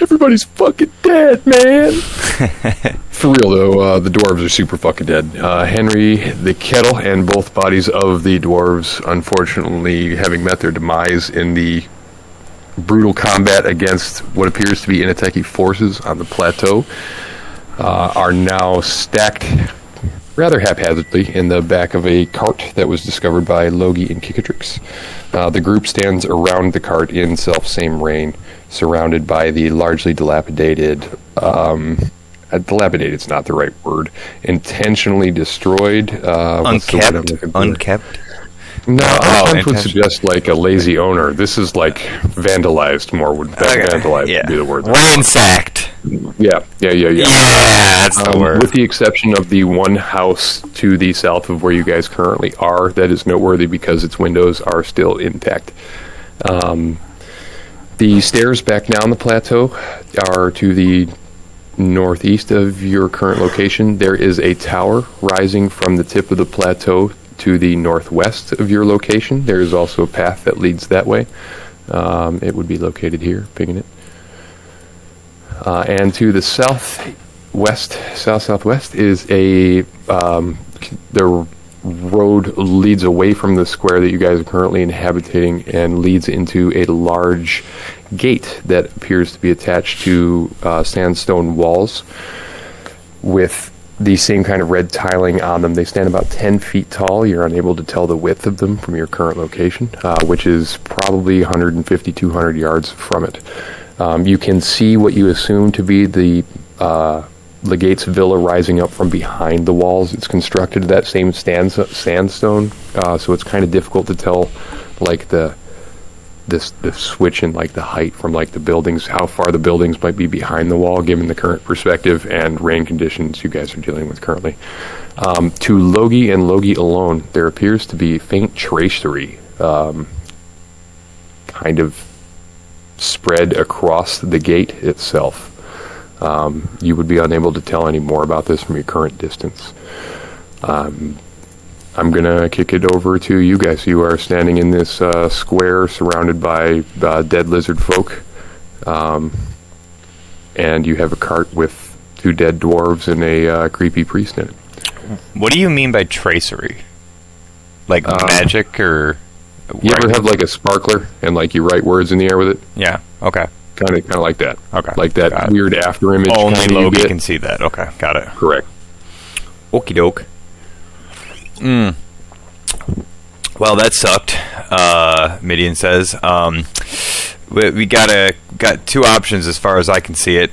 Everybody's fucking dead, man. For real, though, the dwarves are super fucking dead. Henry, the kettle, and both bodies of the dwarves, unfortunately, having met their demise in the brutal combat against what appears to be Inateki forces on the plateau, are now stacked rather haphazardly in the back of a cart that was discovered by Logie and Kikatrix. The group stands around the cart in self-same rain, surrounded by the largely dilapidated, dilapidated's not the right word, intentionally destroyed, unkept? No, I would suggest like a lazy owner. This is like vandalized more. Vandalized would be the word. Ransacked. Yeah. That's the word. With the exception of the one house to the south of where you guys currently are, that is noteworthy because its windows are still intact. The stairs back down the plateau are to the northeast of your current location. There is a tower rising from the tip of the plateau to the northwest of your location. There is also a path that leads that way. It would be located here, pinging it. And to the southwest is the road leads away from the square that you guys are currently inhabiting and leads into a large gate that appears to be attached to sandstone walls with the same kind of red tiling on them. They stand about 10 feet tall. You're unable to tell the width of them from your current location, which is probably 150, 200 yards from it. You can see what you assume to be the Legate's villa rising up from behind the walls. It's constructed of that same sandstone, so it's kind of difficult to tell, like the switch in like the height from like the buildings, how far the buildings might be behind the wall, given the current perspective and rain conditions you guys are dealing with currently. To Logie and Logie alone, there appears to be faint tracery, kind of spread across the gate itself. You would be unable to tell any more about this from your current distance. I'm going to kick it over to you guys. You are standing in this square surrounded by dead lizard folk. And you have a cart with 2 dead dwarves and a creepy priest in it. What do you mean by tracery? Like magic or... You ever have like a sparkler and like you write words in the air with it? Yeah, okay. Kind of like that. Okay. Like that weird after image. Only Logie can see that. Okay, got it. Correct. Okie doke. Well, that sucked. Midian says. We got 2 options as far as I can see it.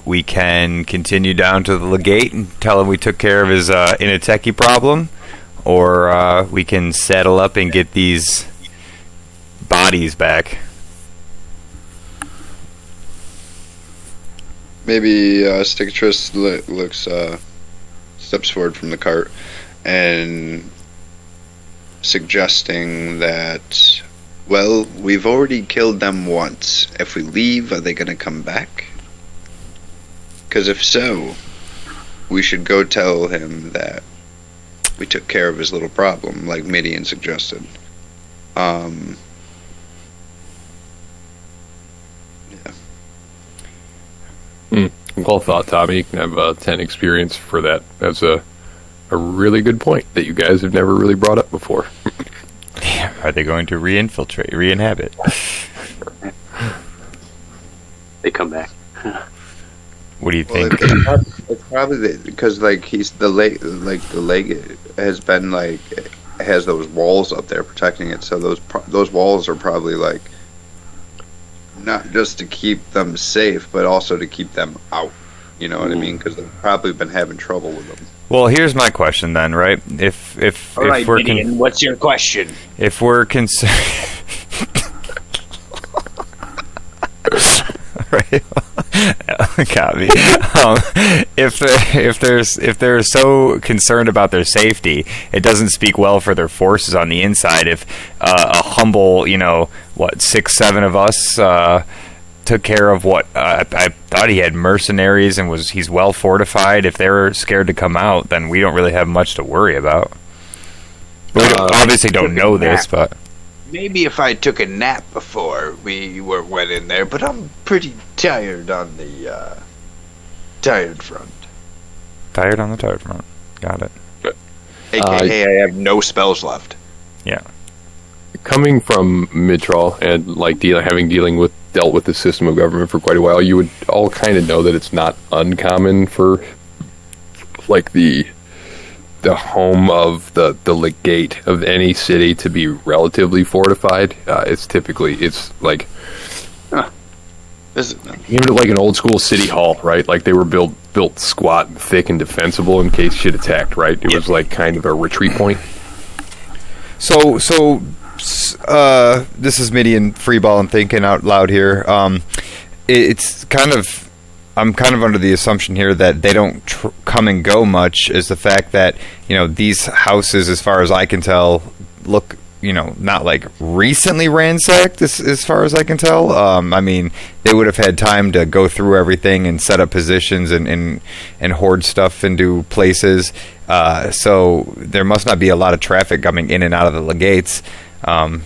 We can continue down to the Legate and tell him we took care of his Inateki problem, or we can saddle up and get these bodies back. Maybe Stickatrist looks steps forward from the cart and suggesting that, well, we've already killed them once. If we leave, are they going to come back? Because if so, we should go tell him that we took care of his little problem, like Midian suggested. Yeah. Well thought, Tommy. You can have 10 experience for that. That's a really good point that you guys have never really brought up before. Are they going to re-inhabit? They come back. What do you think? It's probably because like he's the Legate has been like has those walls up there protecting it, so those walls are probably like not just to keep them safe, but also to keep them out. You know what I mean? Because they've probably been having trouble with them. Well, here's my question then, right? If we're Midian, what's your question? If we're concerned, right? Got me. If they're so concerned about their safety, it doesn't speak well for their forces on the inside. If a humble, 6, 7 of us took care of what I thought he had mercenaries and he's well fortified. If they're scared to come out, then we don't really have much to worry about. We obviously don't know this, but maybe if I took a nap before we went in there, but I'm pretty tired on the tired front. Tired on the tired front. Got it. AKA, I have no spells left. Yeah. Coming from Mitral and like dealt with the system of government for quite a while, you would all kind of know that it's not uncommon for like the home of the legate of any city to be relatively fortified. It's like even like an old school city hall, right? Like they were built squat, and thick, and defensible in case shit attacked, right? It was like kind of a retreat point. So this is Midian Freeball and thinking out loud here. It's kind of, I'm kind of under the assumption here that they don't come and go much, is the fact that, these houses, as far as I can tell, look, not like recently ransacked as far as I can tell. I mean, they would have had time to go through everything and set up positions and hoard stuff into places. So there must not be a lot of traffic coming in and out of the legates. I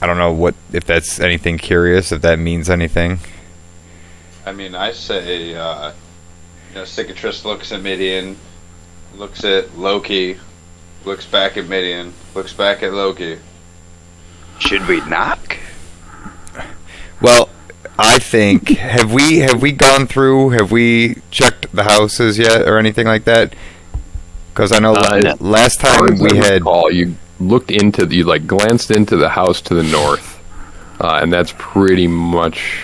don't know if that's anything curious, if that means anything. I mean, I say, Cicatrice looks at Midian, looks at Loki, looks back at Midian, looks back at Loki. Should we knock? Well, I think have we gone through? Have we checked the houses yet, or anything like that? Because I know last time we had. You glanced into the house to the north, and that's pretty much.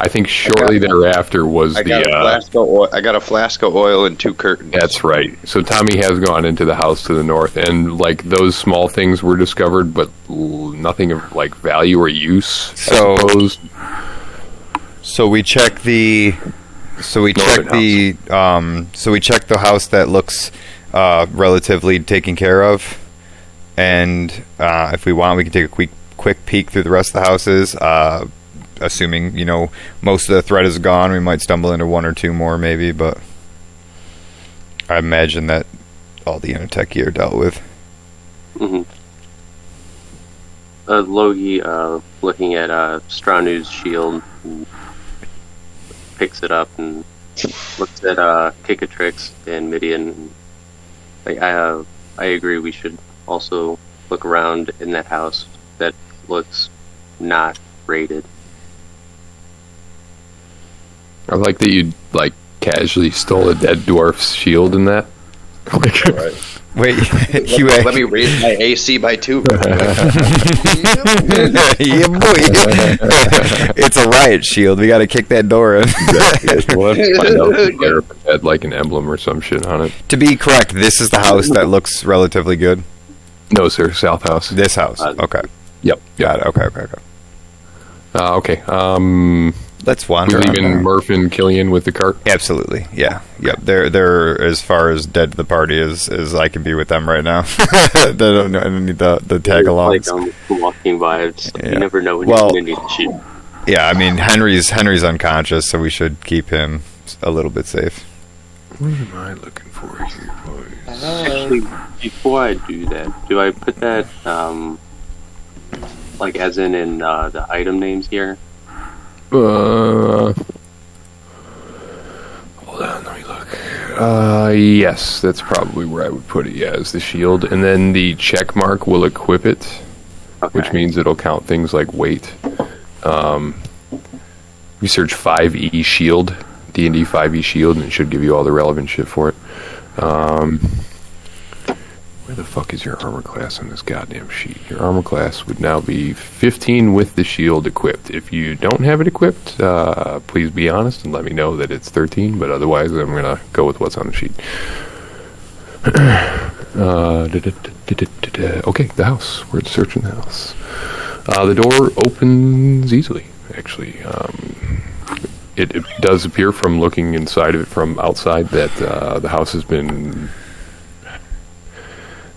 I think shortly thereafter was I got a flask of oil and 2 curtains. That's right. So Tommy has gone into the house to the north, and like those small things were discovered, but nothing of like value or use. I suppose. So we check the. So we check the. So we check the house that looks relatively taken care of, and if we want, we can take a quick peek through the rest of the houses. Assuming, most of the threat is gone, we might stumble into 1 or 2 more maybe, but I imagine that all the Intertechie are dealt with. Mm-hmm. Logi, looking at Stranu's shield, and picks it up and looks at Cicatrix and Midian. I agree we should also look around in that house that looks not raided. I like that you casually stole a dead dwarf's shield in that. Right. Wait, let me raise my AC by 2. Yeah, boy. It's a riot shield. We got to kick that door in. Well, let's find out if it had like an emblem or some shit on it. To be correct, this is the house that looks relatively good. No, sir. South house. This house. Okay. Yep. Got it. Okay. Okay. Let's wander. We leaving Murph and Killian with the cart? Absolutely. Yeah. Yep. They're as far as dead to the party as I can be with them right now. I don't need the tag along. Like walking vibes. Yeah. You never know when you're going to need to shoot. Yeah. I mean, Henry's unconscious, so we should keep him a little bit safe. What am I looking for here, boys? Actually, before I do that, do I put that as in the item names here? Hold on, let me look. Yes, that's probably where I would put it, as the shield. And then the check mark will equip it, which means it'll count things like weight. You search 5e shield, D&D 5e shield, and it should give you all the relevant shit for it. Where the fuck is your armor class on this goddamn sheet? Your armor class would now be 15 with the shield equipped. If you don't have it equipped, please be honest and let me know that it's 13, but otherwise I'm going to go with what's on the sheet. Okay, the house. We're searching the house. The door opens easily, actually. It does appear from looking inside of it from outside that the house has been...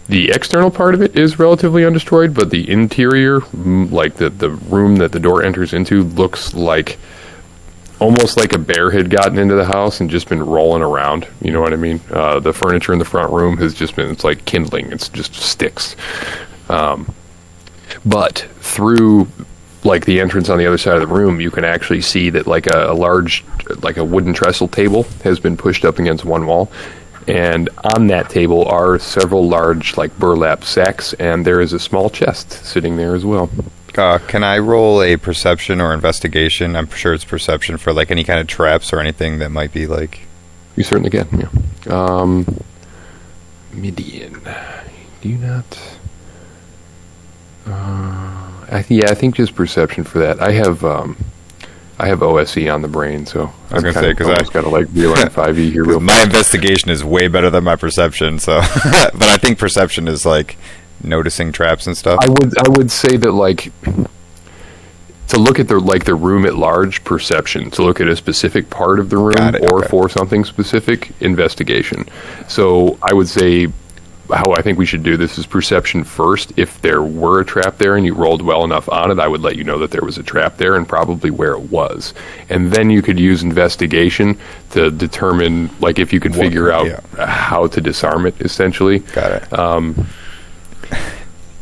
The external part of it is relatively undestroyed, but the interior, like the room that the door enters into, looks like almost like a bear had gotten into the house and just been rolling around. You know what I mean? The furniture in the front room has just been, it's like kindling. It's just sticks. But through like the entrance on the other side of the room, you can actually see that like a large, like a wooden trestle table has been pushed up against one wall. And on that table are several large, like, burlap sacks, and there is a small chest sitting there as well. Can I roll a perception or investigation? I'm sure it's perception for, like, any kind of traps or anything that might be, like... You certainly can, yeah. Midian. Do you not... I think just perception for that. I have OSE on the brain, so I was gonna say because I got to like relearn 5e here. Real my investigation is way better than my perception, so but I think perception is like noticing traps and stuff. I would say that like to look at the room at large, perception. To look at a specific part of the room or for something specific, investigation. So I would say how I think we should do this is perception first. If there were a trap there and you rolled well enough on it, I would let you know that there was a trap there and probably where it was. And then you could use investigation to determine, like, if you could figure out how to disarm it, essentially. Got it.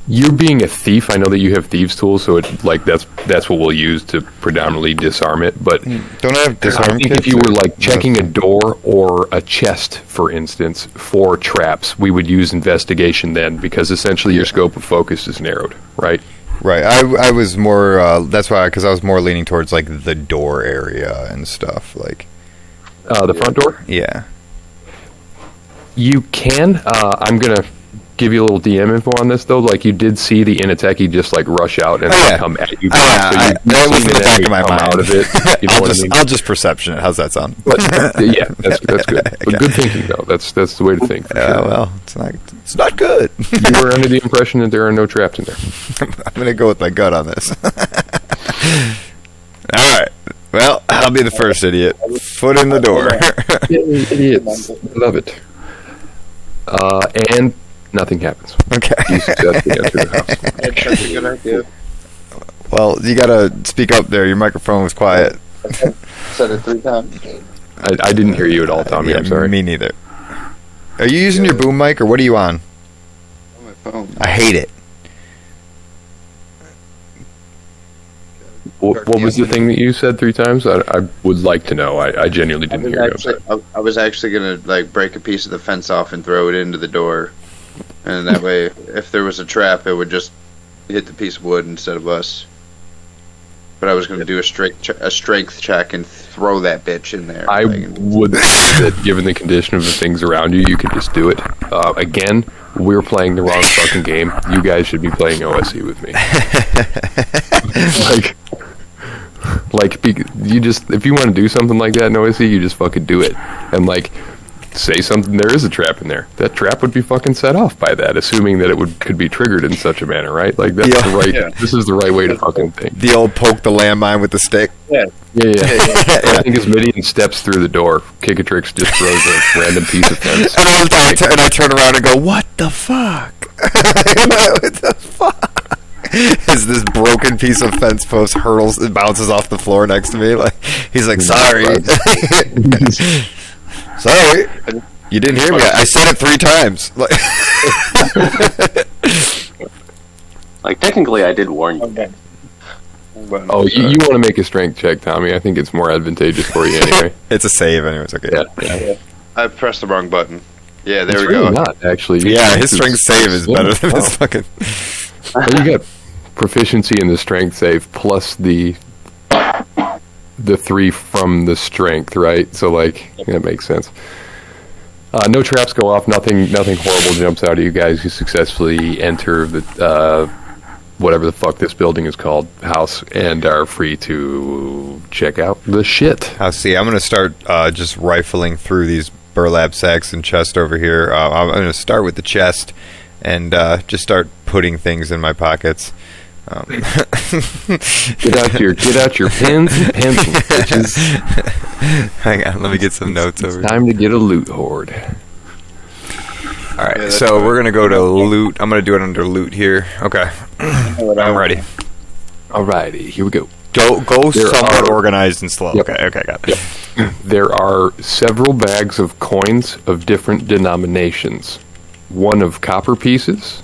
You being a thief, I know that you have thieves' tools, so it like that's what we'll use to predominantly disarm it. But don't I have disarm kits? If you were like checking a door or a chest, for instance, for traps, we would use investigation then, because essentially your scope of focus is narrowed, right? Right. I was more. That's why, because I was more leaning towards like the door area and stuff, like the front door. Yeah. You can. I'm gonna give you a little DM info on this, though. Like, you did see the Inateki just like rush out and come at you. That was in the back of my mind. Out of it. You know what I mean? I'll just perception it. How's that sound? But, yeah, that's good. But good thinking, though. That's the way to think. For sure. Well, it's not good. You were under the impression that there are no traps in there. I'm gonna go with my gut on this. All right. Well, I'll be the first idiot. Foot in the door. Idiots. Love it. And nothing happens. Okay. You successfully enter the house. That's a good idea. Well, you gotta speak up there. Your microphone was quiet. Said it 3 times. I didn't hear you at all, Tommy. I'm sorry. Me neither. Are you using your boom mic, or what are you on? On my phone. I hate it. What was the thing that you said 3 times? I would like to know. I genuinely didn't hear you. I was actually gonna like break a piece of the fence off and throw it into the door, and that way, if there was a trap, it would just hit the piece of wood instead of us. But I was gonna do a strength check and throw that bitch in there. I would say that given the condition of the things around you, you could just do it. Again, we're playing the wrong fucking game. You guys should be playing OSE with me. You just, if you want to do something like that in OSE, you just fucking do it. And like, say something, there is a trap in there. That trap would be fucking set off by that, assuming that it could be triggered in such a manner, right? Like, that's the right, this is the right way to fucking think. The old poke the landmine with the stick. Yeah. I think as Midian steps through the door, Kickatrix just throws a random piece of fence. And I turn around and go, what the fuck? What the fuck? As this broken piece of fence post it bounces off the floor next to me. Like, he's like, sorry. Sorry. You didn't hear me. I said it 3 times. Like, technically, I did warn you. Okay. Oh, you want to make a strength check, Tommy. I think it's more advantageous for you anyway. It's a save anyways. Okay. Yeah. I pressed the wrong button. Yeah, there it's we really go. Not, actually. Yeah, his strength save is better than his fucking... Well, you got proficiency in the strength save plus the 3 from the strength, right? So, like, that makes sense. No traps go off. Nothing horrible jumps out at you guys. You successfully enter the whatever the fuck this building is called, house, and are free to check out the shit. I'll see. I'm going to start just rifling through these burlap sacks and chest over here. I'm going to start with the chest and just start putting things in my pockets. Get out your pens and pencils, bitches. Hang on, let me get some notes over here. Time to get a loot hoard. All right, so we're gonna go to loot. I'm gonna do it under loot here. Okay, I'm ready. Alrighty, here we go. Go somewhat organized and slow. Yep. Okay, got it. Yep. There are several bags of coins of different denominations. One of copper pieces.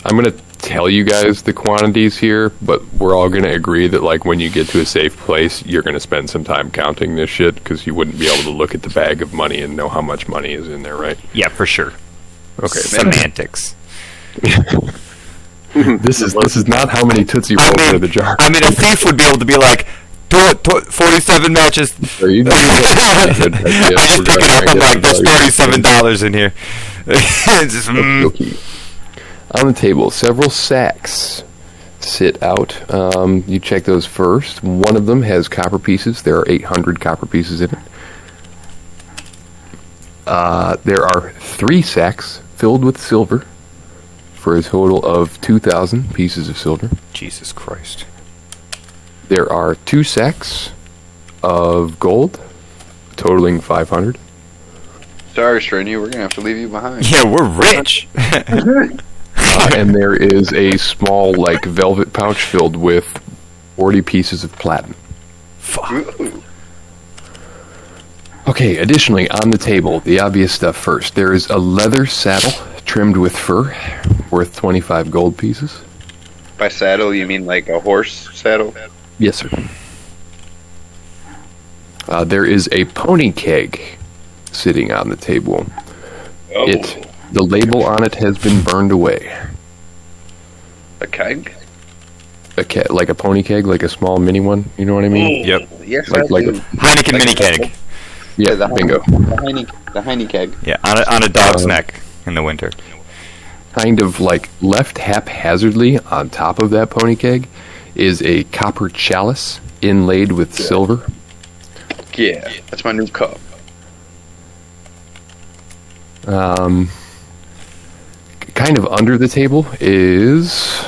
I'm going to tell you guys the quantities here, but we're all going to agree that, like, when you get to a safe place, you're going to spend some time counting this shit, because you wouldn't be able to look at the bag of money and know how much money is in there, right? Yeah, for sure. Okay. Semantics. This is not how many Tootsie Rolls are in the jar. I mean, a thief would be able to be like, 47 matches. So you I just pick it up, I'm like, there's $47 in here. It's just, Okay. On the table, several sacks sit out. You check those first. One of them has copper pieces. There are 800 copper pieces in it. There are 3 sacks filled with silver for a total of 2,000 pieces of silver. Jesus Christ. There are 2 sacks of gold, totaling 500. Sorry, Stringy, we're gonna have to leave you behind. Yeah, we're rich. And there is a small, like, velvet pouch filled with 40 pieces of platinum. Fuck. Ooh. Okay, additionally, on the table, the obvious stuff first. There is a leather saddle trimmed with fur, worth 25 gold pieces. By saddle, you mean like a horse saddle? Yes, sir. There is a pony keg sitting on the table. Oh. The label on it has been burned away. A keg? Like a pony keg, like a small mini one. You know what I mean? Yep. Yes, Like I a do. Heineken mini keg. Yeah, the bingo. The Heine keg. Yeah, on a dog's neck in the winter. Kind of like left haphazardly on top of that pony keg is a copper chalice inlaid with silver. Yeah, that's my new cup. Kind of under the table is.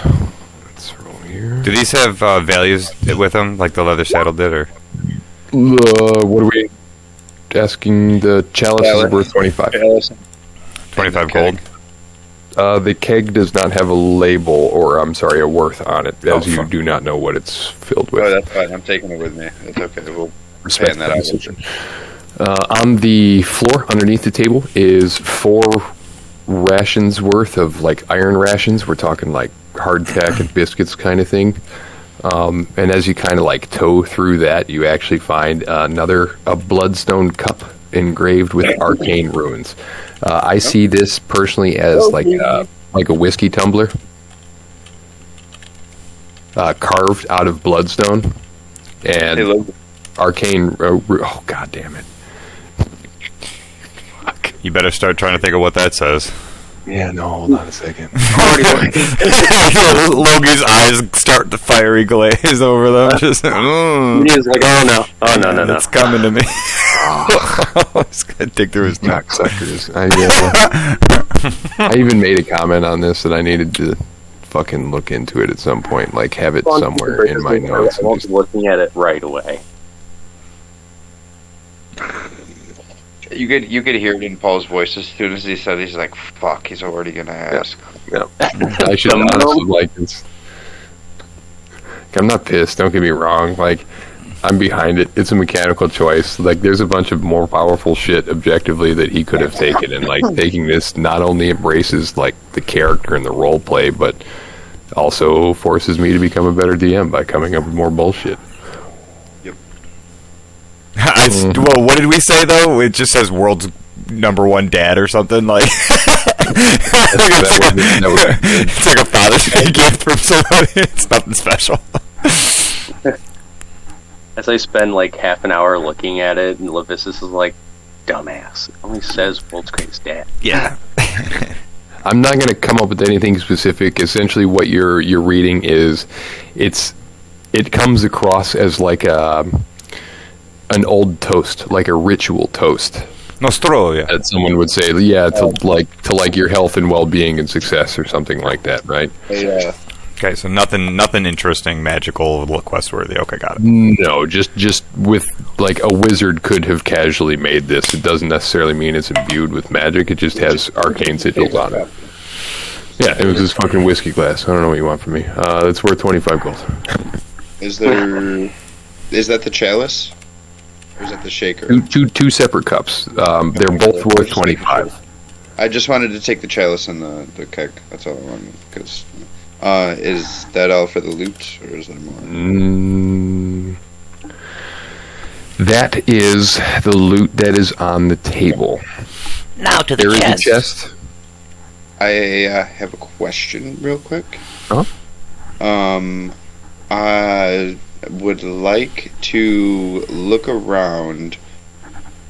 Let's roll here. Do these have values with them, like the leather saddle did, or? What are we asking? The chalice is worth 25. 25 gold? The keg does not have a label, or I'm sorry, a worth on it, as you fuck. do not know what it's filled with. Oh, that's fine. I'm taking it with me. That's okay. We'll Respect pan that that out. decision. On the floor, underneath the table, is 4 rations worth of, like, iron rations. We're talking, like, hardtack and biscuits kind of thing. And as you kind of, like, toe through that, you actually find a bloodstone cup engraved with arcane runes. I see this personally as like a whiskey tumbler carved out of bloodstone and Hey, look. arcane. Oh, god damn it! Fuck. You better start trying to think of what that says. Yeah, no, hold on a second. Logan's eyes start to fiery glaze over them. Just, He's like, oh no. It's coming to me. I was gonna dig through his neck. Cocksuckers. I even made a comment on this that I needed to fucking look into it at some point, like have it somewhere in my notes. I won't be looking at it right away. You could hear it in Paul's voice as soon as he said it, he's like, fuck, he's already gonna ask. Yeah. I should honestly, like, it's. I'm not pissed, don't get me wrong. Like, I'm behind it. It's a mechanical choice. Like, there's a bunch of more powerful shit objectively that he could have taken, and, like, taking this not only embraces, like, the character and the role play, but also forces me to become a better DM by coming up with more bullshit. Well, what did we say though? It just says world's #1 dad or something like. It's like a Father's Day gift from somebody. It's nothing special. As I spend like half an hour looking at it, and Levisus is like, dumbass. It only says world's greatest dad. Yeah. I'm not going to come up with anything specific. Essentially, what you're reading is, it comes across as like an old toast, like a ritual toast. Nostro, yeah. That someone would say, yeah, to your health and well-being and success or something like that, right? Yeah. Okay, so nothing interesting, magical, quest worthy. Okay, got it. No, just with, like, a wizard could have casually made this. It doesn't necessarily mean it's imbued with magic. It just has arcane sigils on it. Yeah, it was this fucking whiskey glass. I don't know what you want from me. It's worth 25 gold. Is that the chalice? Or is that the shaker? Two separate cups. They're both worth 25. I just wanted to take the chalice and the keg. That's all I wanted. Because Is that all for the loot, or is there more? That is the loot that is on the table. Now to the There is chest. a chest. I have a question, real quick. Huh? I would like to look around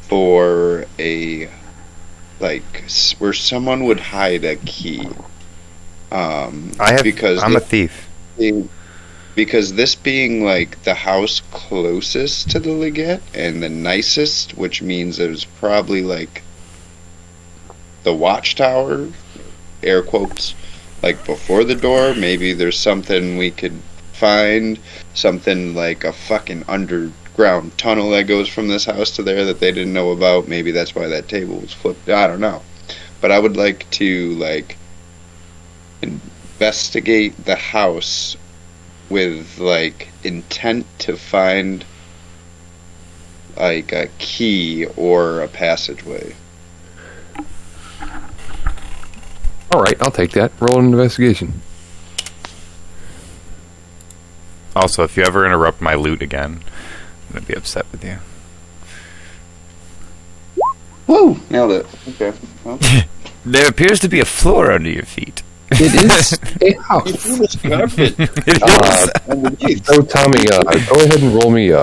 for a where someone would hide a key. I'm a thief. Because this being like the house closest to the Legate and the nicest, which means it was probably like the watchtower, air quotes, like before the door. Maybe there's something we could find, something like a fucking underground tunnel that goes from this house to there that they didn't know about. Maybe that's why that table was flipped. I don't know. But I would like to like investigate the house with like intent to find like a key or a passageway. All right, I'll take that. Roll an investigation. Also, if you ever interrupt my loot again, I'm going to be upset with you. Woo! Nailed it. Okay. Well. There appears to be a floor under your feet. It is a house. So, Tommy, go ahead and roll me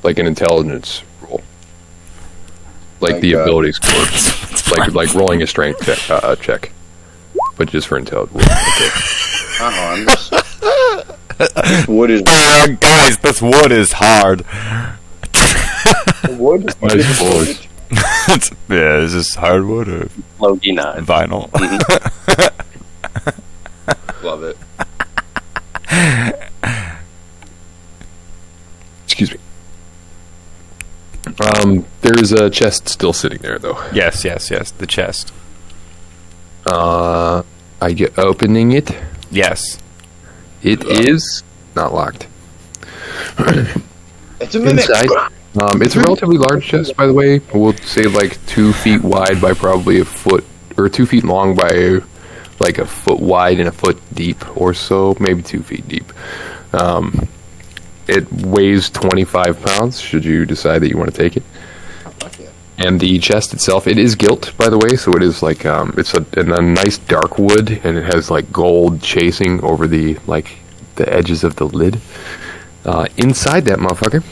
like an intelligence roll, like the ability score, like rolling a strength check, but just for intelligence. Okay. I'm just. This wood is. Guys, this wood is hard. Wood. Nice boys. Yeah, is this hardwood or Logie nod. vinyl? Love it. Excuse me. There's a chest still sitting there, though. Yes, the chest. I get opening it. Yes. It is not locked. It's a mimic. Inside, it's a relatively large chest, by the way. We'll say like 2 feet wide by probably a foot, or 2 feet long by like a foot wide and a foot deep or so, maybe 2 feet deep. It weighs 25 pounds, should you decide that you want to take it. And the chest itself, it is gilt, by the way, so it is like, it's a nice dark wood, and it has like gold chasing over the edges of the lid. Inside that motherfucker,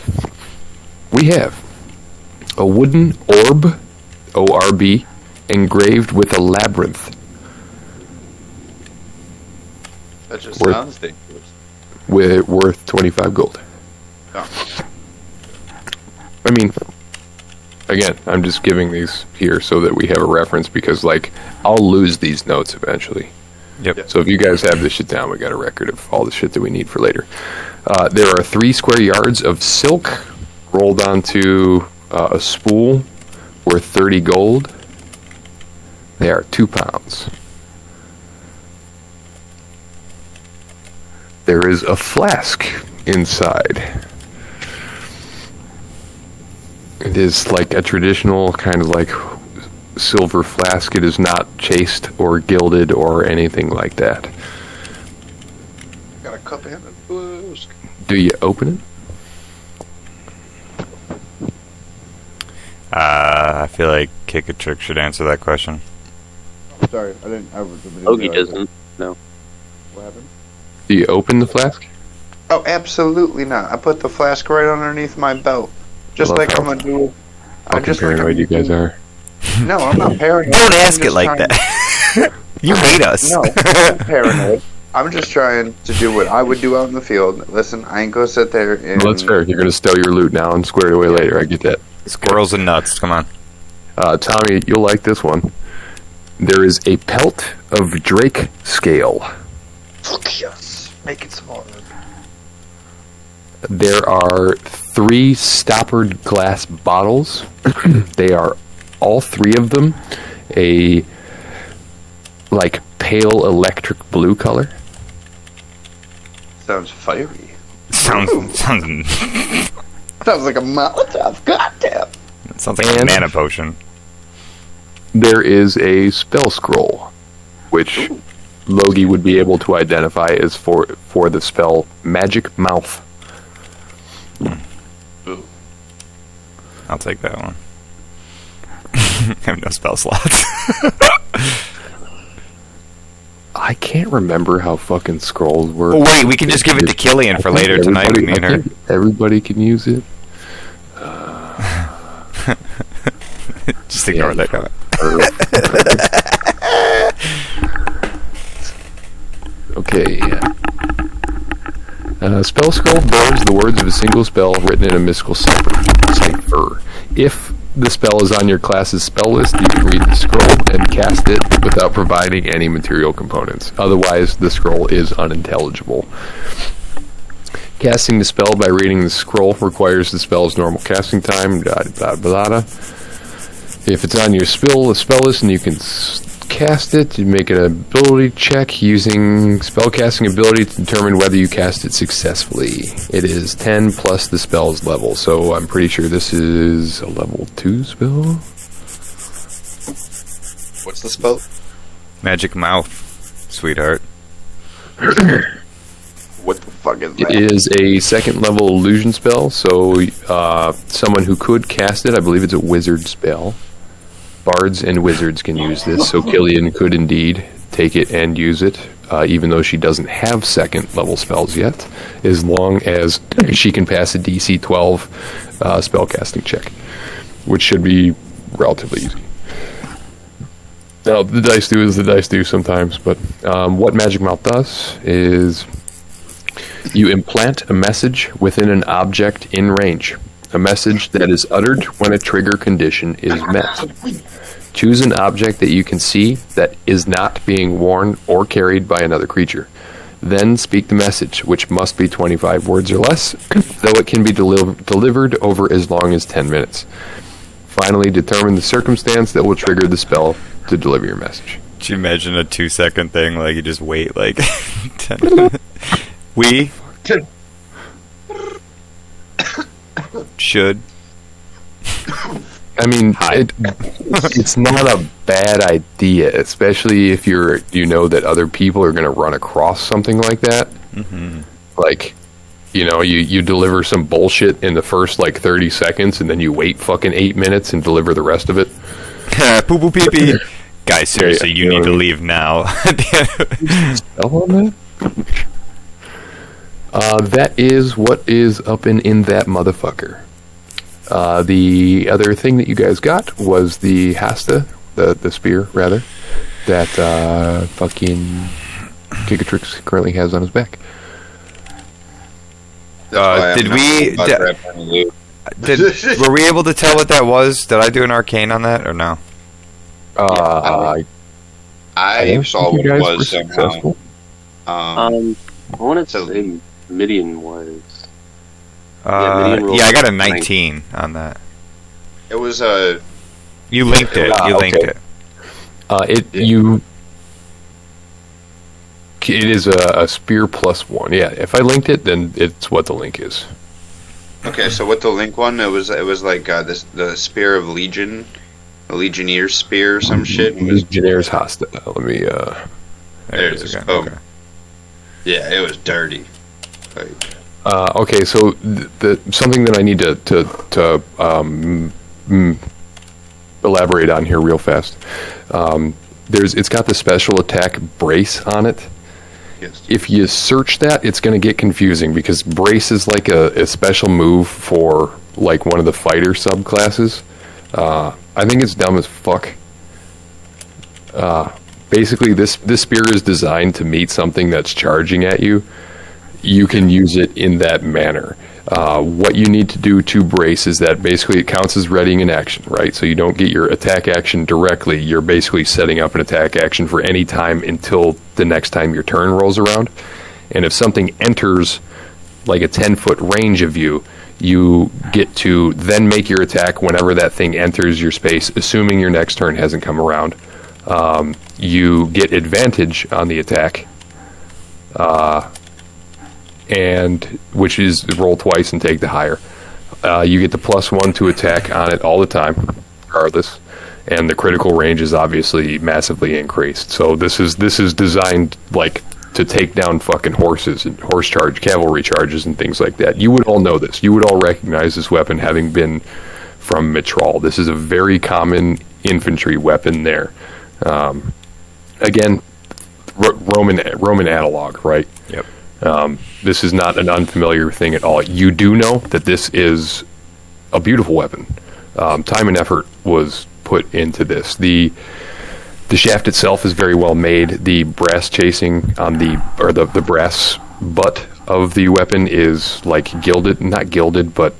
we have a wooden orb, O-R-B, engraved with a labyrinth. That just Worth- sounds dangerous. Worth 25 gold. Oh. I mean, again, I'm just giving these here so that we have a reference, because, like, I'll lose these notes eventually. Yep. So if you guys have this shit down, we got a record of all the shit that we need for later. There are 3 square yards of silk rolled onto a spool worth 30 gold. They are 2 pounds. There is a flask inside. It is like a traditional kind of like silver flask. It is not chased or gilded or anything like that. Got a cup and a flask. Do you open it? I feel like Kick a Trick should answer that question. Sorry, I didn't. Logie doesn't. No. What happened? Do you open the flask? Oh, absolutely not. I put the flask right underneath my belt, just Love like how I'm gonna do. Fucking paranoid you guys are. No, I'm not paranoid. Don't ask I'm it just like trying- that. You made us. No, I'm not paranoid. I'm just trying to do what I would do out in the field. Listen, I ain't gonna sit there and. Well, that's fair. You're going to stow your loot now and square it away later. I get that. Squirrels and nuts. Come on. Tommy, you'll like this one. There is a pelt of drake scale. Fuck yes. Make it smaller. There are 3 stoppered glass bottles. They are, all 3 of them, a like pale electric blue color. Sounds fiery. Sounds Sounds like a Molotov cocktail. like a And- mana potion. There is a spell scroll, which Logie would be able to identify as for the spell Magic Mouth. I'll take that one. I have no spell slots. I can't remember how fucking scrolls work. Oh wait, we can just give it to Killian for later tonight with me and her. Everybody can use it. Just ignore that comment. Okay. Spell scroll blurs the words of a single spell written in a mystical cipher. If the spell is on your class's spell list, you can read the scroll and cast it without providing any material components. Otherwise, the scroll is unintelligible. Casting the spell by reading the scroll requires the spell's normal casting time. Blah, blah, blah, blah. If it's on your spell list and you can cast it, you make an ability check using spellcasting ability to determine whether you cast it successfully. It is 10 plus the spell's level, so I'm pretty sure this is a level 2 spell. What's the spell? Magic Mouth, sweetheart. What the fuck is that? It is a second level illusion spell, so someone who could cast it, I believe it's a wizard spell. Bards and wizards can use this, so Killian could indeed take it and use it, even though she doesn't have second level spells yet, as long as she can pass a DC 12 spellcasting check, which should be relatively easy. Now, the dice do as the dice do sometimes, but what Magic Mouth does is you implant a message within an object in range. A message that is uttered when a trigger condition is met. Choose an object that you can see that is not being worn or carried by another creature. Then speak the message, which must be 25 words or less, though it can be delivered over as long as 10 minutes. Finally, determine the circumstance that will trigger the spell to deliver your message. Could you imagine a 2-second thing, like you just wait like 10 minutes? We should. I mean, it's not a bad idea, especially if you know that other people are going to run across something like that. Mm-hmm. Like, you deliver some bullshit in the first, 30 seconds, and then you wait fucking 8 minutes and deliver the rest of it. Poo poo pee pee. Guys, seriously, you need to leave now. Spell on that? That is what is up in that motherfucker. The other thing that you guys got was the hasta, the spear, rather, that fucking Gigatrix currently has on his back. Were we able to tell what that was? Did I do an arcane on that, or no? I saw what it was somehow. I wanted to say Midian was. I got a 19 on that. It was You linked it. You linked it. It is a spear +1. Yeah, if I linked it, then it's what the link is. Okay, so what the link one? It was like the spear of Legion, the Legionnaires spear or some shit. Legionnaires Hasta. Let me. There it is. Okay. Yeah, it was dirty. Okay, so the something that I need to elaborate on here real fast. It's got the special attack brace on it. Yes. If you search that, it's going to get confusing because brace is like a special move for one of the fighter subclasses. I think it's dumb as fuck. Basically, this spear is designed to meet something that's charging at you. You can use it in that manner. What you need to do to brace is that basically it counts as readying an action, right? So you don't get your attack action directly. You're basically setting up an attack action for any time until the next time your turn rolls around. And if something enters a 10-foot range of you, you get to then make your attack whenever that thing enters your space, assuming your next turn hasn't come around. You get advantage on the attack. And which is roll twice and take the higher. You get the +1 to attack on it all the time, regardless, and the critical range is obviously massively increased. So this is designed like to take down fucking horses and horse charge cavalry charges and things like that. You would all know this. You would all recognize this weapon having been from Mithril. This is a very common infantry weapon there. Again, Roman analog, right? Yep. This is not an unfamiliar thing at all. You do know that this is a beautiful weapon. Time and effort was put into this. The shaft itself is very well made. The brass chasing on the brass butt of the weapon is like gilded, not gilded, but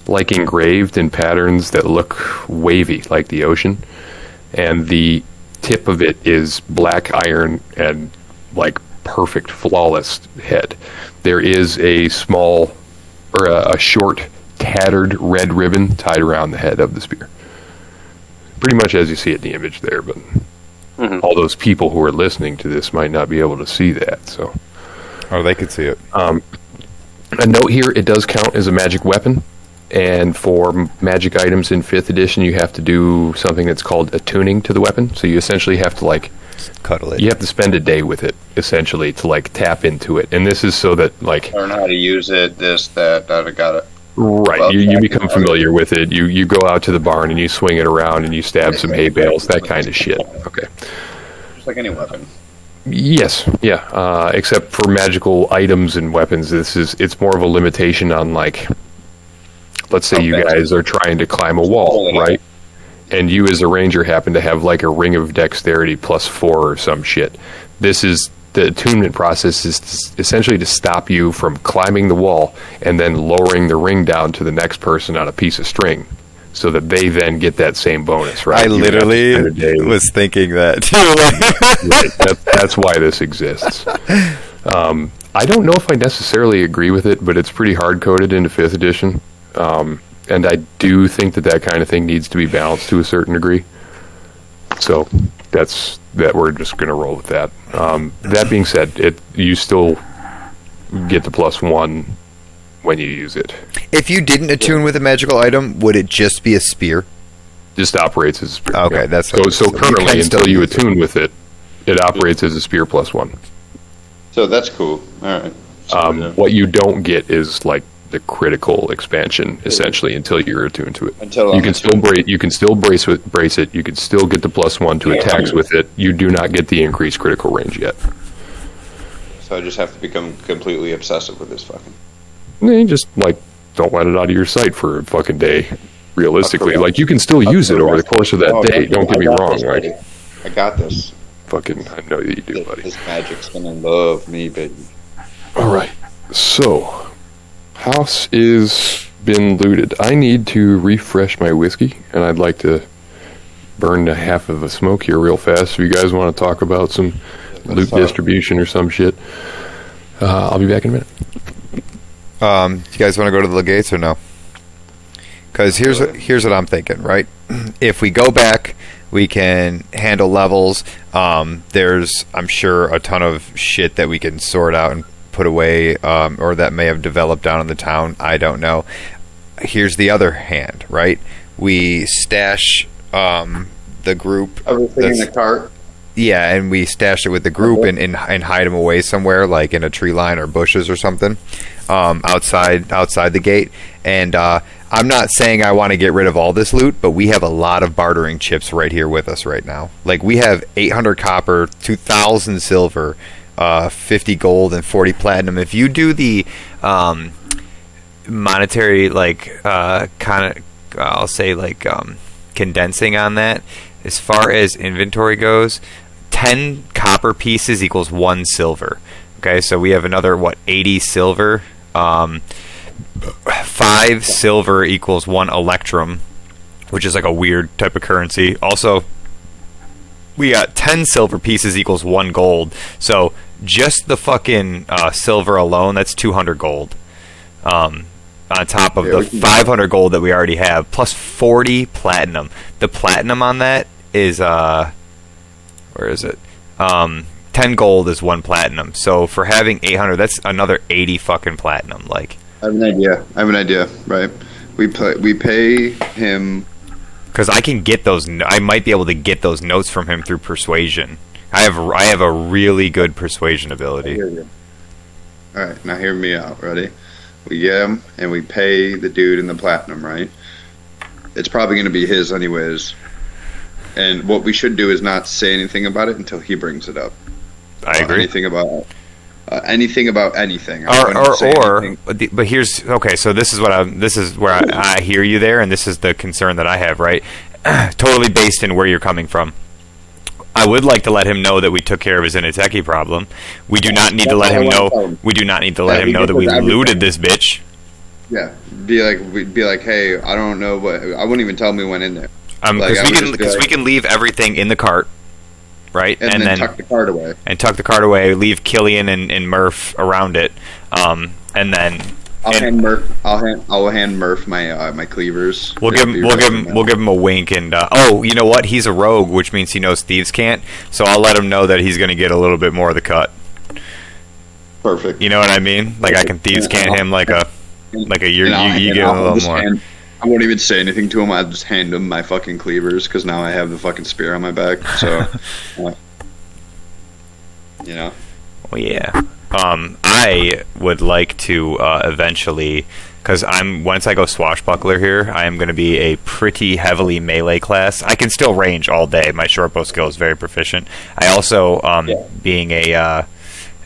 like engraved in patterns that look wavy, like the ocean. And the tip of it is black iron and like perfect, flawless head. There is a small or a short, tattered red ribbon tied around the head of the spear. Pretty much as you see it in the image there, but all those people who are listening to this might not be able to see that. So, they could see it. A note here: it does count as a magic weapon, and for magic items in 5th edition, you have to do something that's called attuning to the weapon. So you essentially have to like cuddle it. You have to spend a day with it essentially to like tap into it, and this is so that like learn how to use it. This, that, I got it. Right, Well, you become familiar with it. You go out to the barn and you swing it around and you stab some hay bales, that kind of shit. Okay. Just like any weapon. Yes, yeah. Except for magical items and weapons, it's more of a limitation on like, let's say you guys are trying to climb a wall, right? And you as a ranger happen to have like a ring of dexterity +4 or some shit. The attunement process is essentially to stop you from climbing the wall and then lowering the ring down to the next person on a piece of string so that they then get that same bonus, right? I literally was thinking that. Right, that's why this exists. I don't know if I necessarily agree with it, but it's pretty hard-coded into 5th edition. And I do think that kind of thing needs to be balanced to a certain degree. So that we're just going to roll with that. That being said, you still get the +1 when you use it. If you didn't attune with a magical item, would it just be a spear? Just operates as a spear. Okay, yeah. that's so currently until you attune with it, it operates as a spear +1. So that's cool. All right. So, what you don't get is like the critical expansion essentially until you're attuned to it. Until you can still brace it. You can still get the +1 to attacks with it. You do not get the increased critical range yet. So I just have to become completely obsessive with this fucking. You just like don't let it out of your sight for a fucking day. Realistically, like you can still use it over the course of that day. Don't get me wrong, right? I got this. Fucking, I know that you do, buddy. This magic's gonna love me, baby. All right, so. House is been looted. I need to refresh my whiskey, and I'd like to burn a half of a smoke here real fast. If you guys want to talk about some loot distribution or some shit, I'll be back in a minute. You guys want to go to the Legates or no? Because here's what I'm thinking, right? If we go back, we can handle levels. There's, I'm sure, a ton of shit that we can sort out and put away, or that may have developed down in the town. I don't know. Here's the other hand, right? We stash the group. Everything in the cart. Yeah, and we stash it with the group and hide them away somewhere, like in a tree line or bushes or something, outside the gate. And I'm not saying I want to get rid of all this loot, but we have a lot of bartering chips right here with us right now. Like we have 800 copper, 2,000 silver, 50 gold and 40 platinum. If you do the monetary I'll say condensing on that, as far as inventory goes, 10 copper pieces equals 1 silver. Okay, so we have another 80 silver. 5 silver equals 1 electrum, which is like a weird type of currency. Also, we got 10 silver pieces equals 1 gold. So just the fucking silver alone, that's 200 gold. On top of the 500 gold that we already have, plus 40 platinum. The platinum on that is, where is it? 10 gold is 1 platinum. So for having 800, that's another 80 fucking platinum. Like, I have an idea, right? We pay him. Because I can get those. I might be able to get those notes from him through persuasion. I have a really good persuasion ability. All right, now hear me out. Ready? We get him, and we pay the dude in the platinum, right? It's probably going to be his anyways. And what we should do is not say anything about it until he brings it up. I agree. Anything about anything. But here's okay. So this is where I hear you there, and this is the concern that I have. Right, totally based in where you're coming from. I would like to let him know that we took care of his Inateki problem. We do not need to let him know. We do not need to let him know that we looted this bitch. Yeah, be like, hey, I don't know what. I wouldn't even tell him we went in there. Because we can leave everything in the cart, right? And then tuck the cart away. And tuck the cart away. Leave Killian and Murph around it, and then I'll hand Murph my cleavers. We'll give him a wink and you know what? He's a rogue, which means he knows thieves can't. So I'll let him know that he's going to get a little bit more of the cut. Perfect. You know what I mean? Like I can thieves can't him like a you get a little more. I won't even say anything to him. I'll just hand him my fucking cleavers because now I have the fucking spear on my back. So, you know. Well, yeah. I would like to eventually, because once I go swashbuckler here, I am going to be a pretty heavily melee class. I can still range all day. My shortbow skill is very proficient. I also, being a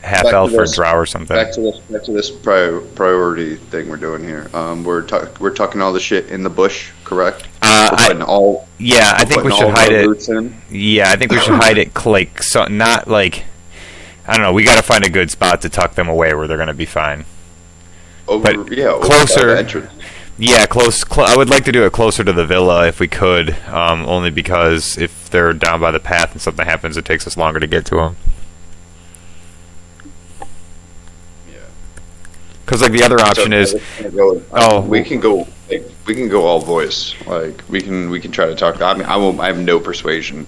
half elf or drow or something. Back to this priority thing we're doing here. We're tucking all the shit in the bush, correct? I think we should hide it. Yeah, I think we should hide it not like. I don't know. We got to find a good spot to tuck them away where they're going to be fine. Closer. Yeah, close. I would like to do it closer to the villa if we could, only because if they're down by the path and something happens, it takes us longer to get to them. Because like the other option is, we can go all voice. Like we can try to talk. I mean, I have no persuasion.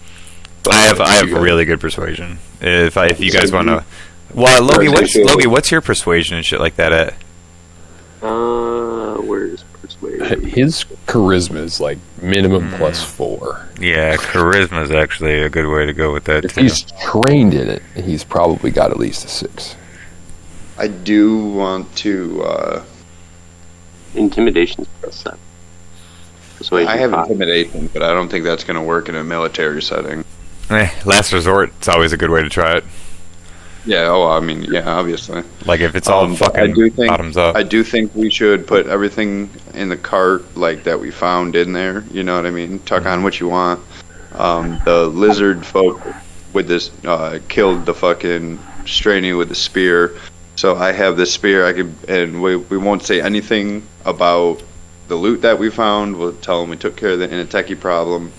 I have really good persuasion. If you guys want to, well, Logie, what's your persuasion and shit like that at? Where's persuasion? His charisma is like minimum +4. Yeah, charisma is actually a good way to go with that. If he's trained in it, he's probably got at least a 6. I do want to. Intimidation's +7. Persuasion. I have intimidation, but I don't think that's going to work in a military setting. Last resort, it's always a good way to try it. Yeah, obviously. Like if it's all fucking bottoms up. I do think we should put everything in the cart like that we found in there. You know what I mean? Tuck on what you want. The lizard folk with this killed the fucking Straney with the spear. So I have this spear. And we won't say anything about the loot that we found. We'll tell them we took care of the Inateki problem.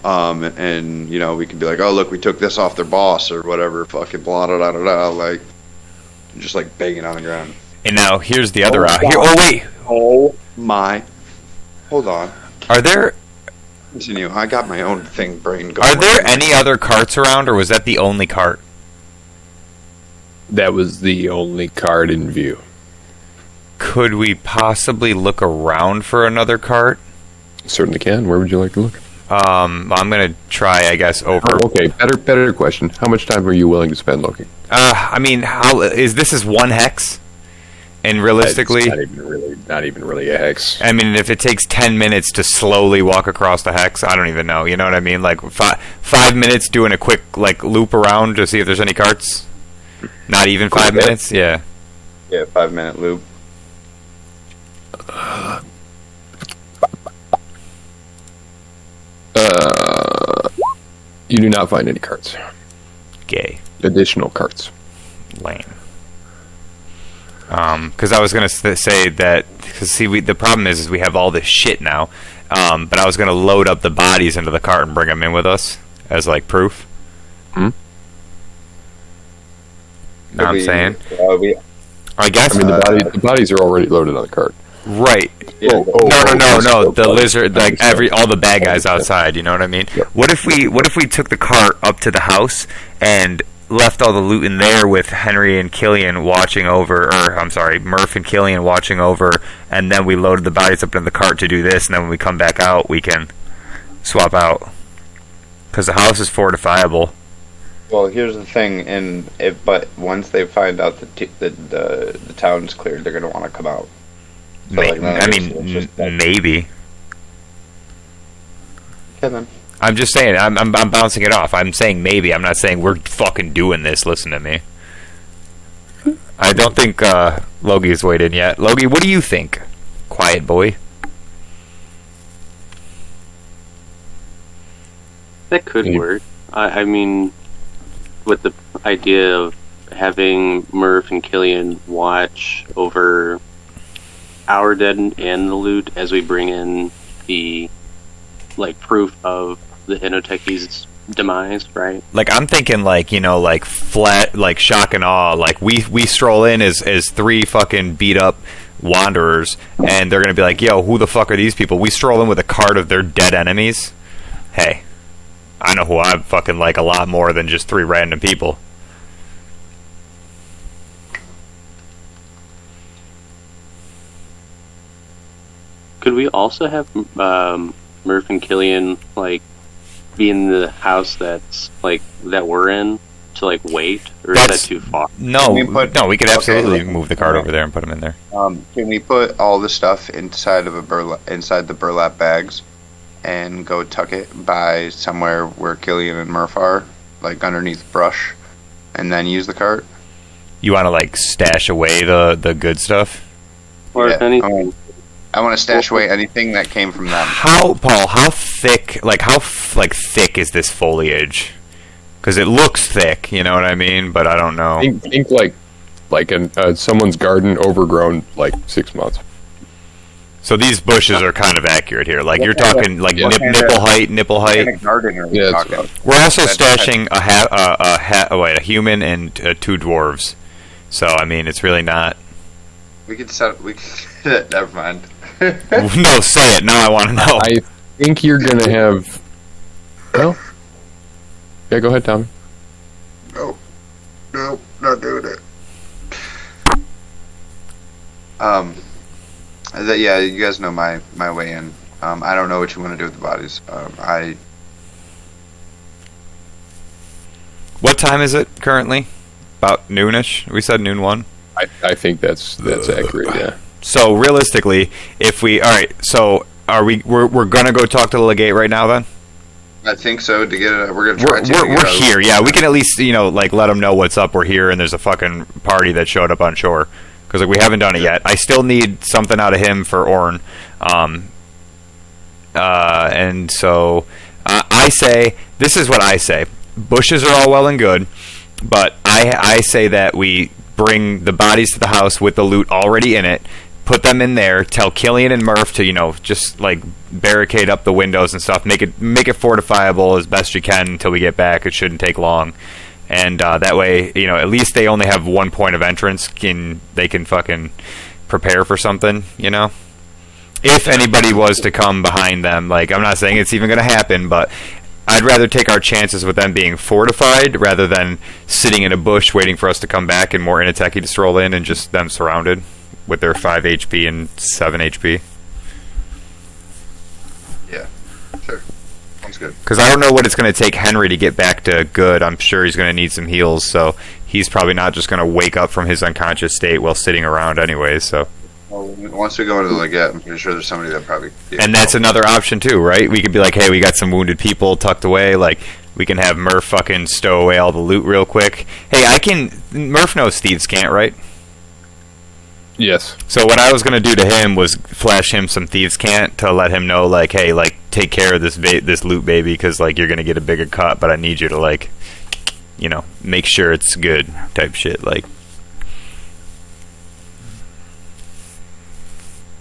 And you know, we can be like, oh look, we took this off their boss or whatever, fucking blah da da da da, like just like banging on the ground. And now here's the other Oh my, hold on. Are there? Continue. I got my own thing brain going. Are there any other carts around, or was that the only cart? That was the only cart in view. Could we possibly look around for another cart? Certainly can. Where would you like to look? I'm gonna try, I guess, over. Oh, okay, better question. How much time are you willing to spend looking? I mean, how is this is one hex? And realistically, it's not even really a hex. I mean, if it takes 10 minutes to slowly walk across the hex, I don't even know. You know what I mean? Like 5 minutes doing a quick like loop around to see if there's any carts. Not even 5 minutes. Yeah. Yeah, 5-minute loop. You do not find any carts. Gay. Additional carts. Lame. Because I was gonna say that. Because see, the problem is we have all this shit now. But I was gonna load up the bodies into the cart and bring them in with us as like proof. Hmm. Know what I'm saying? I guess. I mean, the bodies are already loaded on the cart. Right. Yeah. No. The lizard, like all the bad guys outside. You know what I mean? Yep. What if we took the cart up to the house and left all the loot in there with Henry and Killian watching over, or I'm sorry, Murph and Killian watching over, and then we loaded the bodies up into the cart to do this, and then when we come back out, we can swap out. Because the house is fortifiable. Well, here's the thing, but once they find out that the town's cleared, they're gonna want to come out. So, Maybe. Okay, then. I'm just saying, I'm bouncing it off. I'm saying maybe. I'm not saying we're fucking doing this. Listen to me. I don't think Logi's weighed in yet. Logie, what do you think? Quiet boy. That could work. I mean, with the idea of having Murph and Killian watch over our dead and the loot as we bring in the proof of the Inoteki's demise, right? Like, I'm thinking, flat, shock and awe. Like, we stroll in as three fucking beat up wanderers, and they're gonna be like, yo, who the fuck are these people? We stroll in with a cart of their dead enemies. Hey, I know who I fucking like a lot more than just three random people. Could we also have Murph and Killian be in the house that we're in to wait, or is that too far? No, we could absolutely move the cart over there and put them in there. Can we put all the stuff inside of inside the burlap bags, and go tuck it by somewhere where Killian and Murph are, underneath brush, and then use the cart? You want to stash away the good stuff, or if anything. I want to stash away anything that came from them. How thick, thick is this foliage? Because it looks thick, you know what I mean? But I don't know. Think in someone's garden overgrown 6 months. So these bushes are kind of accurate here. You're talking nipple height. Garden are we talking? We're also stashing a human and two dwarves. So I mean, it's really not. We could never mind. No, say it. Now I want to know. I think you're going to have... Well... Yeah, go ahead, Tommy. No, not doing it. Yeah, you guys know my way in. I don't know what you want to do with the bodies. What time is it currently? About noonish? We said noon 1? I think that's accurate, yeah. So realistically, so we're gonna go talk to the Legate right now then? I think so. To get it, we're gonna try. We're here, yeah. We can at least let them know what's up. We're here, and there's a fucking party that showed up on shore because we haven't done it yet. I still need something out of him for Orn, and so I say this is what I say. Bushes are all well and good, but I say that we bring the bodies to the house with the loot already in it. Put them in there. Tell Killian and Murph to, just barricade up the windows and stuff. Make it fortifiable as best you can until we get back. It shouldn't take long, and that way, at least they only have one point of entrance. They can fucking prepare for something. If anybody was to come behind them, I'm not saying it's even going to happen, but I'd rather take our chances with them being fortified rather than sitting in a bush waiting for us to come back and more Inateki to stroll in and just them surrounded with their 5 HP and 7 HP. Yeah, sure. Sounds good. Because I don't know what it's going to take Henry to get back to good. I'm sure he's going to need some heals, so he's probably not just going to wake up from his unconscious state while sitting around anyways, so... Well, once we go into the Legate, I'm pretty sure there's somebody that probably... And that's another option too, right? We could be like, hey, we got some wounded people tucked away, we can have Murph fucking stow away all the loot real quick. Hey, Murph knows thieves can't, right? Yes. So what I was going to do to him was flash him some thieves can't to let him know, hey, take care of this loot, baby, because, you're going to get a bigger cut, but I need you to, make sure it's good type shit,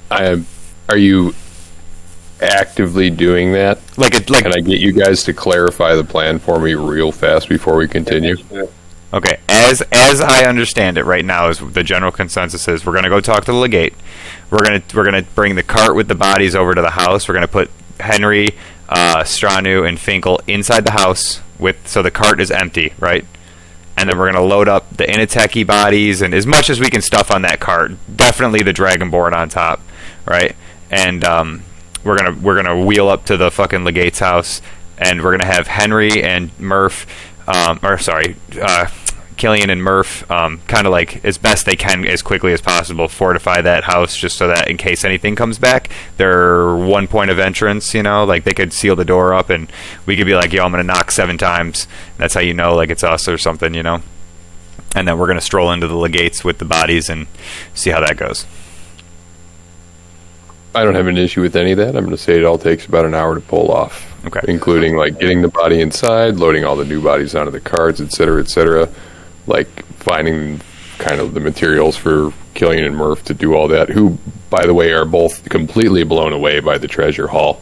Are you actively doing that? Can I get you guys to clarify the plan for me real fast before we continue? Okay, as I understand it right now, is the general consensus is we're going to go talk to the Legate. We're gonna bring the cart with the bodies over to the house. We're going to put Henry, Stranu, and Finkel inside the house so the cart is empty, right? and then we're going to load up the Inateki bodies and as much as we can stuff on that cart. Definitely the Dragonborn on top, right? And we're gonna wheel up to the fucking Legate's house, and we're gonna have Henry and Murph, Killian and Murph, kind of like as best they can, as quickly as possible, fortify that house just so that in case anything comes back, they're one point of entrance. You know, like they could seal the door up, and we could be like, "Yo, I'm gonna knock 7 times." That's how you know, like it's us or something, you know. And then we're gonna stroll into the Legates with the bodies and see how that goes. I don't have an issue with any of that. I'm going to say it all takes about an hour to pull off, Okay. including like getting the body inside, loading all the new bodies onto the carts, et cetera, like finding kind of the materials for Killian and Murph to do all that, who, by the way, are both completely blown away by the treasure haul.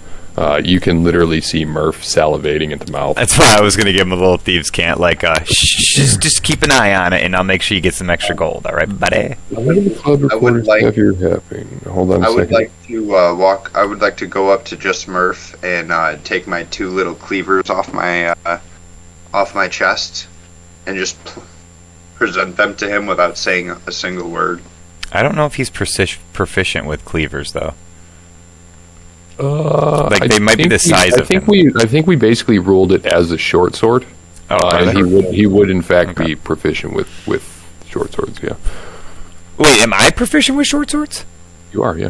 You can literally see Murph salivating at the mouth. That's why I was going to give him a little thieves' cant, like, just keep an eye on it, and I'll make sure you get some extra gold. All right, buddy. I would like. Hold on a I would second. like to walk. I would like to go up to just Murph and take my 2 little cleavers off my chest and just present them to him without saying a single word. I don't know if he's proficient with cleavers, though. Like they might be the size of him. I think we basically ruled it as a short sword, and he would in fact be proficient with short swords. Yeah. Wait, am I proficient with short swords? You are, yeah.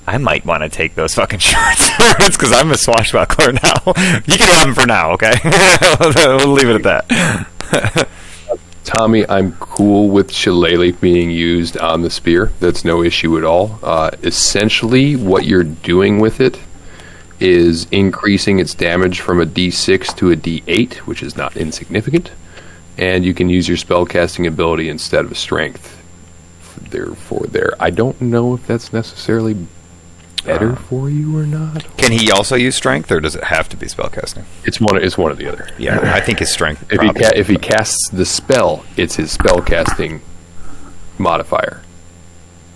I might want to take those fucking short swords because I'm a swashbuckler now. You can have them for now, okay? We'll leave it at that. Tommy, I'm cool with shillelagh being used on the spear. That's no issue at all. Essentially, what you're doing with it is increasing its damage from a D6 to a D8, which is not insignificant, and you can use your spellcasting ability instead of a strength. Therefore, I don't know if that's necessarily better for you or not. Can he also use strength, or does it have to be spellcasting? It's one or the other. Yeah, I think his strength. If he casts the spell, it's his spellcasting modifier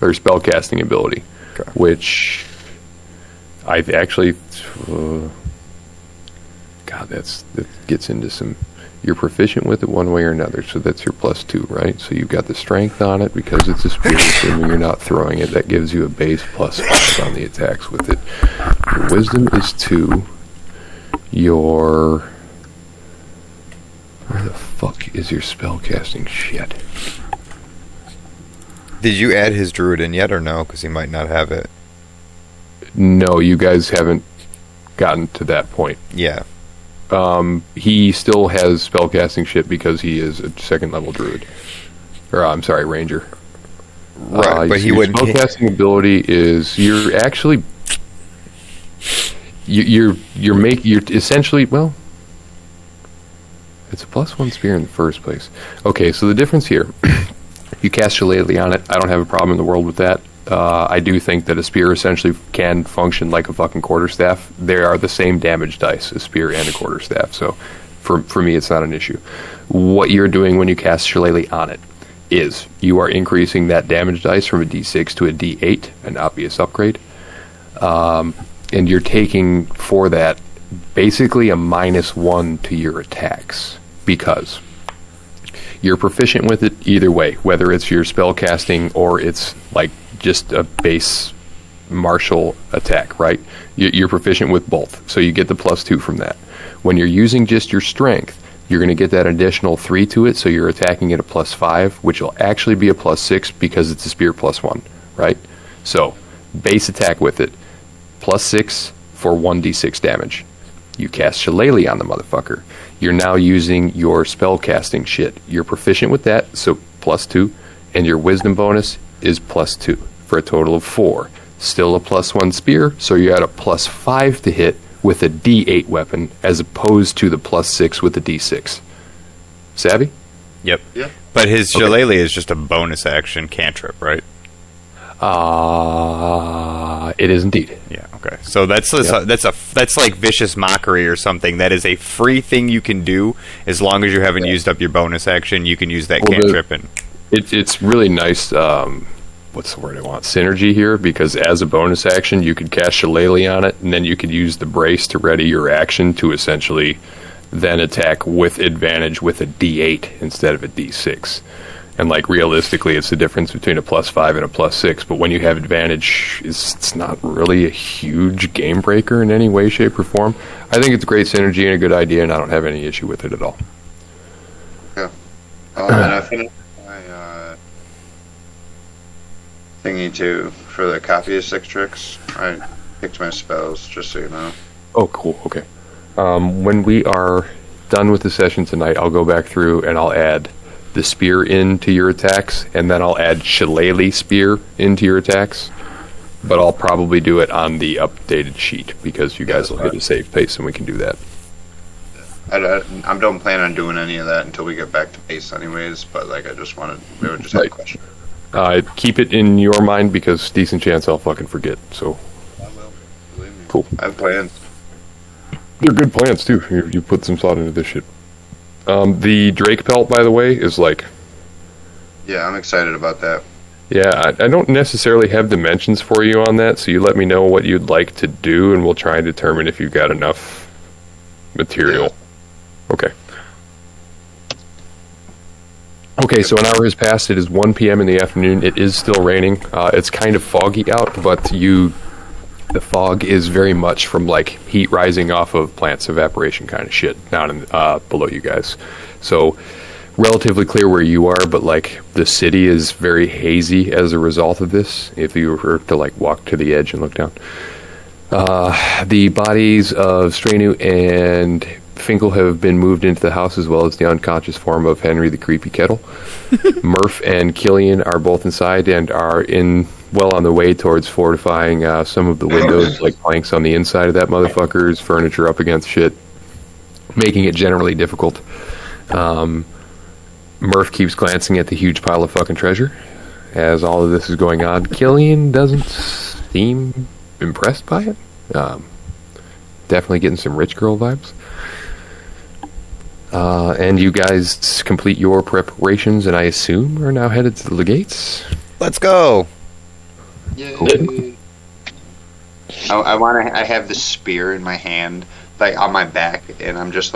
or spellcasting ability, Okay. which I actually, that gets into some. You're proficient with it one way or another, so that's your +2, right? So you've got the strength on it because it's a spear, assuming you're not throwing it. That gives you a base +5 on the attacks with it. Your wisdom is 2. Where the fuck is your spellcasting shit? Did you add his druid in yet or no? Because he might not have it. No, you guys haven't gotten to that point. Yeah. He still has spellcasting shit because he is a 2nd level druid. Or, I'm sorry, ranger. Right, but he your wouldn't. spellcasting ability is you're actually you're essentially, well, it's a +1 spear in the first place. Okay, so the difference here, you cast shillelagh on it. I don't have a problem in the world with that. I do think that a spear essentially can function like a fucking quarterstaff. They are the same damage dice, a spear and a quarterstaff. So for me, it's not an issue. What you're doing when you cast shillelagh on it is you are increasing that damage dice from a D6 to a D8, an obvious upgrade. And you're taking, for that, basically a -1 to your attacks because you're proficient with it either way, whether it's your spellcasting or it's like just a base martial attack, right? You're proficient with both, so you get the +2 from that. When you're using just your strength, you're going to get that additional 3 to it, so you're attacking at a +5, which will actually be a +6 because it's a spear +1, right? So, base attack with it, +6 for 1d6 damage. You cast shillelagh on the motherfucker. You're now using your spellcasting shit. You're proficient with that, so +2, and your wisdom bonus is +2 for a total of 4. Still a +1 spear, so you're at a +5 to hit with a D8 weapon as opposed to the +6 with the D6. Savvy? Yep. Yeah. But his shillelagh is just a bonus action cantrip, right? It is indeed. Yeah. Okay. So that's like vicious mockery or something. That is a free thing you can do as long as you haven't used up your bonus action. You can use that cantrip and. It's really nice. What's the word I want? Synergy here, because as a bonus action, you could cast shillelagh on it, and then you could use the brace to ready your action to essentially then attack with advantage with a D8 instead of a D6. And like realistically, it's the difference between a +5 and a +6. But when you have advantage, it's not really a huge game breaker in any way, shape, or form. I think it's great synergy and a good idea, and I don't have any issue with it at all. Yeah. And I finished my thingy too for the copy of 6 tricks. I picked my spells, just so you know. Oh, cool. Okay. When we are done with the session tonight, I'll go back through and I'll add the spear into your attacks, and then I'll add Shillelagh spear into your attacks. But I'll probably do it on the updated sheet because you guys will hit a safe pace, and we can do that. I don't plan on doing any of that until we get back to base, anyways. But like, we would just have a question. Keep it in your mind because decent chance I'll fucking forget. So. I will. Believe me. Cool. I have plans. They're good plans too. You put some thought into this shit. The Drake pelt, by the way, is like. Yeah, I'm excited about that. Yeah, I don't necessarily have dimensions for you on that, so you let me know what you'd like to do, and we'll try and determine if you've got enough material. Yeah. Okay. Okay, so an hour has passed. It is 1 p.m. in the afternoon. It is still raining. It's kind of foggy out, but the fog is very much from like heat rising off of plants, evaporation kind of shit down in, below you guys. So relatively clear where you are, but like the city is very hazy as a result of this. If you were to like walk to the edge and look down, the bodies of Stranu and Finkel have been moved into the house, as well as the unconscious form of Henry the Creepy Kettle. Murph and Killian are both inside and are well on the way towards fortifying some of the windows, like planks on the inside of that motherfucker's furniture up against shit, making it generally difficult. Murph keeps glancing at the huge pile of fucking treasure as all of this is going on. Killian doesn't seem impressed by it. Definitely getting some rich girl vibes. And you guys complete your preparations, and I assume are now headed to the Legates. Let's go. Yay. I have the spear in my hand, like on my back, and I'm just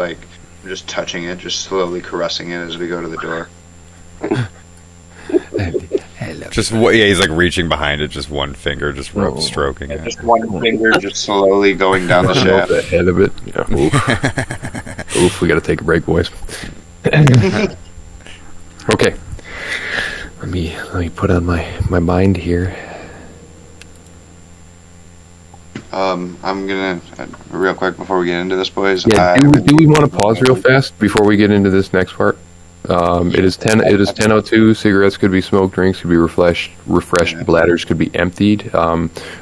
touching it, just slowly caressing it as we go to the door. He's like reaching behind it, just one finger, just stroking it. Just one finger, just slowly going down the shaft. The head of it. Yeah. Oof, we got to take a break, boys. Okay. Let me put on my mind here. I'm gonna real quick before we get into this, boys. Yeah, do we want to pause real fast before we get into this next part? It is 10:02. Cigarettes could be smoked, drinks could be refreshed, bladders could be emptied.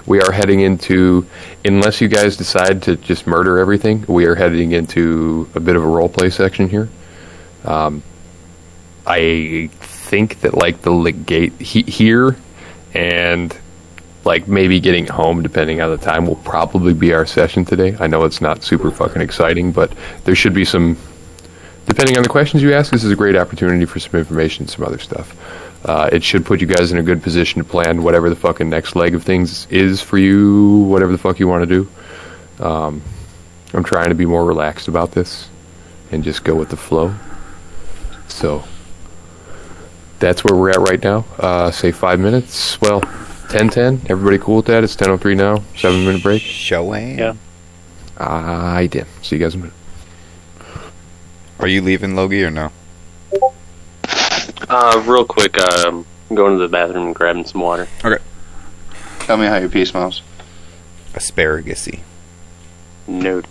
We are heading into, unless you guys decide to just murder everything, we are heading into a bit of a role play section here. I think that like the Legate here and like maybe getting home, depending on the time, will probably be our session today. I know it's not super fucking exciting, but there should be some. Depending on the questions you ask, this is a great opportunity for some information and some other stuff. It should put you guys in a good position to plan whatever the fucking next leg of things is for you, whatever the fuck you want to do. I'm trying to be more relaxed about this and just go with the flow. So that's where we're at right now. Say 5 minutes. Well, 10:10. Everybody cool with that? It's 10:03 now. 7-minute break. Showing? Yeah. I did. See you guys in a minute. Are you leaving, Logie, or no? Real quick, I'm going to the bathroom and grabbing some water. Okay. Tell me how your pee smells. Asparagus-y. Note.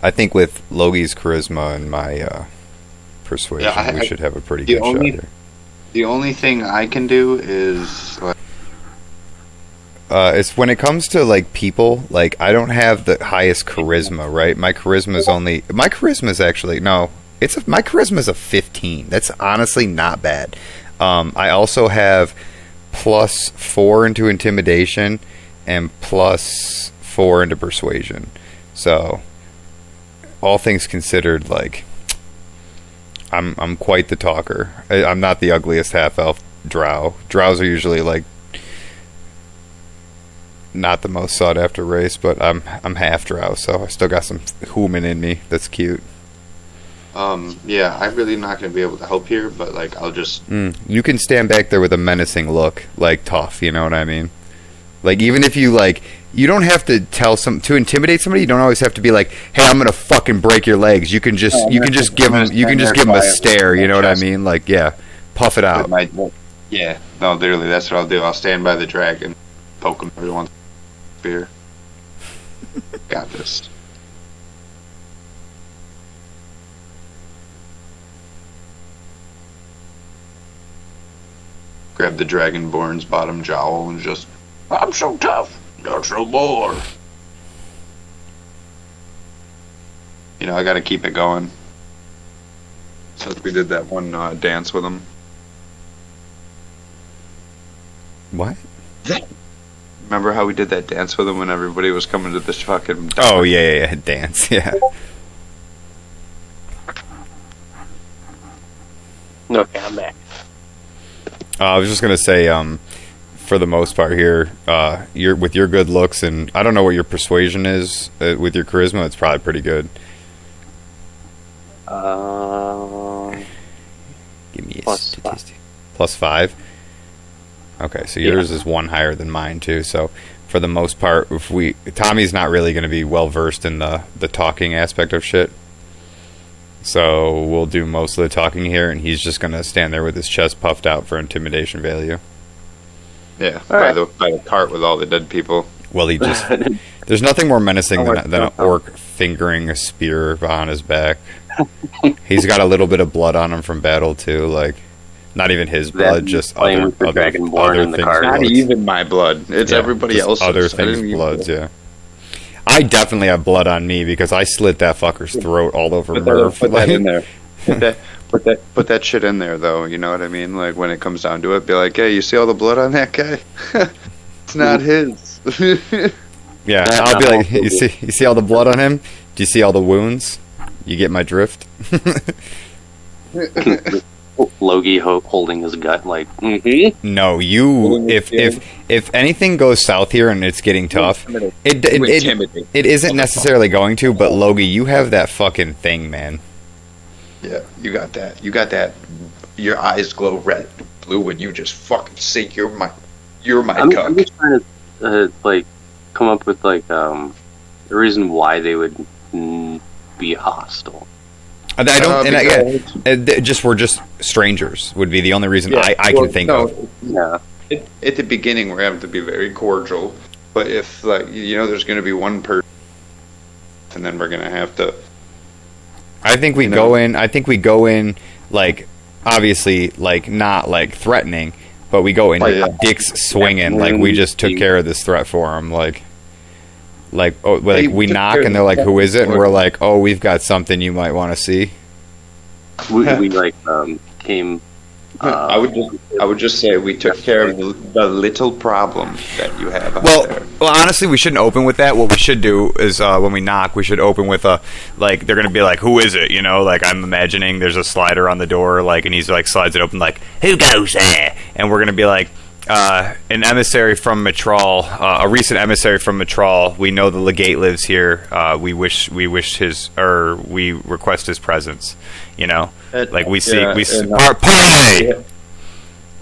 I think with Logie's charisma and my persuasion, we should have a pretty good shot here. The only thing I can do is like, it's when it comes to like people, like I don't have the highest charisma, right? My charisma is actually my charisma is a 15. That's honestly not bad. I also have +4 into intimidation and +4 into persuasion. So all things considered, like I'm quite the talker. I'm not the ugliest half elf drow. Drows are usually like not the most sought after race, but I'm half drow, so I still got some human in me. That's cute. Yeah, I'm really not going to be able to help here, but like I'll just. You can stand back there with a menacing look, like tough. You know what I mean? Like even if you like, you don't have to to intimidate somebody. You don't always have to be like, "Hey, I'm gonna fucking break your legs." You can just give them a stare. You know what I mean? Like puff it out. Yeah, no, literally, that's what I'll do. I'll stand by the dragon, poke him every once in a spear. Got this. Grab the Dragonborn's bottom jowl and just, I'm so tough, not so more. You know, I gotta keep it going. Since we did that one dance with him. What? Remember how we did that dance with him when everybody was coming to this fucking... Oh, yeah, dance, yeah. Okay, I'm back. I was just gonna say, for the most part here, with your good looks, and I don't know what your persuasion is with your charisma. It's probably pretty good. Give me a statistic. +5. Okay, so yours is one higher than mine too. So for the most part, Tommy's not really going to be well versed in the talking aspect of shit. So we'll do most of the talking here, and he's just going to stand there with his chest puffed out for intimidation value. Yeah, by the cart with all the dead people. Well, he just... There's nothing more menacing than an orc fingering a spear behind his back. He's got a little bit of blood on him from battle, too. Like, not even his blood, just other things. Not even my blood. It's everybody else's. Other things' bloods, yeah. I definitely have blood on me because I slit that fucker's throat all over Murph. Put that in there. Put that shit in there, though. You know what I mean? Like, when it comes down to it, be like, hey, you see all the blood on that guy? It's not his. Yeah, I'll be like, you see all the blood on him? Do you see all the wounds? You get my drift? Logie holding his gut, like, No, if anything goes south here and it's getting tough, it isn't necessarily going to, but Logie, you have that fucking thing, man. Yeah, you got that. You got that. Your eyes glow red, blue when you just fucking sink your cuck. I'm just trying to like come up with like the reason why they would be hostile. I don't. We're just strangers. Would be the only reason I can think of. Yeah. At the beginning, we're having to be very cordial, but if there's going to be one person, and then we're going to have to. I think we go in like obviously like not like threatening, but we go in dicks swinging like we just took care of this threat for him we knock and they're like, who is it? And we're like, oh, we've got something you might want to see. We came. I would just say we took care of the little problem that you have out there. Well, honestly, we shouldn't open with that. What we should do is when we knock, we should open with they're going to be like, who is it? You know, like I'm imagining there's a slider on the door, like, and he's like slides it open, like, who goes there? And we're going to be like, an emissary from Mitral, a recent emissary from Mitral. We know the Legate lives here. We request his presence. You know, party.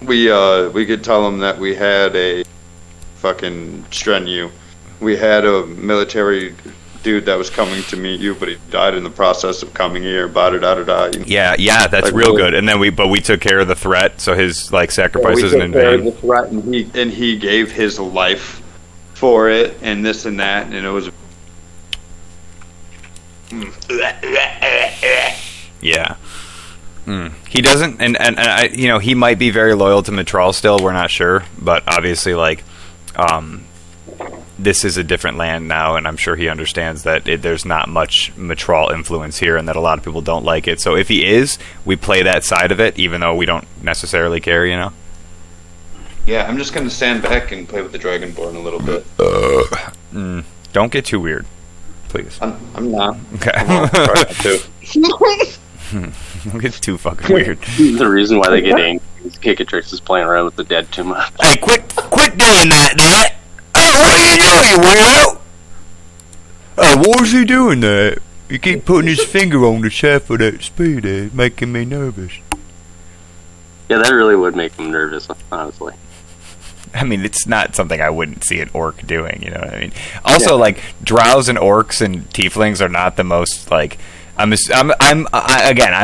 We could tell him that we had a fucking strenu. We had a military dude that was coming to meet you, but he died in the process of coming here. Yeah, that's like, real good. And then we took care of the threat, so his sacrifice isn't in vain. The threat, and he gave his life for it, and this and that, and it was. Yeah. He doesn't, and I, he might be very loyal to Mitral still. We're not sure, but obviously, this is a different land now, and I'm sure he understands that there's not much Mitral influence here, and that a lot of people don't like it. So if he is, we play that side of it, even though we don't necessarily care. Yeah, I'm just gonna stand back and play with the Dragonborn a little bit. Don't get too weird, please. I'm not. Okay. I'm try to. Don't get too fucking weird. The reason why they get angry is Kikatrix is playing around with the dead too much. Hey, quit doing that, Dad! what are you doing, you weirdo? Oh, what was he doing there? He keep putting his finger on the shaft of that spear there, making me nervous. Yeah, that really would make him nervous, honestly. I mean, it's not something I wouldn't see an orc doing, you know what I mean? Also, like, drows and orcs and tieflings are not the most, like... I'm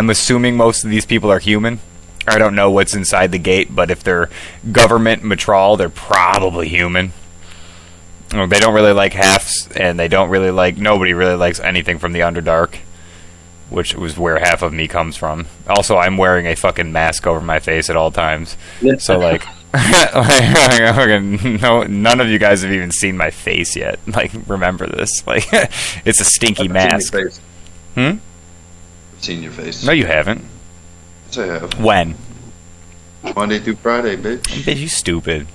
assuming most of these people are human. I don't know what's inside the gate, but if they're government Mitral, they're probably human. They don't really like halves, and they don't really like... Nobody really likes anything from the Underdark, which was where half of me comes from. Also, I'm wearing a fucking mask over my face at all times. So, like... none of you guys have even seen my face yet. Like, remember this. Like, it's a stinky mask. I've seen your face. No, you haven't. Yes, I have. When? Monday through Friday, bitch. Bitch, you stupid.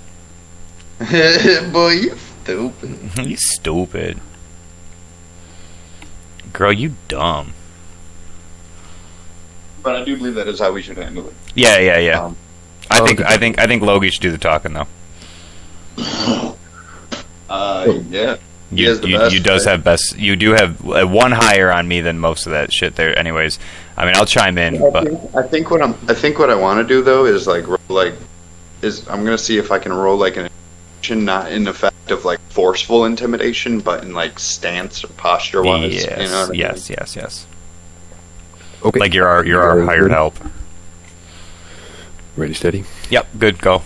Boy, you stupid. You stupid. Girl, you dumb. But I do believe that is how we should handle it. Yeah. I think Logie should do the talking though. Yeah. You do have one higher on me than most of that shit there. Anyways, I mean, I'll chime in. I think what I want to do though is I'm gonna see if I can roll like an intimidation, not in the fact of like forceful intimidation, but in like stance or posture wise. Yes, you know what I mean? yes. Okay. Like you're our hired help. Ready, steady. Yep. Good. Go.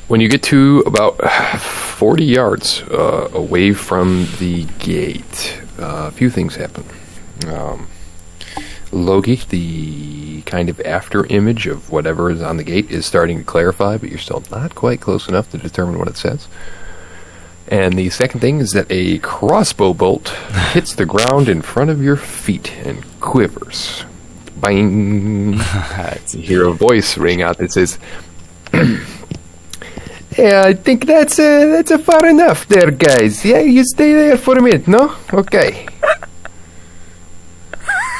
When you get to about 40 yards away from the gate, a few things happen. Logie, the kind of after image of whatever is on the gate, is starting to clarify, but you're still not quite close enough to determine what it says. And the second thing is that a crossbow bolt hits the ground in front of your feet and quivers. Bang! You hear a voice ring out that says, "Yeah, I think that's a far enough there, guys. Yeah, you stay there for a minute, no? Okay.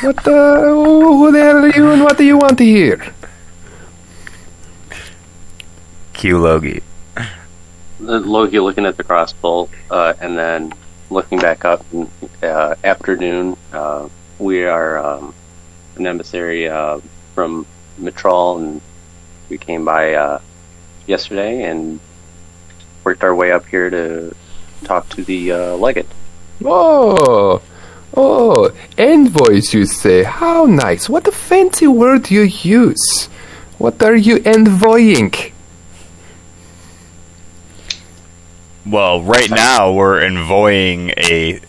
Who the hell are you and what do you want to hear?" Cue Logie. Logie looking at the crossbow, and then looking back up. Afternoon, we are an emissary from Mitral, and we came by yesterday and worked our way up here to talk to the Legate. Oh, envoys, you say? How nice. What a fancy word you use. What are you envoying? Well, right now we're envoying a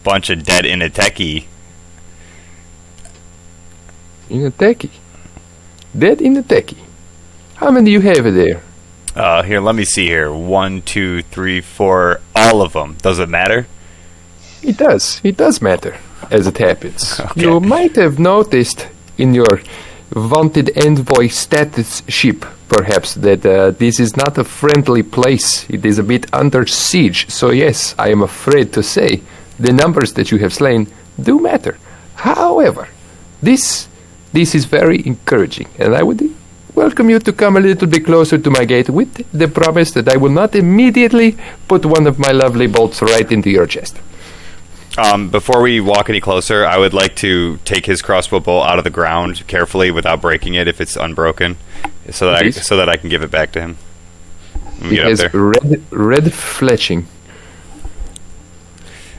bunch of dead Inateki. Inateki? Dead Inateki? How many do you have there? Here, let me see here. 1, 2, 3, 4. All of them. Does it matter? It does. It does matter, as it happens. Okay. You might have noticed in your vaunted envoy status ship, perhaps, that this is not a friendly place. It is a bit under siege. So yes, I am afraid to say the numbers that you have slain do matter. However, this is very encouraging, and I would welcome you to come a little bit closer to my gate with the promise that I will not immediately put one of my lovely bolts right into your chest. Before we walk any closer, I would like to take his crossbow bolt out of the ground carefully without breaking it if it's unbroken, so that I can give it back to him. It has red fletching.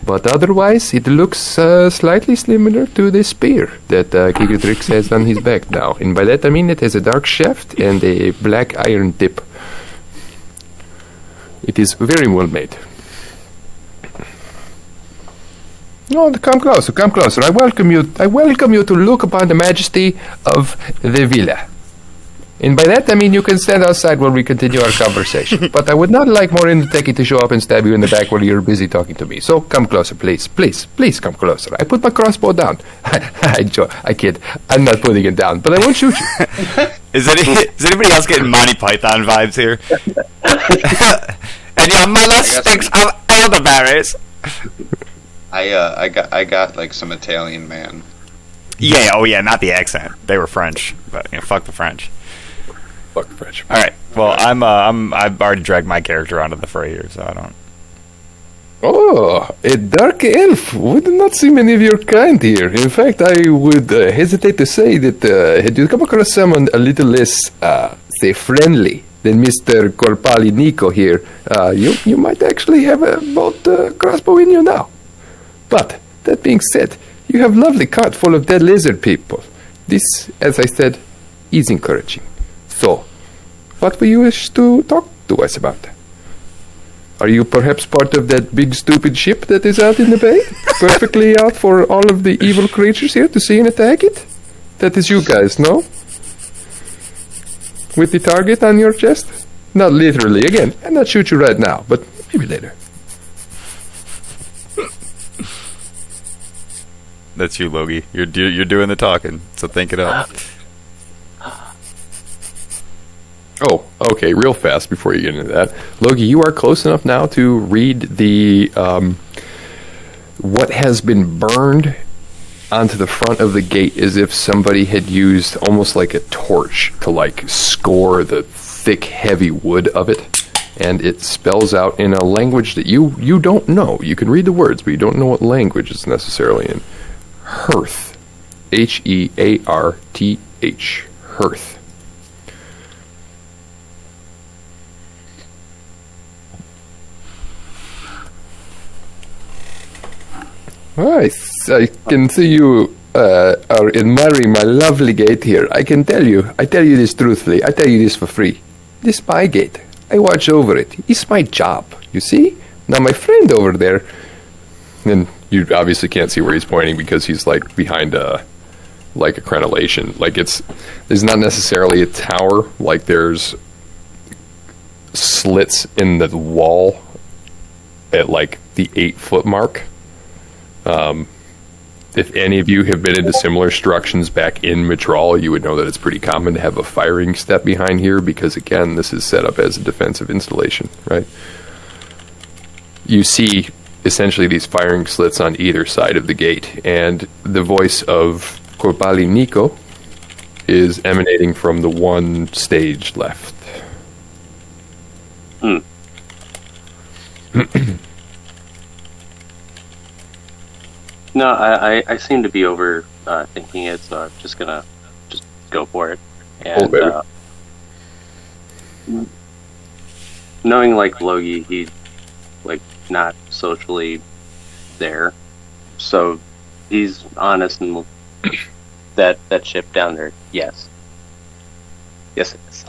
But otherwise, it looks slightly similar to the spear that Gigatrix has on his back now. And by that I mean it has a dark shaft and a black iron tip. It is very well made. Oh, come closer, come closer. I welcome you to look upon the majesty of the villa. And by that I mean you can stand outside while we continue our conversation. But I would not like more Inateki to show up and stab you in the back while you're busy talking to me. So come closer, please. Please come closer. I put my crossbow down. I kid. I'm not putting it down, but I won't shoot you. Is anybody else getting Monty Python vibes here? And your mother stinks of elderberries. I got like some Italian man. Yeah, not the accent. They were French, but fuck the French. Fuck the French. All right. Well, I've already dragged my character onto the fray here, so I don't. Oh, a dark elf. Would not see many of your kind here. In fact, I would hesitate to say that had you come across someone a little less, say, friendly than Mr. Corpali Nico here, you might actually have a bolt crossbow in you now. But, that being said, you have lovely cart full of dead lizard people. This, as I said, is encouraging. So, what will you wish to talk to us about? Are you perhaps part of that big stupid ship that is out in the bay? Perfectly out for all of the evil creatures here to see and attack it? That is you guys, no? With the target on your chest? Not literally, again, I'll not shoot you right now, but maybe later. That's you, Logie. You're doing the talking, so think it up. Oh, okay, real fast before you get into that. Logie, you are close enough now to read the what has been burned onto the front of the gate as if somebody had used almost like a torch to like score the thick, heavy wood of it. And it spells out in a language that you don't know. You can read the words, but you don't know what language it's necessarily in. Hearth. Hearth. Hearth. I can see you are admiring my lovely gate here. I tell you this truthfully. I tell you this for free. This is my gate. I watch over it. It's my job, you see? Now my friend over there, and you obviously can't see where he's pointing because he's like behind a crenellation. Like there's not necessarily a tower, like there's slits in the wall at like the 8-foot mark. If any of you have been into similar structures back in Mitral, you would know that it's pretty common to have a firing step behind here because, again, this is set up as a defensive installation, right? You see essentially these firing slits on either side of the gate, and the voice of Corpali Nico is emanating from the one stage left. No, I seem to be over thinking it, so I'm just gonna go for it. And knowing like Logie, he's like not socially there, so he's honest and that ship down there. Yes, it is.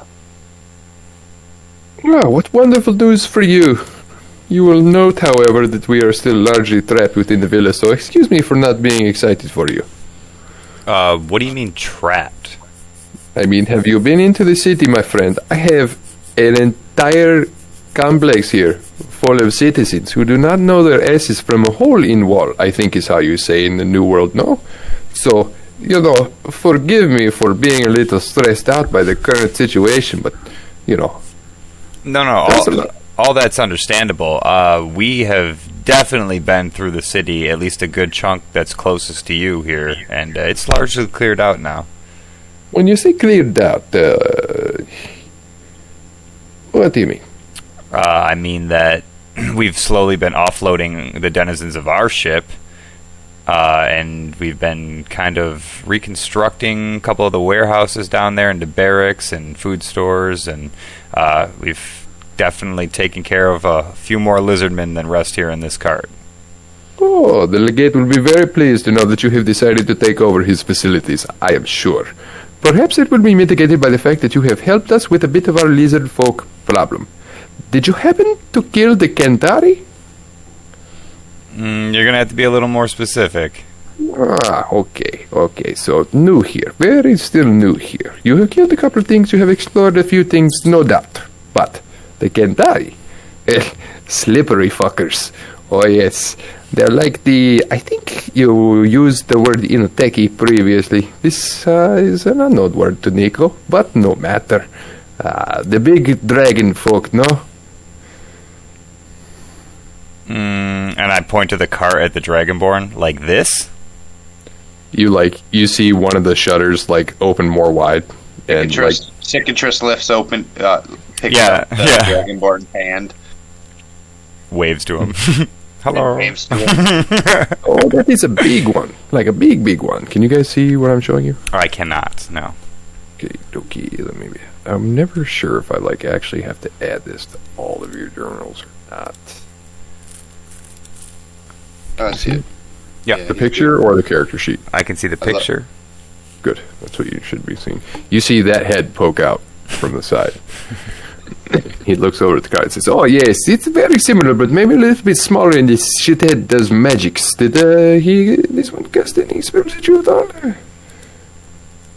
Well, what wonderful news for you. You will note, however, that we are still largely trapped within the villa, so excuse me for not being excited for you. What do you mean trapped? I mean, have you been into the city, my friend? I have an entire complex here full of citizens who do not know their asses from a hole in wall, I think is how you say in the New World, no? So, forgive me for being a little stressed out by the current situation, but, No, all that's understandable. We have definitely been through the city, at least a good chunk that's closest to you here, and it's largely cleared out now. When you say cleared out, what do you mean? I mean that we've slowly been offloading the denizens of our ship, and we've been kind of reconstructing a couple of the warehouses down there into barracks and food stores, and we've definitely taken care of a few more lizardmen than rest here in this cart. Oh, the Legate will be very pleased to know that you have decided to take over his facilities, I am sure. Perhaps it will be mitigated by the fact that you have helped us with a bit of our lizard folk problem. Did you happen to kill the Kentari? You're going to have to be a little more specific. Okay, so new here, very still new here. You have killed a couple of things, you have explored a few things, no doubt. But the Kentari, slippery fuckers. Oh yes, they're like I think you used the word Inoteki previously. This is an unknown word to Nico, but no matter. The big dragon folk, no? And I point to the cart at the Dragonborn, like this? You see one of the shutters, open more wide. And Cicatrice lifts open, picks Yeah, up the yeah. Dragonborn's hand. Waves to him. And Hello. waves to him. Oh, that is a big one. Like a big, big one. Can you guys see what I'm showing you? Oh, I cannot. No. Okay, dokie. Let me. I'm never sure if I actually have to add this to all of your journals or not. I see it. Yeah. The picture or the character sheet? I can see the picture. Good. That's what you should be seeing. You see that head poke out from the side. He looks over at the card and says, "Oh yes, it's very similar, but maybe a little bit smaller. And this shithead does magics. Did this one cast any spells at you at all?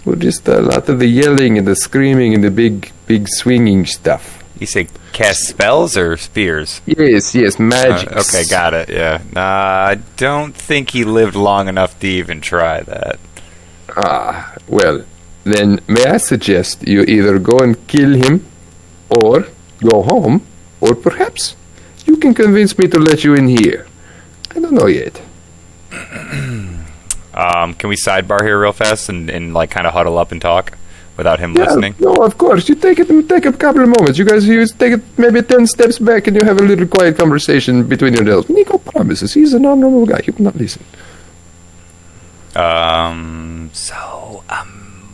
Or just a lot of the yelling and the screaming and the big swinging stuff?" You say cast spells or spears? Yes, magics. Okay, got it. Yeah. I don't think he lived long enough to even try that. Ah, well, then may I suggest you either go and kill him, or go home, or perhaps you can convince me to let you in here. I don't know yet. Can we sidebar here real fast and like kind of huddle up and talk without him listening? No, of course. You take a couple of moments. You guys take it maybe 10 steps back and you have a little quiet conversation between yourselves. Nico promises he's a non-normal guy. He will not listen.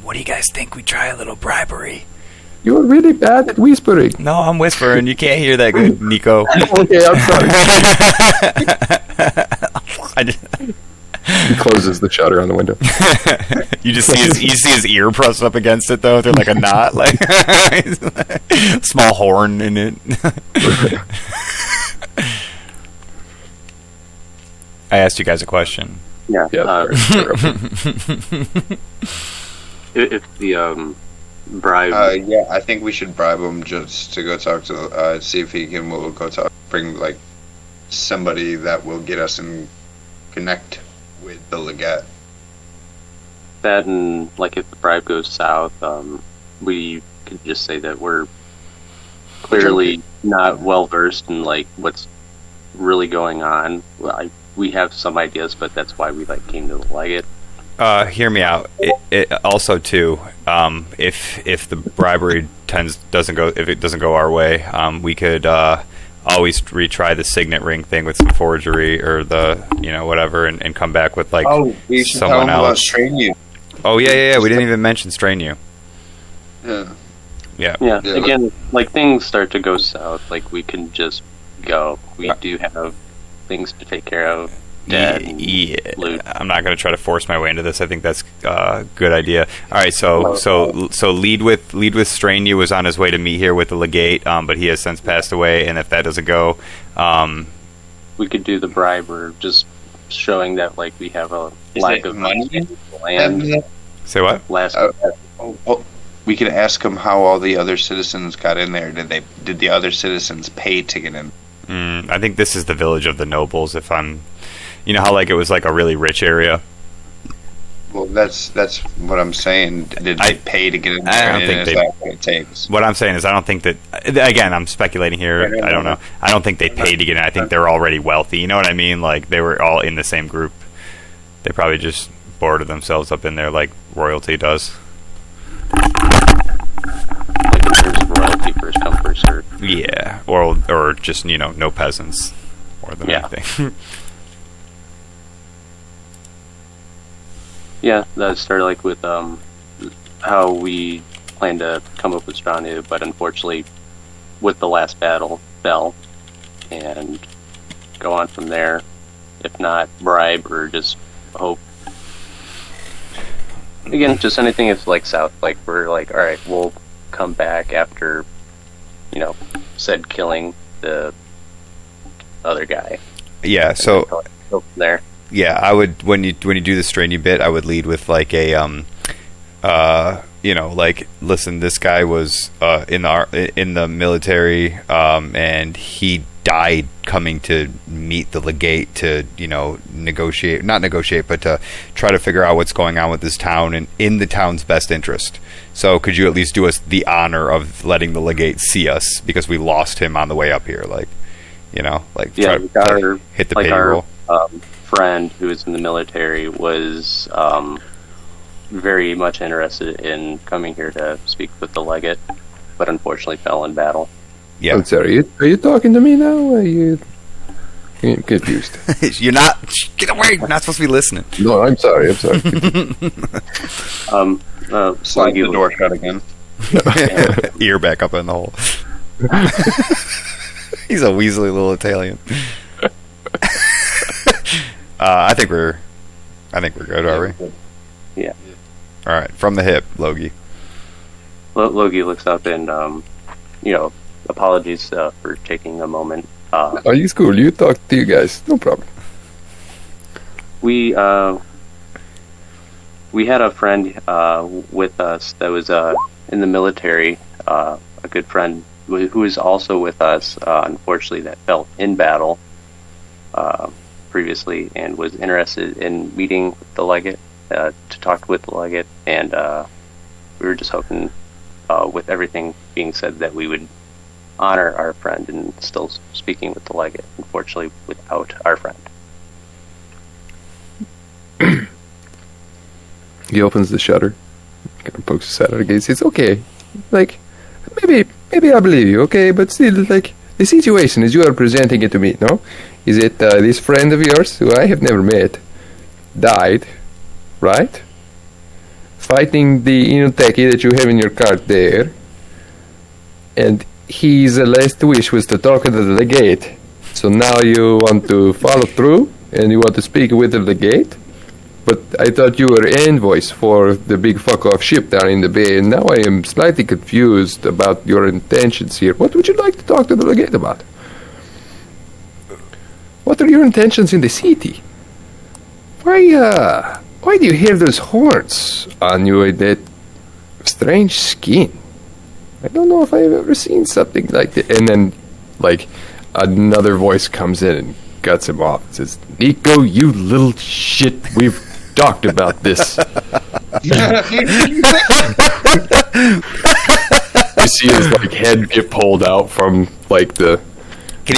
What do you guys think? We try a little bribery? You're really bad at whispering. No, I'm whispering. You can't hear that good, Nico. Okay, I'm sorry. I just, He closes the shutter on the window. you see his ear pressed up against it though. They're like a knot, like small horn in it. I asked you guys a question. Yeah. Yeah, If the bribe. Yeah, I think we should bribe him just to go talk to, see if he can, we'll go talk, bring, like, somebody that will get us and connect with the Legate. That and, like, if the bribe goes south, we could just say that we're clearly not well versed in, like, what's really going on. We have some ideas, but that's why we, like, came to the Legate. Hear me out. It also too, if the bribery doesn't go our way, we could always retry the signet ring thing with some forgery or the whatever, and come back with like we should someone tell him about else. Strain You. Oh yeah. We didn't even mention Strain You. Yeah. Yeah. Again, like, things start to go south, like, we can just go. We do have things to take care of. Yeah, I'm not going to try to force my way into this. I think that's a good idea. All right, so lead with Strain You was on his way to meet here with the Legate, but he has since passed away. And if that doesn't go, we could do the bribe, or just showing that, like, we have a lack of money in the land. Say what? We could ask him how all the other citizens got in there. Did the other citizens pay to get in? I think this is the village of the nobles. If I'm, how like it was like a really rich area. Well, that's what I'm saying. Did they pay to get in there? I don't think that's what it takes. What I'm saying is, I don't think that. Again, I'm speculating here. I don't know. I don't think they paid to get in. I think they're already wealthy. You know what I mean? Like, they were all in the same group. They probably just boarded themselves up in there like royalty does. Like, in terms of royalty, first come, first served. Yeah, or just no peasants more than anything. Yeah, that started, like, with how we planned to come up with Stranu, but unfortunately, with the last battle, fell, and go on from there. If not bribe, or just hope. Again, just anything that's, like, south. Like, we're like, all right, we'll come back after, said killing the other guy. Yeah. So go from there. Yeah, I would when you do the Strain You bit, I would lead with like a like, listen, this guy was in the military, and he died coming to meet the Legate to not negotiate, but to try to figure out what's going on with this town and in the town's best interest. So could you at least do us the honor of letting the Legate see us, because we lost him on the way up here, try to hit the payroll. Our friend who was in the military was very much interested in coming here to speak with the Legate. but unfortunately fell in battle. Yeah. I'm sorry. Are you talking to me now? Are you? I'm confused. You're not. Get away! You're not supposed to be listening. No, I'm sorry. Slide the door shut again. Ear back up in the hole. He's a weaselly little Italian. I think we're good, are we? Yeah. All right, from the hip, Logie. Logie looks up and, apologies for taking a moment. Are you cool? You talk to you guys. No problem. We had a friend with us that was in the military, a good friend who is also with us, unfortunately, that fell in battle previously and was interested in meeting the Legate, to talk with the Legate, and we were just hoping, with everything being said, that we would honor our friend and still speaking with the Legate, unfortunately without our friend. He opens the shutter, kind of pokes his head out again. Says, "Okay, like maybe I believe you, okay, but still, like the situation as you are presenting it to me, no? Is it this friend of yours who I have never met died, right? Fighting the Inoteki that you have in your cart there, and his last wish was to talk to the Legate. So now you want to follow through and you want to speak with the Legate? But I thought you were envoys for the big fuck-off ship down in the bay, and now I am slightly confused about your intentions here. What would you like to talk to the Legate about? What are your intentions in the city? Why do you have those horns on you with that strange skin? I don't know if I've ever seen something like that." And then, like, another voice comes in and cuts him off and says, "Nico, you little shit, we've talked about this." You see his, like, head get pulled out from, like, the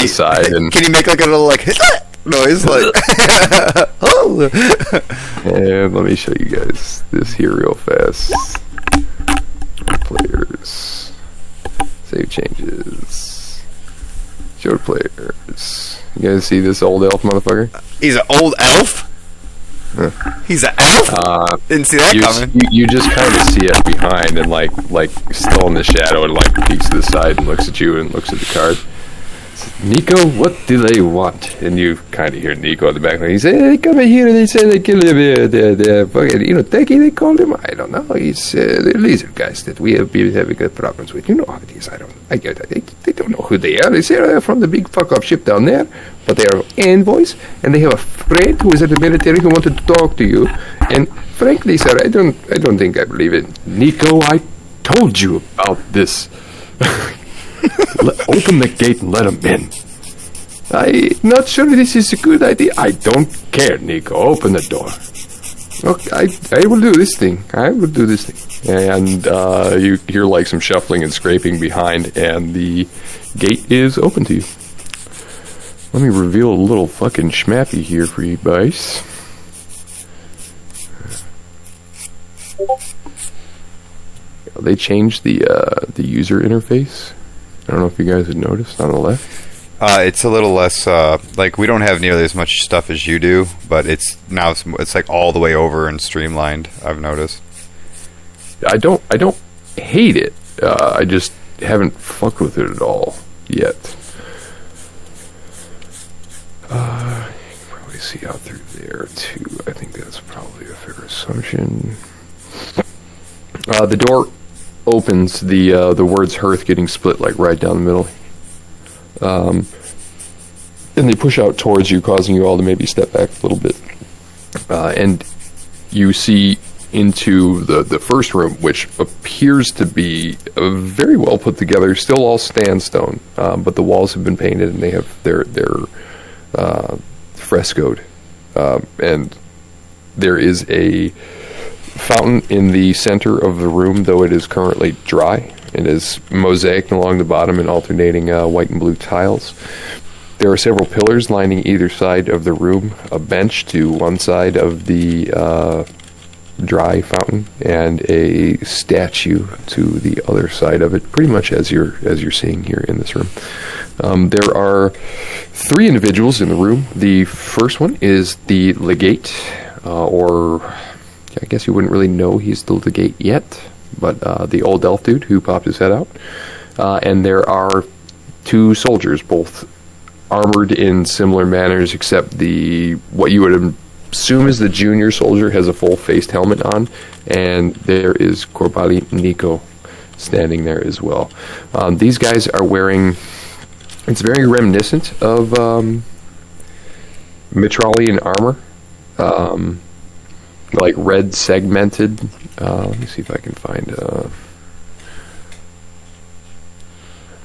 side. And can you make, like, a little, like, noise? Like, oh! And let me show you guys this here real fast. Players. Save changes. Show players. You guys see this old elf motherfucker? He's an old elf? Huh. He's an elf? Didn't see that coming. You just kind of see it behind and like still in the shadow, and like peeks to the side and looks at you and looks at the card. "Nico, what do they want?" And you kind of hear Nico in the background. He said, "They come in here and they say they kill the fucking Inoteki, they called him. I don't know. He's the lizard guys that we have been having good problems with. You know how it is. They don't know who they are. They say they're from the big fuck-off ship down there, but they are envoys, and they have a friend who is in the military who wanted to talk to you. And frankly, sir, I don't think I believe it. Nico, I told you about this." "Open the gate and let him in." "I'm not sure this is a good idea." "I don't care, Nico. Open the door." "Okay, I will do this thing. And you hear like some shuffling and scraping behind, and the gate is open to you. Let me reveal a little fucking schmappy here for you guys. They changed the user interface. I don't know if you guys had noticed on the left. It's a little less, like, we don't have nearly as much stuff as you do, but it's like all the way over and streamlined, I've noticed. I don't hate it. I just haven't fucked with it at all yet. You can probably see out through there too. I think that's probably a fair assumption. The door opens, the words "hearth" getting split like right down the middle. And they push out towards you, causing you all to maybe step back a little bit. And you see into the first room, which appears to be very well put together, still all sandstone, but the walls have been painted and they have they're frescoed. And there is a fountain in the center of the room, though it is currently dry. It is mosaicked along the bottom and alternating white and blue tiles. There are several pillars lining either side of the room, a bench to one side of the dry fountain and a statue to the other side of it, pretty much as you're seeing here in this room. There are 3 individuals in the room. The first one is the Legate, or I guess you wouldn't really know he's the Legate yet, but the old elf dude who popped his head out. And there are 2 soldiers, both armored in similar manners, except what you would assume is the junior soldier has a full faced helmet on, and there is Corbali Nico standing there as well. These guys are wearing, it's very reminiscent of Mitralian armor, like red segmented. Let me see if I can find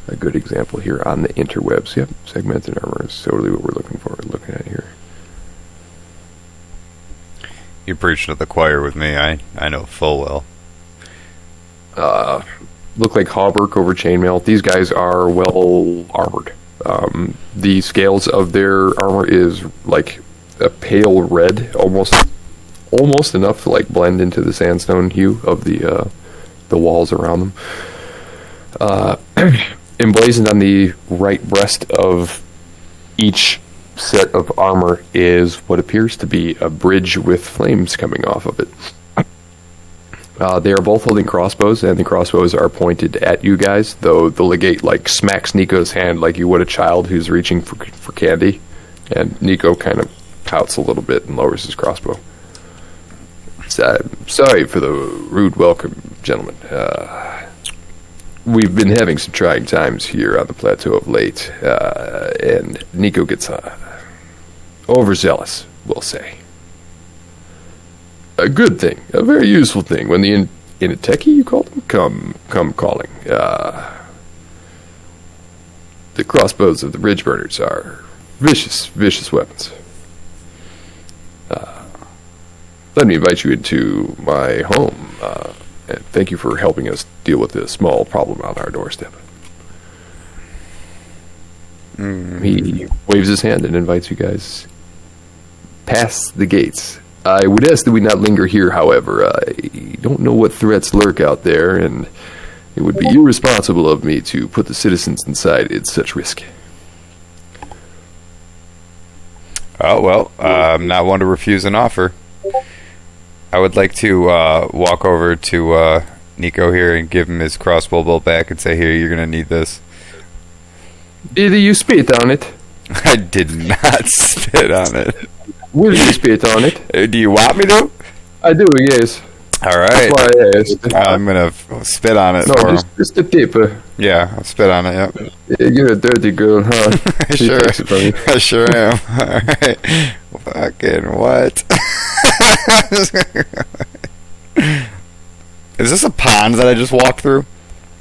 a good example here on the interwebs. Yep, segmented armor is totally what we're looking at here. You're preaching to the choir with me. I know full well. Look like hauberk over chainmail. These guys are well armored. The scales of their armor is like a pale red, almost enough to like blend into the sandstone hue of the walls around them. Emblazoned on the right breast of each set of armor is what appears to be a bridge with flames coming off of it. They are both holding crossbows, and the crossbows are pointed at you guys, though the Legate like smacks Nico's hand like you would a child who's reaching for candy, and Nico kind of pouts a little bit and lowers his crossbow. Sorry for the rude welcome, gentlemen. We've been having some trying times here on the plateau of late, and Nico gets overzealous, we'll say. A good thing, a very useful thing. When the Inateki, you called them, come calling. The crossbows of the bridge burners are vicious weapons. Let me invite you into my home. And thank you for helping us deal with this small problem on our doorstep. He waves his hand and invites you guys past the gates. I would ask that we not linger here, however. I don't know what threats lurk out there, and it would be irresponsible of me to put the citizens inside at such risk. Oh, well, I'm not one to refuse an offer. I would like to walk over to Nico here and give him his crossbow bolt back and say, here, you're going to need this. Did you spit on it? I did not spit on it. Will you spit on it? Do you want me to? I do, yes. All right. That's why I asked. I'm going to spit on it No, for him. just a tip. Yeah, I'll spit on it, yep. You're a dirty girl, huh? Sure. I sure am. All right. Fucking what? Is this a pond that I just walked through?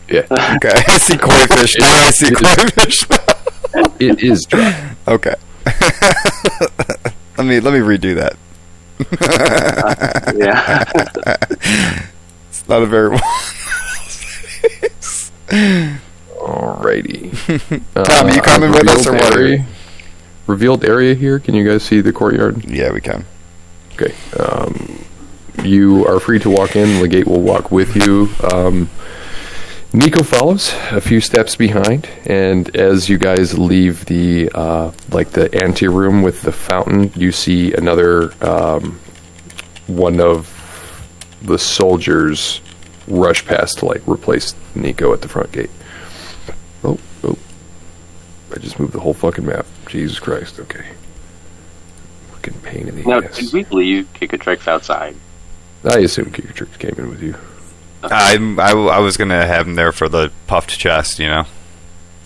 Yeah. Okay. I see koi fish now. I see koi fish now. It is dry. Okay. let me redo that. Yeah. It's not a very Alrighty. Tom, you coming with us or what? Revealed area here. Can you guys see the courtyard? Yeah, we can. Okay. You are free to walk in. Legate will walk with you. Nico follows a few steps behind, and as you guys leave the the anteroom with the fountain, you see another one of the soldiers rush past to replace Nico at the front gate. Oh! I just moved the whole fucking map. Jesus Christ! Okay. Fucking pain in the Now, ass. did we leave Kikatrix outside? I assume Kikatrix came in with you. I was gonna have him there for the puffed chest, you know.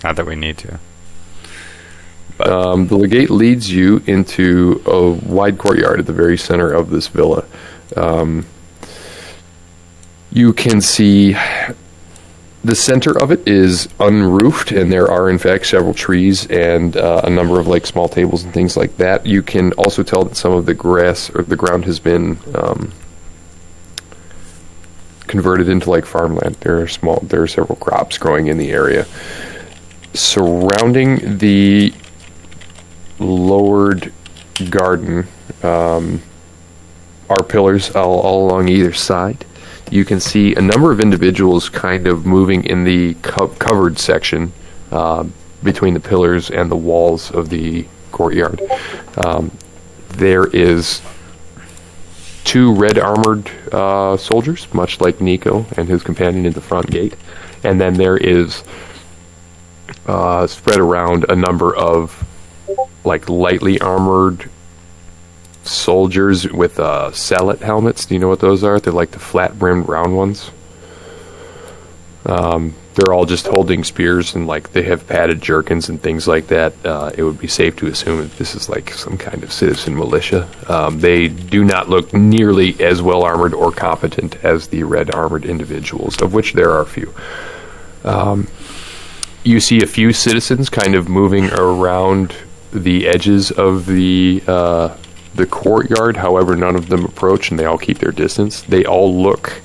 Not that we need to. The Legate leads you into a wide courtyard at the very center of this villa. You can see the center of it is unroofed, and there are in fact several trees and a number of small tables and things like that. You can also tell that some of the grass or the ground has been converted into farmland. There are several crops growing in the area. Surrounding the lowered garden are pillars all along either side. You can see a number of individuals kind of moving in the covered section between the pillars and the walls of the courtyard. There is 2 red armored soldiers, much like Nico and his companion in the front gate. And then there is spread around a number of like lightly armored soldiers with sallet helmets. Do you know what those are? They're like the flat-brimmed round ones. They're all just holding spears, and like they have padded jerkins and things like that. It would be safe to assume that this is like some kind of citizen militia. They do not look nearly as well armored or competent as the red armored individuals, of which there are a few. You see a few citizens kind of moving around the edges of the courtyard. However, none of them approach, and they all keep their distance. They all look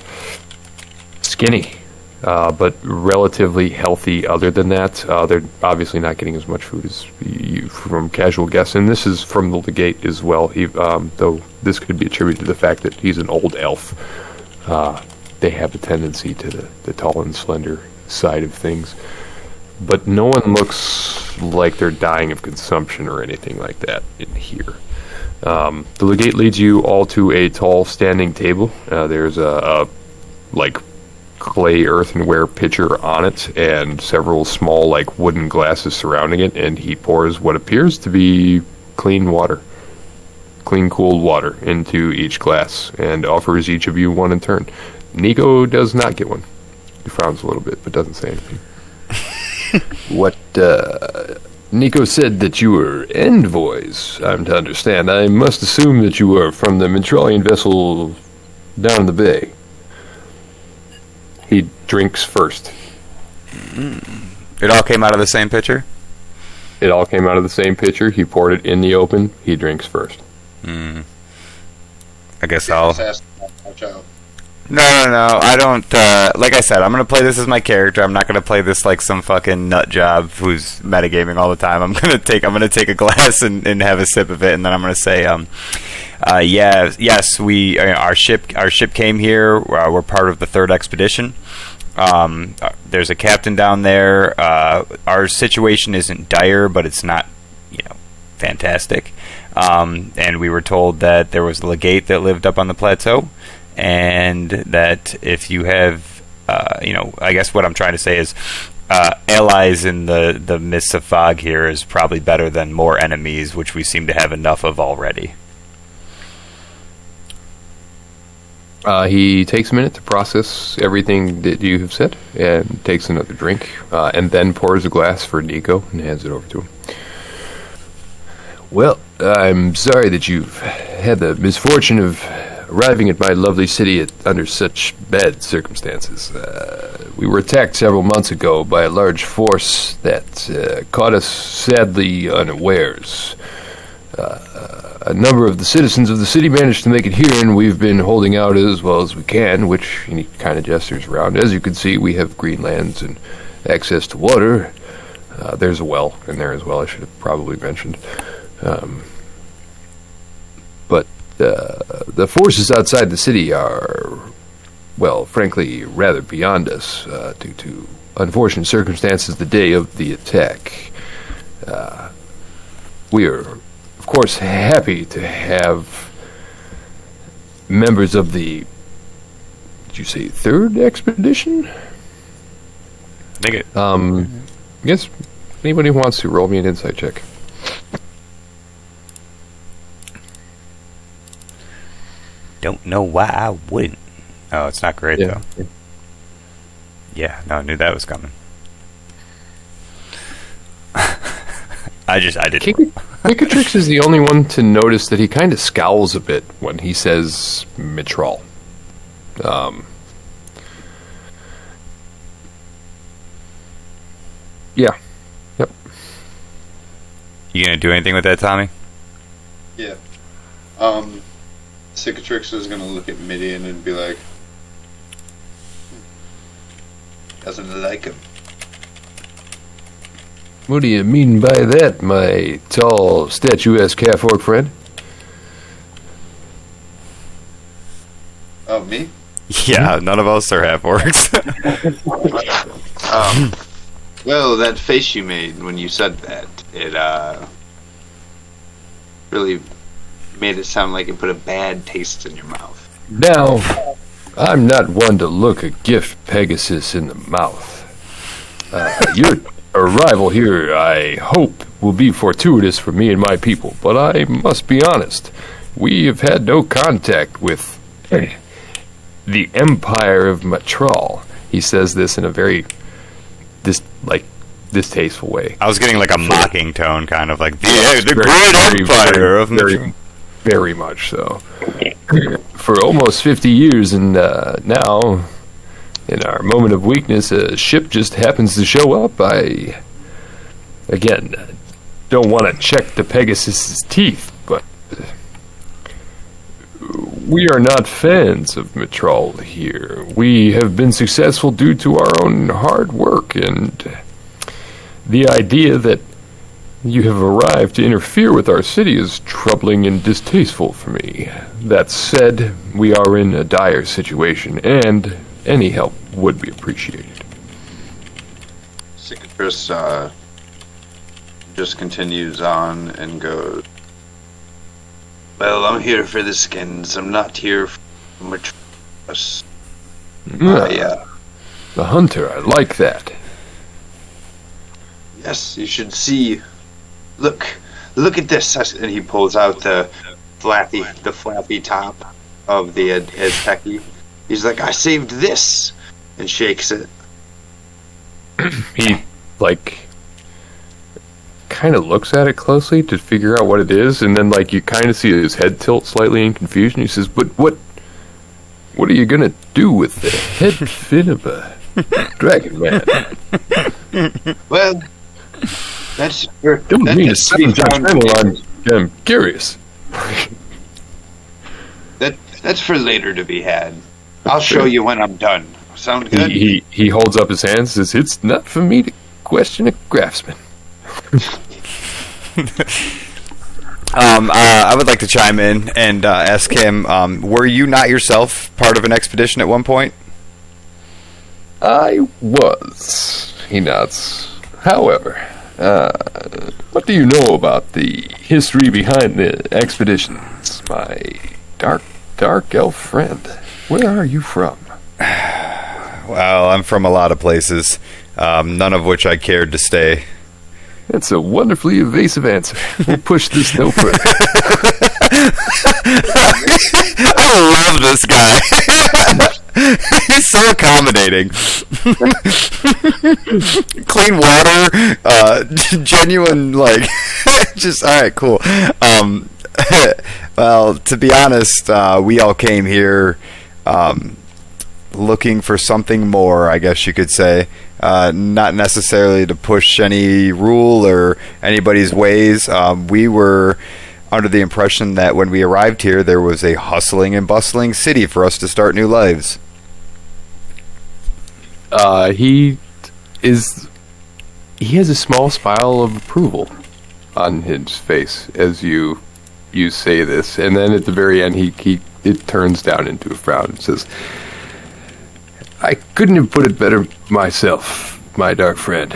skinny, but relatively healthy. Other than that, they're obviously not getting as much food as you from casual guests. And this is from the Legate as well. Though this could be attributed to the fact that he's an old elf. They have a tendency to the tall and slender side of things. But no one looks like they're dying of consumption or anything like that in here. The Legate leads you all to a tall standing table. There's a like clay earthenware pitcher on it and several small like wooden glasses surrounding it, and he pours what appears to be clean cooled water into each glass and offers each of you one in turn. Nico does not get one. He frowns a little bit but doesn't say anything. What, Nico said that you were envoys, I'm to understand. I must assume that you are from the Mentralian vessel down in the bay. He drinks first. It all came out of the same pitcher? It all came out of the same pitcher. He poured it in the open. He drinks first. I guess I'll... Watch out. No, I don't, like I said, I'm gonna play this as my character. I'm not gonna play this like some fucking nut job who's metagaming all the time. I'm gonna take a glass and have a sip of it, and then I'm gonna say, yes, our ship came here. We're part of the 3rd expedition. There's a captain down there. Our situation isn't dire, but it's not, fantastic. And we were told that there was a Legate that lived up on the plateau. And that if you have, I guess what I'm trying to say is allies in the midst of fog here is probably better than more enemies, which we seem to have enough of already. He takes a minute to process everything that you have said and takes another drink and then pours a glass for Nico and hands it over to him. Well, I'm sorry that you've had the misfortune of arriving at my lovely city under such bad circumstances. We were attacked several months ago by a large force that caught us sadly unawares. A number of the citizens of the city managed to make it here, and we've been holding out as well as we can, which he kind of gestures around. As you can see, we have green lands and access to water. There's a well in there as well, I should have probably mentioned. But the forces outside the city are, well, frankly, rather beyond us due to unfortunate circumstances the day of the attack. We are, of course, happy to have members of the, did you say 3rd expedition? Dig it. Yes, anybody who wants to roll me an insight check. Don't know why I wouldn't. Oh, it's not great, though. Yeah, no, I knew that was coming. I didn't. Cicatrix is the only one to notice that he kind of scowls a bit when he says Mitral. Yeah. Yep. You gonna do anything with that, Tommy? Yeah. Cicatrix is gonna look at Midian and be like, doesn't like him. What do you mean by that, my tall, statuesque half-orc friend? Yeah, none of us are half orcs. Well, that face you made when you said that, it really made it sound like it put a bad taste in your mouth. Now, I'm not one to look a gift Pegasus in the mouth. Your arrival here, I hope, will be fortuitous for me and my people, but I must be honest. We have had no contact with the Empire of Matral. He says this in a very distasteful way. I was getting like a mocking tone, kind of like Yes, the very, great empire of very, very much so. For almost 50 years, and now, in our moment of weakness, a ship just happens to show up. I, again, don't want to check the Pegasus's teeth, but we are not fans of Mitral here. We have been successful due to our own hard work, and the idea that you have arrived to interfere with our city is troubling and distasteful for me. That said, we are in a dire situation, and any help would be appreciated. Cicatrice just continues on and goes, well, I'm here for the skins. I'm not here for much. The hunter, I like that. Yes, you should see. Look at this. And he pulls out the flappy top of the Azteki. He's like, I saved this, and shakes it. He, kind of looks at it closely to figure out what it is, and then, you kind of see his head tilt slightly in confusion. He says, but what are you gonna do with the head fin of a dragon man? Well, that's... Don't mean to seem judgmental, I'm curious. That's for later to be had. I'll show you when I'm done. Sound good? He holds up his hands and says, it's not for me to question a craftsman. I would like to chime in and ask him, were you not yourself part of an expedition at one point? I was, he nods. However, what do you know about the history behind the expeditions, my dark elf friend? Where are you from? Well, I'm from a lot of places, none of which I cared to stay. That's a wonderfully evasive answer. We'll push this no further. I love this guy. He's so accommodating. Clean water, genuine, just, alright, cool. Well, to be honest, we all came here looking for something more, I guess you could say. Not necessarily to push any rule or anybody's ways. We were under the impression that when we arrived here, there was a hustling and bustling city for us to start new lives. He has a small smile of approval on his face as you say this, and then at the very end, it turns down into a frown and says, I couldn't have put it better myself, my dark friend.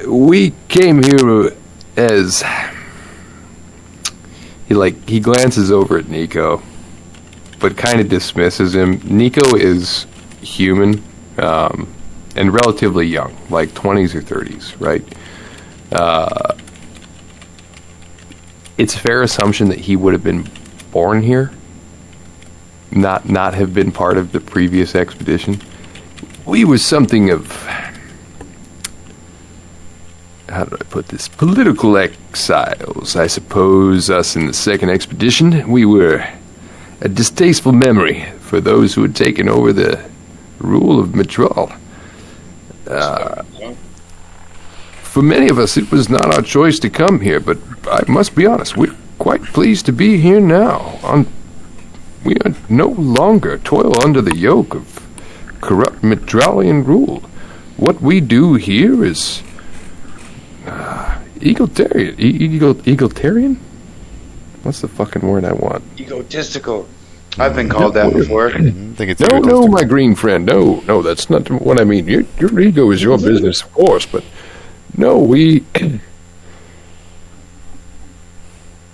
We came here as... He glances over at Nico, but kind of dismisses him. Nico is human, and relatively young, 20s or 30s, right? It's a fair assumption that he would have been born here, not have been part of the previous expedition. We were something of, how do I put this, political exiles, I suppose. Us in the second expedition, we were a distasteful memory for those who had taken over the rule of Mitral. For many of us, it was not our choice to come here, but I must be honest, we're quite pleased to be here now. We are no longer toil under the yoke of corrupt Mitralian rule. What we do here is egalitarian. Egalitarian? What's the fucking word I want? Egotistical. I've been called that before. I think it's a No, good no, list. my green friend. No, that's not what I mean. Your ego is your business, of course, but no,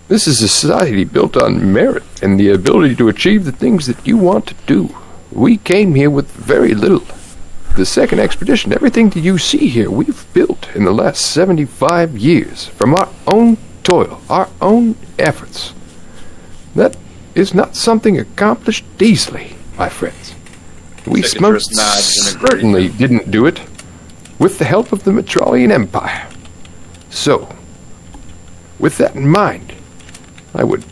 this is a society built on merit and the ability to achieve the things that you want to do. We came here with very little. The second expedition, everything that you see here, we've built in the last 75 years from our own toil, our own efforts. That is not something accomplished easily, my friends. We Cicatrus most nods in certainly didn't do it with the help of the Metrolian Empire. So, with that in mind, I would,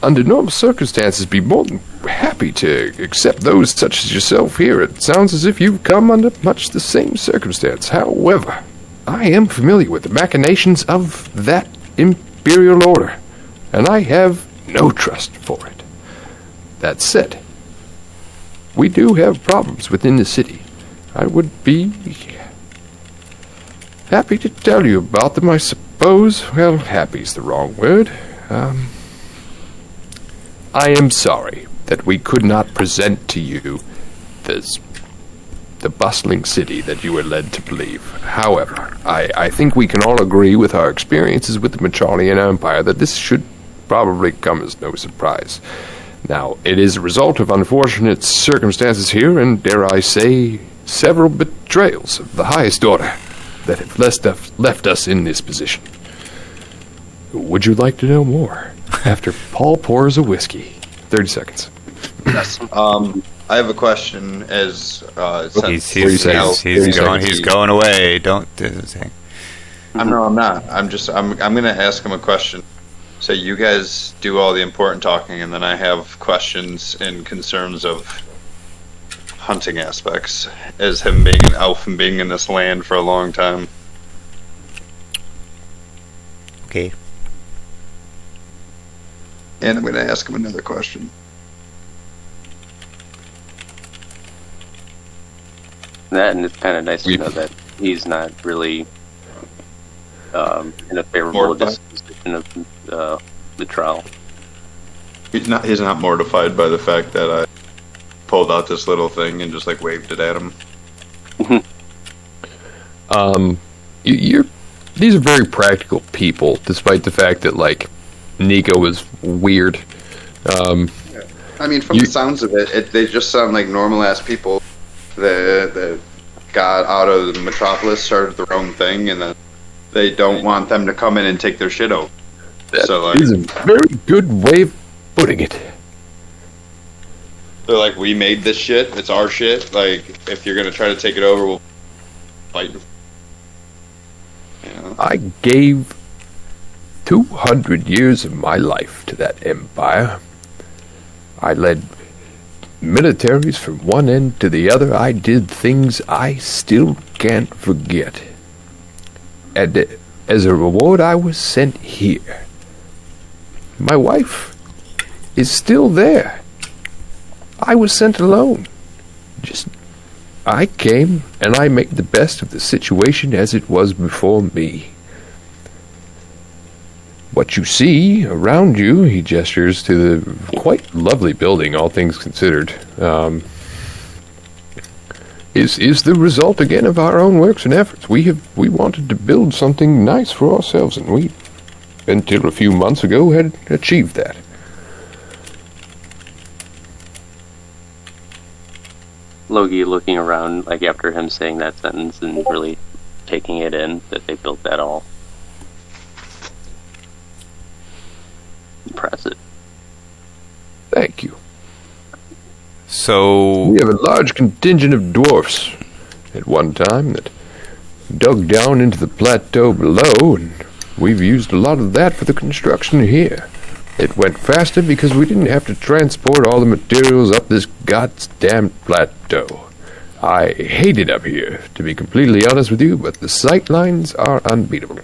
under normal circumstances, be more than happy to accept those such as yourself here. It sounds as if you've come under much the same circumstance. However, I am familiar with the machinations of that Imperial Order, and I have no trust for it. That said, we do have problems within the city. I would be happy to tell you about them, I suppose. Well, happy's the wrong word. I am sorry that we could not present to you the bustling city that you were led to believe. However, I think we can all agree with our experiences with the Metrolian Empire that this should probably come as no surprise. Now, it is a result of unfortunate circumstances here, and dare I say, several betrayals of the highest order that have left us in this position. Would you like to know more? After Paul pours a whiskey. 30 seconds. Yes. I have a question. As He's going away. Don't say. I'm not. I'm going to ask him a question. So you guys do all the important talking, and then I have questions and concerns of hunting aspects, as him being an elf and being in this land for a long time. Okay. And I'm going to ask him another question. That, and it's kind of nice to know that he's not really in a favorable disposition of the trial. He's not mortified by the fact that I pulled out this little thing and just like waved it at him. These are very practical people, despite the fact that like Nico is weird. I mean, from the sounds of it, they just sound like normal ass people that got out of the metropolis, started their own thing, and then they don't want them to come in and take their shit over. That is a very good way of putting it. They're like, we made this shit, it's our shit, like, if you're gonna try to take it over, we'll fight. You know? I gave 200 years of my life to that empire. I led militaries from one end to the other. I did things I still can't forget. And as a reward, I was sent here. My wife is still there. I was sent alone. I came and I made the best of the situation as it was before me. What you see around you, he gestures to the quite lovely building, all things considered, is the result again of our own works and efforts. We wanted to build something nice for ourselves, and we, until a few months ago, had achieved that. Logie looking around, like after him saying that sentence and really taking it in that they built that all. Impressive. Thank you. So We have a large contingent of dwarfs at one time that dug down into the plateau below, and we've used a lot of that for the construction here. It went faster because we didn't have to transport all the materials up this goddamn plateau. I hate it up here, to be completely honest with you, but the sight lines are unbeatable.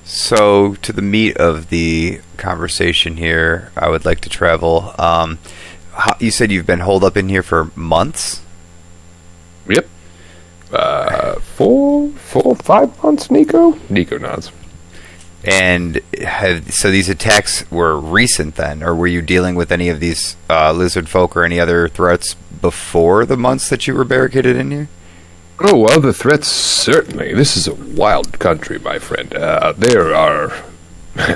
So, to the meat of the conversation here, I would like to travel. You said you've been holed up in here for months? Yep. 5 months, Nico? Nico nods. And so these attacks were recent then, or were you dealing with any of these lizard folk or any other threats before the months that you were barricaded in here? Oh, other threats, certainly. This is a wild country, my friend. There are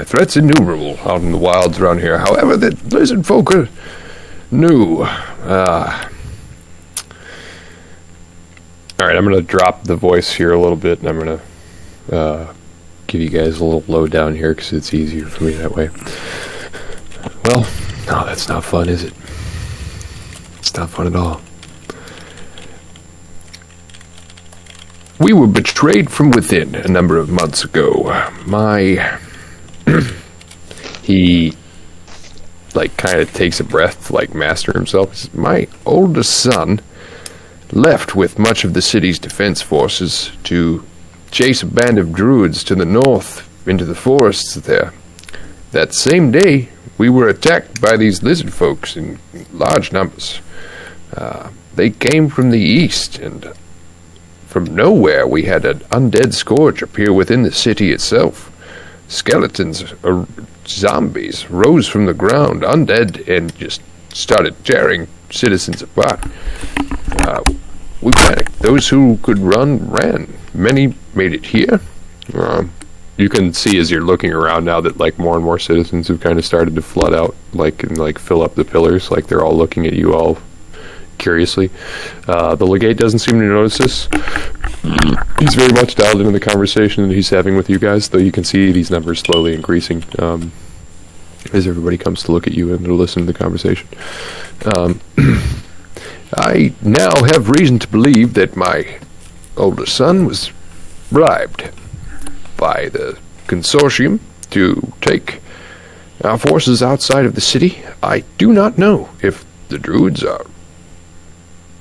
threats innumerable out in the wilds around here. However, the lizard folk are new. Alright, I'm going to drop the voice here a little bit, and I'm going to give you guys a little lowdown here, because it's easier for me that way. Well, no, that's not fun, is it? It's not fun at all. We were betrayed from within a number of months ago. He, kind of takes a breath to, master himself. My oldest son left with much of the city's defense forces to chase a band of druids to the north into the forests there. That same day, we were attacked by these lizard folks in large numbers. They came from the east, and from nowhere we had an undead scourge appear within the city itself. Skeletons or zombies rose from the ground, undead, and just started tearing citizens apart. We panicked. Those who could run, ran. Many made it here. You can see as you're looking around now that more and more citizens have kind of started to flood out, and fill up the pillars. They're all looking at you all curiously. The Legate doesn't seem to notice this. He's very much dialed into the conversation that he's having with you guys, though you can see these numbers slowly increasing as everybody comes to look at you and to listen to the conversation. I now have reason to believe that my older son was bribed by the consortium to take our forces outside of the city. I do not know if the druids are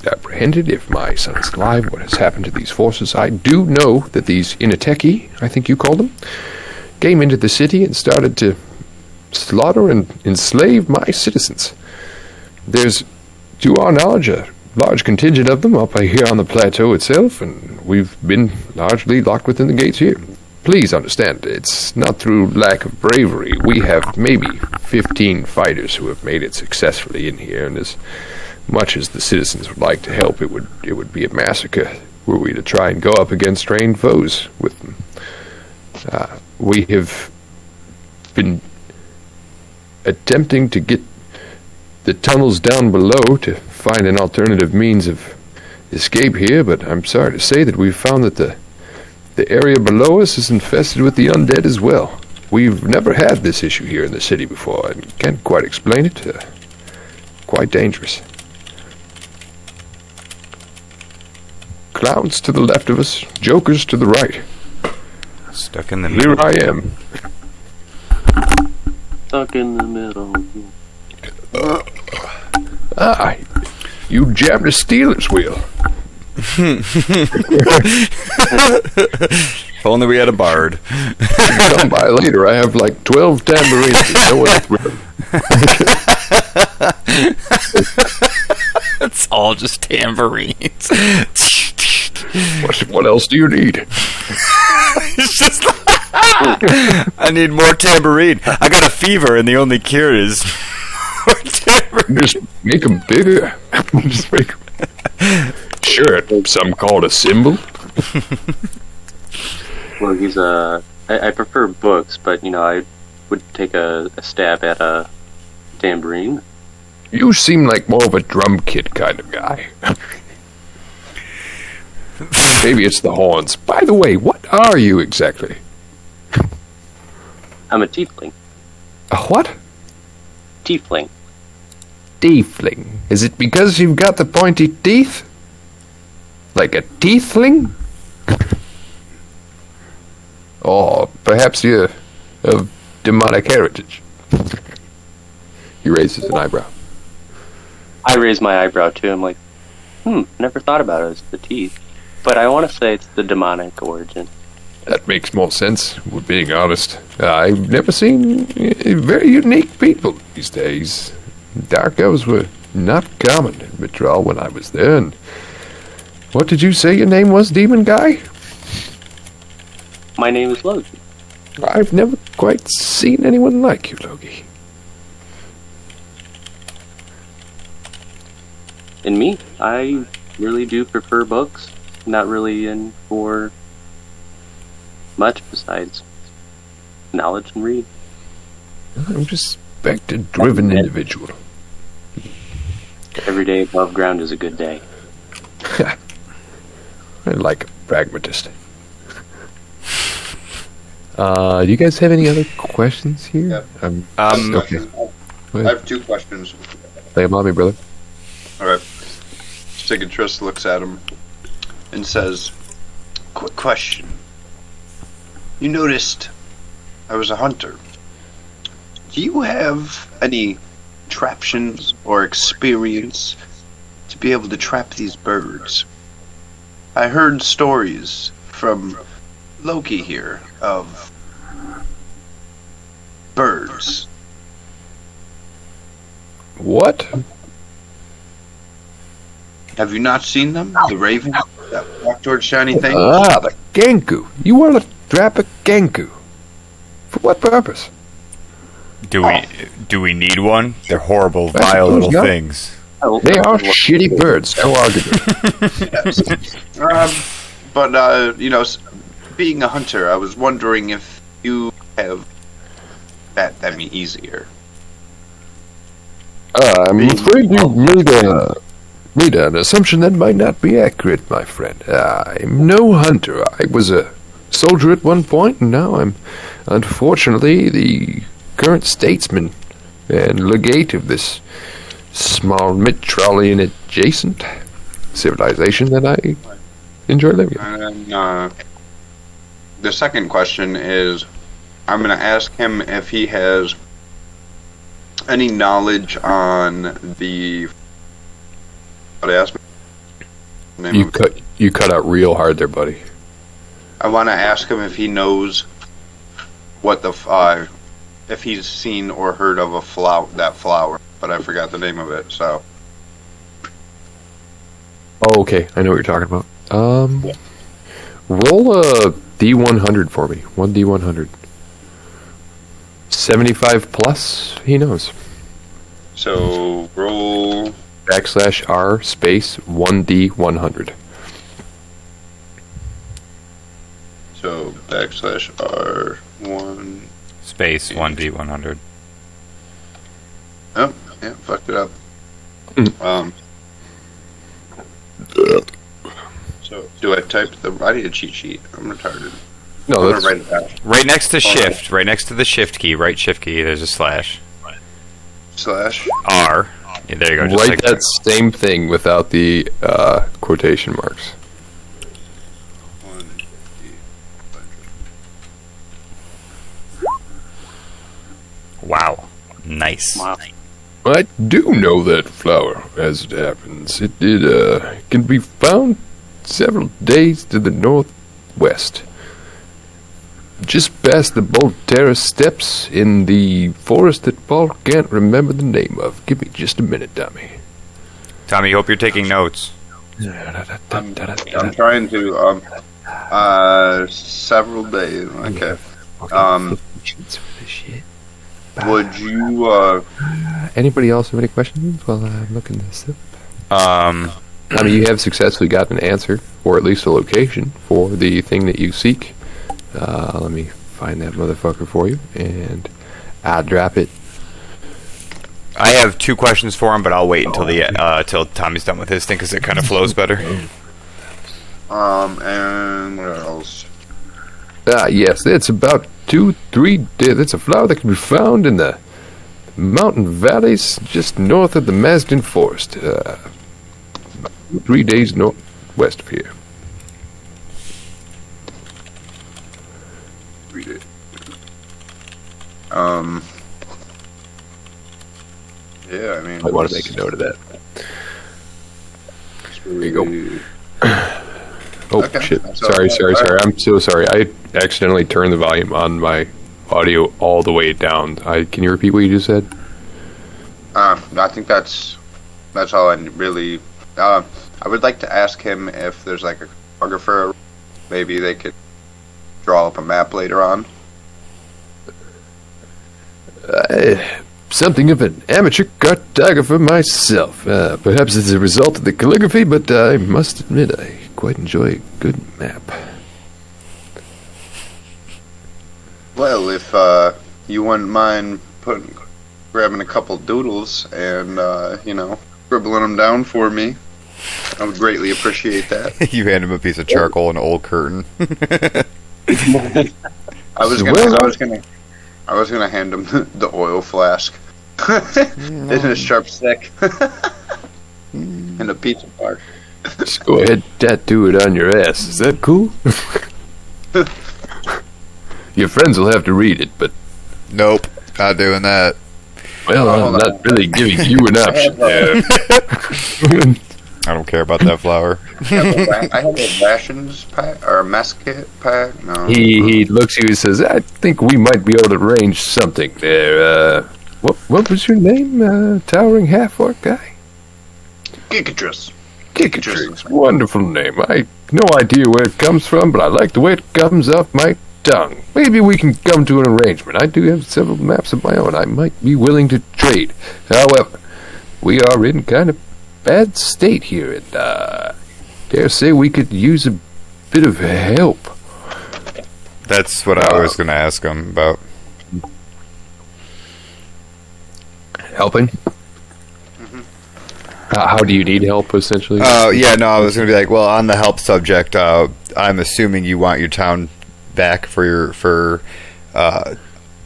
apprehended, if my son is alive, what has happened to these forces. I do know that these Inateki, I think you call them, came into the city and started to slaughter and enslave my citizens. There's, to our knowledge, a large contingent of them up here on the plateau itself, and we've been largely locked within the gates here. Please understand, it's not through lack of bravery. We have maybe 15 fighters who have made it successfully in here, and as much as the citizens would like to help, it would be a massacre were we to try and go up against trained foes with them. We have been attempting to get the tunnels down below to find an alternative means of escape here, but I'm sorry to say that we've found that the area below us is infested with the undead as well. We've never had this issue here in the city before, and can't quite explain it. Quite dangerous. Clowns to the left of us, jokers to the right. Stuck in the middle. Here I am. Stuck in the middle. You jammed a Steelers wheel. If only we had a bard. Come by later. I have 12 tambourines. It's all just tambourines. What else do you need? It's just I need more tambourine. I got a fever, and the only cure is more tambourine. Just make them bigger. Just make them... Sure, some call it a symbol. Well, he's I prefer books, but I would take a stab at a tambourine. You seem like more of a drum kit kind of guy. Maybe it's the horns. By the way, what are you exactly? I'm a tiefling. A what? Tiefling. Tiefling. Is it because you've got the pointy teeth? Like a teethling? Or perhaps you're of demonic heritage? He raises an eyebrow. I raise my eyebrow too. I'm like, never thought about it as the teeth. But I want to say it's the demonic origin. That makes more sense, we're being honest. I've never seen very unique people these days. Dark elves were not common in Mitral when I was there. And what did you say your name was, demon guy? My name is Logan. I've never quite seen anyone like you, Loki. And me, I really do prefer books. Not really in for much besides knowledge and read. I'm just a driven individual. Every day above ground is a good day. I like a pragmatist. Do you guys have any other questions here? Yep. Okay. I have two questions. Lay them on me, brother. All right. Cicatrice looks at him and says, "Quick question. You noticed I was a hunter. Do you have any traptions or experience to be able to trap these birds? I heard stories from Loki here of birds." What? Have you not seen them? The raven that walk towards shiny things? The Genku. You want to trap a Genku? For what purpose? Do we need one? They're horrible, I vile suppose little not. things. They are shitty birds. No argument. Yes. Being a hunter, I was wondering if you have that me easier. I'm afraid you made an assumption that might not be accurate, my friend. I'm no hunter. I was a soldier at one point, and now I'm, unfortunately, the current statesman and legate of this small mid-Trollian adjacent civilization that I enjoy living in. And the second question is, I'm going to ask him if he has any knowledge on the... What I asked me? You cut out real hard there, buddy. I want to ask him if he knows what the if he's seen or heard of that flower, but I forgot the name of it. So. Oh, okay. I know what you're talking about. Roll a D100 for me. 1D100. 75 plus. He knows. So roll /R space 1D100. So /R1 Space 1D100. Oh, yeah, fucked it up. So do I type I need a cheat sheet. I'm retarded. No, I'm that's gonna write it down. Right next to shift, right next to the shift key, right shift key, there's a slash. /R. Yeah, there you go. Just write like that same thing without the quotation marks. Wow. Nice. Wow. I do know that flower, as it happens. It can be found several days to the northwest. Just past the Bolterra steps in the forest that Paul can't remember the name of. Give me just a minute, Tommy. Tommy, hope you're taking notes. I'm trying to several days. Okay. Would you Anybody else have any questions while I'm looking this up? Um, I mean, you have successfully gotten an answer, or at least a location, for the thing that you seek. Let me find that motherfucker for you, and I'll drop it. I have two questions for him, but I'll wait until till Tommy's done with his thing because it kind of flows better. and what else? Yes, it's about 2-3 days. It's a flower that can be found in the mountain valleys just north of the Mazdan Forest. 3 days northwest of here. 3 days. Yeah, I mean, I want to make a note of that. There you go. Oh, Okay. shit. So- Sorry. I'm so sorry. I accidentally turned the volume on my audio all the way down. Can you repeat what you just said? I think that's all I really. I would like to ask him if there's like a photographer. Maybe they could draw up a map later on. Something of an amateur cartographer myself. Perhaps it's a result of the calligraphy, but I must admit I quite enjoy a good map. Well, if you wouldn't mind grabbing a couple doodles and, scribbling them down for me, I would greatly appreciate that. You hand him a piece of charcoal and an old curtain. I was gonna hand him the oil flask and a sharp stick and a pizza bar. Just go ahead, tattoo it on your ass. Is that cool? Your friends will have to read it, but Nope, not doing that. well, I'm not really giving you an option there. I don't care about that flower. I have a rations pack or a mess kit pack. No, He looks at you and says, "I think we might be able to arrange something there." What was your name, towering half-orc guy? Gigatrus. Kickatrix. Wonderful name. I no idea where it comes from, but I like the way it comes off my tongue. Maybe we can come to an arrangement. I do have several maps of my own. I might be willing to trade. However, we are in kind of bad state here, and dare say we could use a bit of help. That's what I was going to ask him about. Helping? How do you need help, essentially? Yeah, no, I was going to be like, well, on the help subject, I'm assuming you want your town back to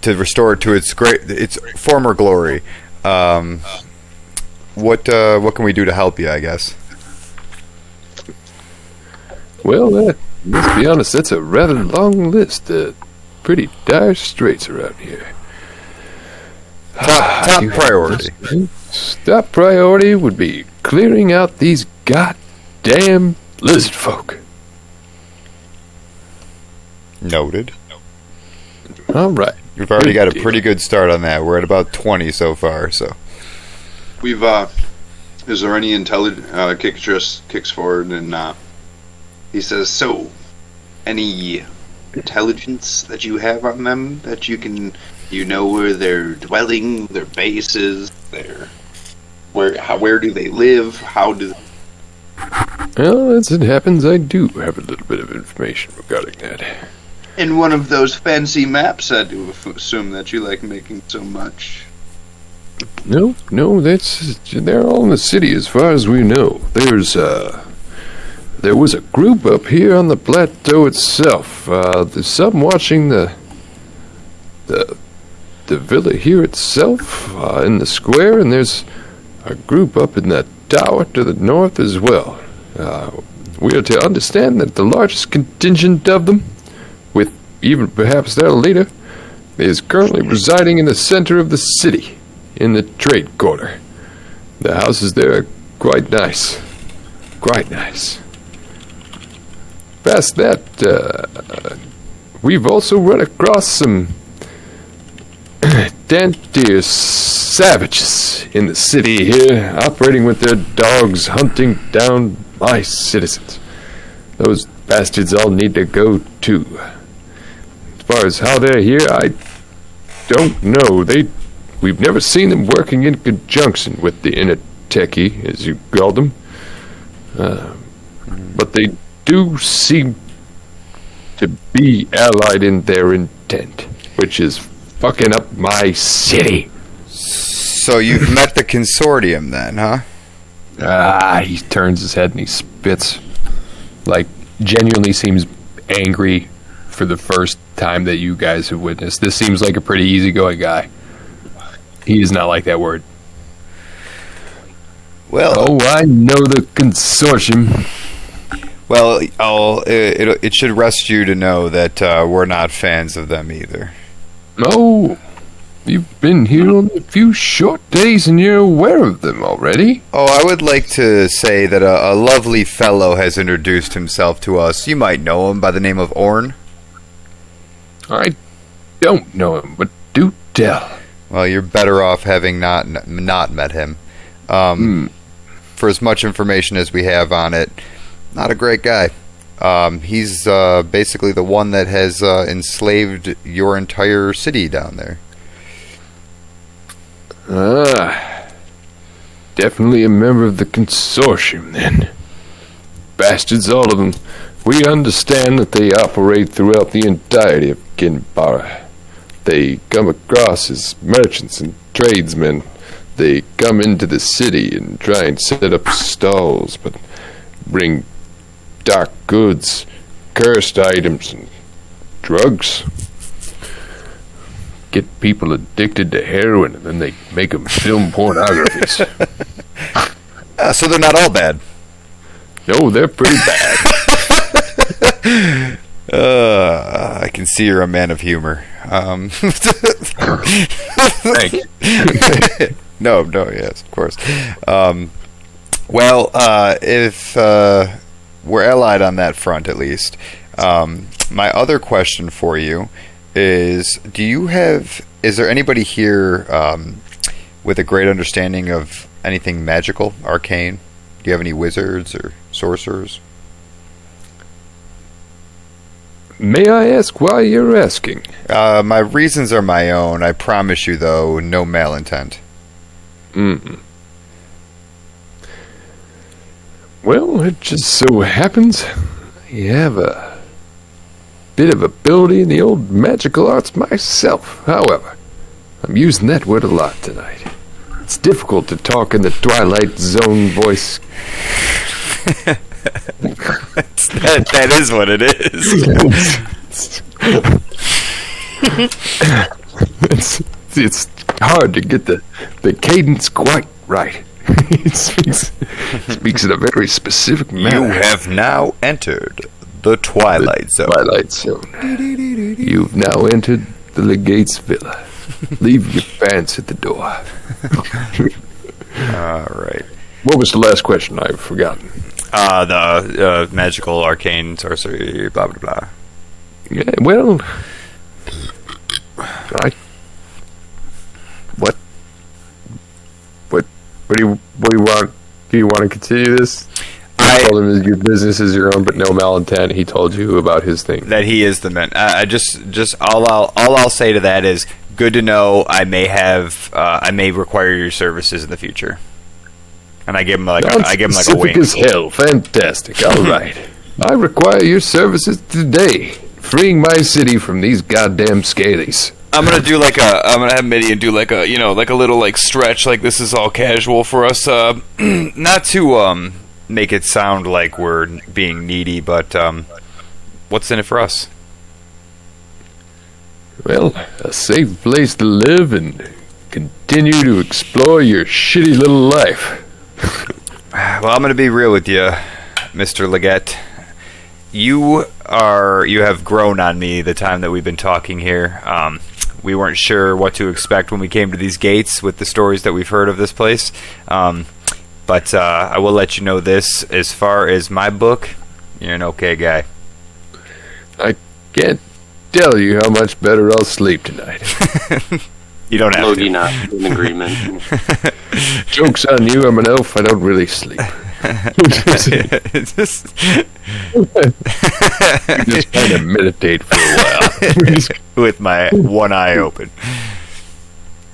restore it to its former glory. What can we do to help you, I guess? Well, let's be honest, that's a rather long list. Pretty dire straits around here. Top priority. Top priority would be clearing out these goddamn lizard folk. Noted. All right. We've already got a Good pretty good start on that. We're at about 20 so far, so. We've is there any intelligence? Gigatrus kicks forward and he says, "So, any intelligence that you have on them that you can, where they're dwelling, their bases, where do they live? How do?" Well, as it happens, I do have a little bit of information regarding that. In one of those fancy maps, I do assume that you like making so much. No, they're all in the city as far as we know. There was a group up here on the plateau itself. There's some watching the villa here itself, in the square, and there's a group up in that tower to the north as well. We are to understand that the largest contingent of them, with even perhaps their leader, is currently residing in the center of the city, in the trade quarter. The houses there are quite nice. Quite nice. Past that, we've also run across some Dantier savages in the city here, operating with their dogs, hunting down my citizens. Those bastards all need to go too. As far as how they're here, I don't know. We've never seen them working in conjunction with the inner techie, as you called them. But they do seem to be allied in their intent, which is fucking up my city. So you've met the consortium then, huh? He turns his head and he spits. Like, genuinely seems angry for the first time that you guys have witnessed. This seems like a pretty easygoing guy. He is not like that word. Well, Oh, I know the consortium. well, it should rest you to know that we're not fans of them either. Oh, you've been here only a few short days and you're aware of them already? Oh, I would like to say that a lovely fellow has introduced himself to us. You might know him by the name of Orn. I don't know him, but do tell. Well, you're better off having not met him. For as much information as we have on it, not a great guy. He's basically the one that has enslaved your entire city down there. Ah, definitely a member of the consortium, then. Bastards, all of them. We understand that they operate throughout the entirety of Kinbara. They come across as merchants and tradesmen. They come into the city and try and set up stalls, but bring dark goods, cursed items, and drugs. Get people addicted to heroin, and then they make them film pornographies. So they're not all bad. No, they're pretty bad. I can see you're a man of humor. Thank you. No, yes, of course. If we're allied on that front, at least, my other question for you is: is there anybody here with a great understanding of anything magical, arcane? Do you have any wizards or sorcerers? May I ask why you're asking? My reasons are my own. I promise you, though, no malintent. Well, it just so happens I have a bit of ability in the old magical arts myself. However, I'm using that word a lot tonight. It's difficult to talk in the Twilight Zone voice. That is what it is. It's hard to get the cadence quite right. It speaks in a very specific manner. You have now entered the Twilight Zone. Twilight Zone. You've now entered the Legate's villa. Leave your pants at the door. All right. What was the last question? I've forgotten. The magical, arcane, sorcery, blah, blah, blah. Yeah, well, What do you want? Do you want to continue this? I told him your business is your own, but no malintent. He told you about his thing. That he is the man. I just all I'll say to that is good to know. I may require your services in the future. And I give him like a wink. Specific as hell. Fantastic. All right. I require your services today, freeing my city from these goddamn scalies. I'm gonna have Midian do like a little stretch, like this is all casual for us. Not to make it sound like we're being needy, but what's in it for us? Well, a safe place to live and continue to explore your shitty little life. Well, I'm gonna be real with you, Mr. Legate. You have grown on me the time that we've been talking here. We weren't sure what to expect when we came to these gates with the stories that we've heard of this place. But I will let you know this. As far as my book, you're an okay guy. I can't tell you how much better I'll sleep tonight. You don't have Logie to. not in agreement. Joke's on you, I'm an elf. I don't really sleep. Just kind of meditate for a while. With my one eye open.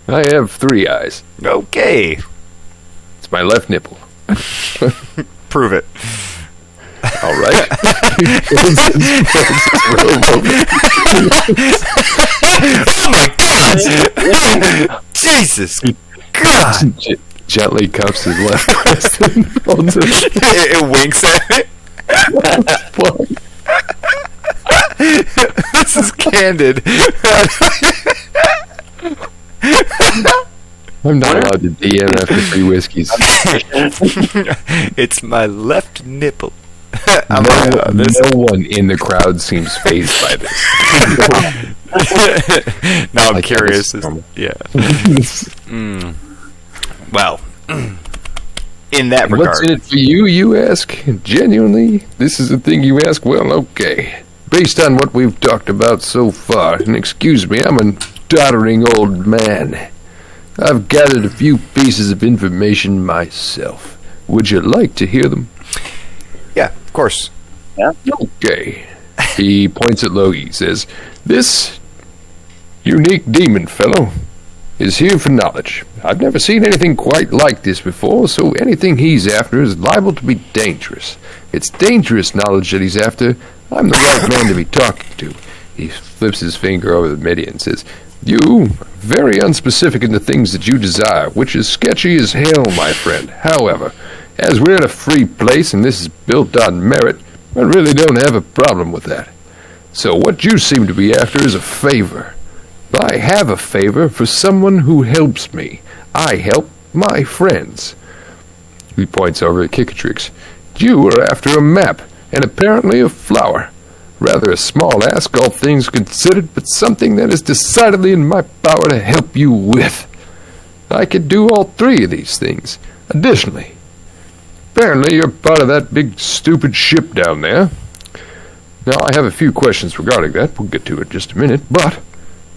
I have 3 eyes. Okay. It's my left nipple. Prove it. All right. Oh my God! Jesus God! Gently cups his left wrist and holds it. It winks at me. This is candid. I'm not allowed to DM after 3 whiskeys. It's my left nipple. No one in the crowd seems fazed by this. No, I'm curious. Yeah. Well, in that regard. What's in it for you, you ask? Genuinely? This is the thing you ask? Well, okay. Based on what we've talked about so far, and excuse me, I'm a doddering old man. I've gathered a few pieces of information myself. Would you like to hear them? Yeah, of course. Okay. He points at Logie, says, "This unique demon fellow is here for knowledge. I've never seen anything quite like this before, so anything he's after is liable to be dangerous. It's dangerous knowledge that he's after. I'm the right man to be talking to. He flips his finger over the media and says, "You, very unspecific in the things that you desire, which is sketchy as hell, my friend. However, as we're in a free place and this is built on merit, I really don't have a problem with that. So what you seem to be after is a favor. I have a favor for someone who helps me. I help my friends." He points over at Kickatrix. "You are after a map, and apparently a flower. Rather a small ask, all things considered, but something that is decidedly in my power to help you with. I could do all three of these things. Additionally, apparently you're part of that big stupid ship down there. Now, I have a few questions regarding that. We'll get to it in just a minute, but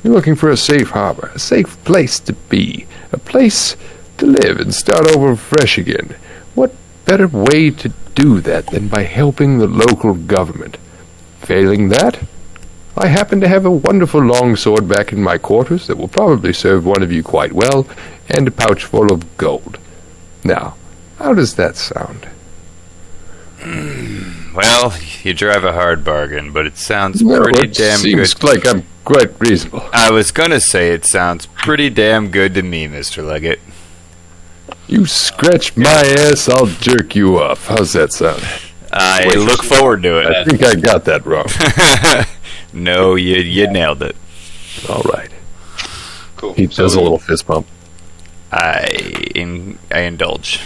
you're looking for a safe harbor, a safe place to be, a place to live and start over fresh again. What better way to do that than by helping the local government? Failing that, I happen to have a wonderful longsword back in my quarters that will probably serve one of you quite well, and a pouch full of gold. Now, how does that sound?" Well, you drive a hard bargain, but it sounds Well, pretty it damn seems good. like I'm quite reasonable. I was gonna say it sounds pretty damn good to me, Mr. Legate. You scratch my ass, I'll jerk you off. How's that sound? I look forward to I it. think I got that wrong. No, you nailed it. All right. Cool. He does a little fist bump. I indulge.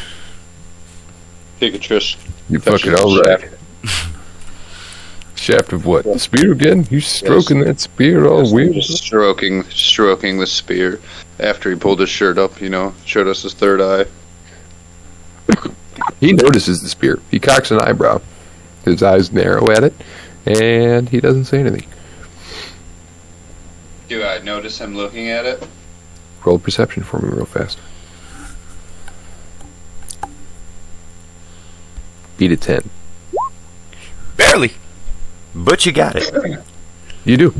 Kickatrix. You fucking all right. Shaft of what? The spear again? You stroking that spear all weird? Just stroking the spear after he pulled his shirt up, showed us his third eye. He notices the spear. He cocks an eyebrow. His eyes narrow at it, and he doesn't say anything. Do I notice him looking at it? Roll perception for me real fast. Beat a 10. Barely. But you got it. You do.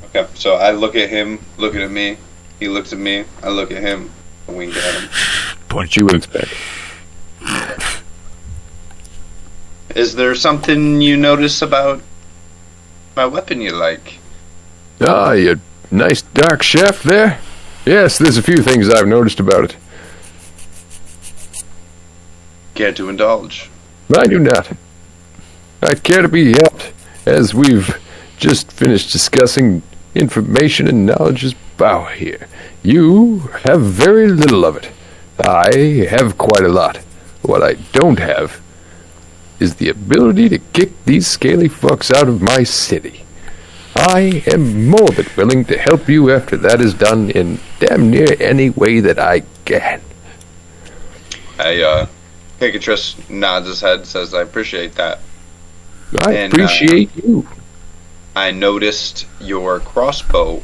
Okay, so I look at him, looking at me. He looks at me. I look at him. I wink at him. Punch You winks back. Is there something you notice about my weapon you like? Ah, your nice dark shaft there? Yes, there's a few things I've noticed about it. Care to indulge? I do not. I care to be helped, as we've just finished discussing information and knowledge is power here. You have very little of it. I have quite a lot. What I don't have is the ability to kick these scaly fucks out of my city. I am more than willing to help you after that is done in damn near any way that I can. Kickatrix nods his head, says, "I appreciate that. I appreciate you. I noticed your crossbow.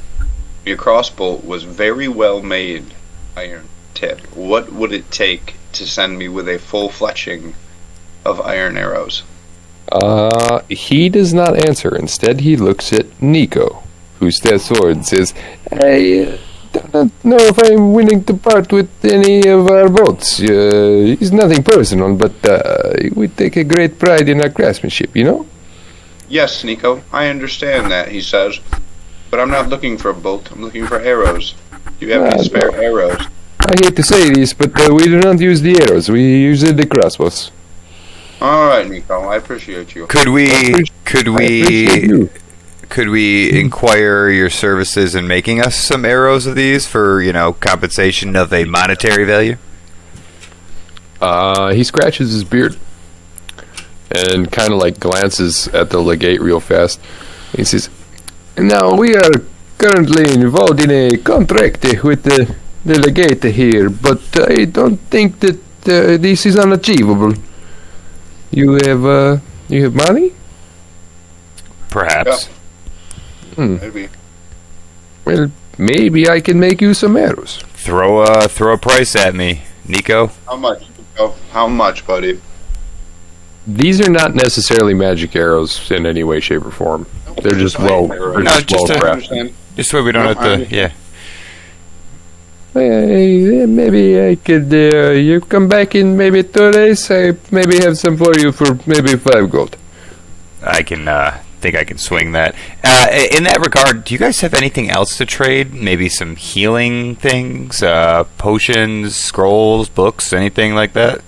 Your crossbow was very well made, iron tip. What would it take to send me with a full fletching of iron arrows?" He does not answer. Instead, he looks at Nico, who stands forward and says, "I don't know if I'm willing to part with any of our boats. It's nothing personal, but we take a great pride in our craftsmanship, you know?" "Yes, Nico, I understand that," he says. "But I'm not looking for a bolt. I'm looking for arrows. Do you have any spare arrows?" I hate to say this, but we do not use the arrows. We use the crossbows. All right, Nico, I appreciate you. Could we inquire your services in making us some arrows of these for, compensation of a monetary value? He scratches his beard and kind of like glances at the Legate real fast. He says, "Now we are currently involved in a contract with the Legate here, but I don't think that this is unachievable. You have money?" Perhaps. Maybe. Well, maybe I can make you some arrows. Throw a price at me, Nico. How much? Nico? How much, buddy? These are not necessarily magic arrows in any way, shape, or form. They're just No, well just crafted. Understand? Just so we don't No, have to. Yeah. Maybe I could, you come back in maybe 2 days, I maybe have some for you for maybe 5 gold. I can think I can swing that. In that regard, do you guys have anything else to trade? Maybe some healing things, potions, scrolls, books, anything like that?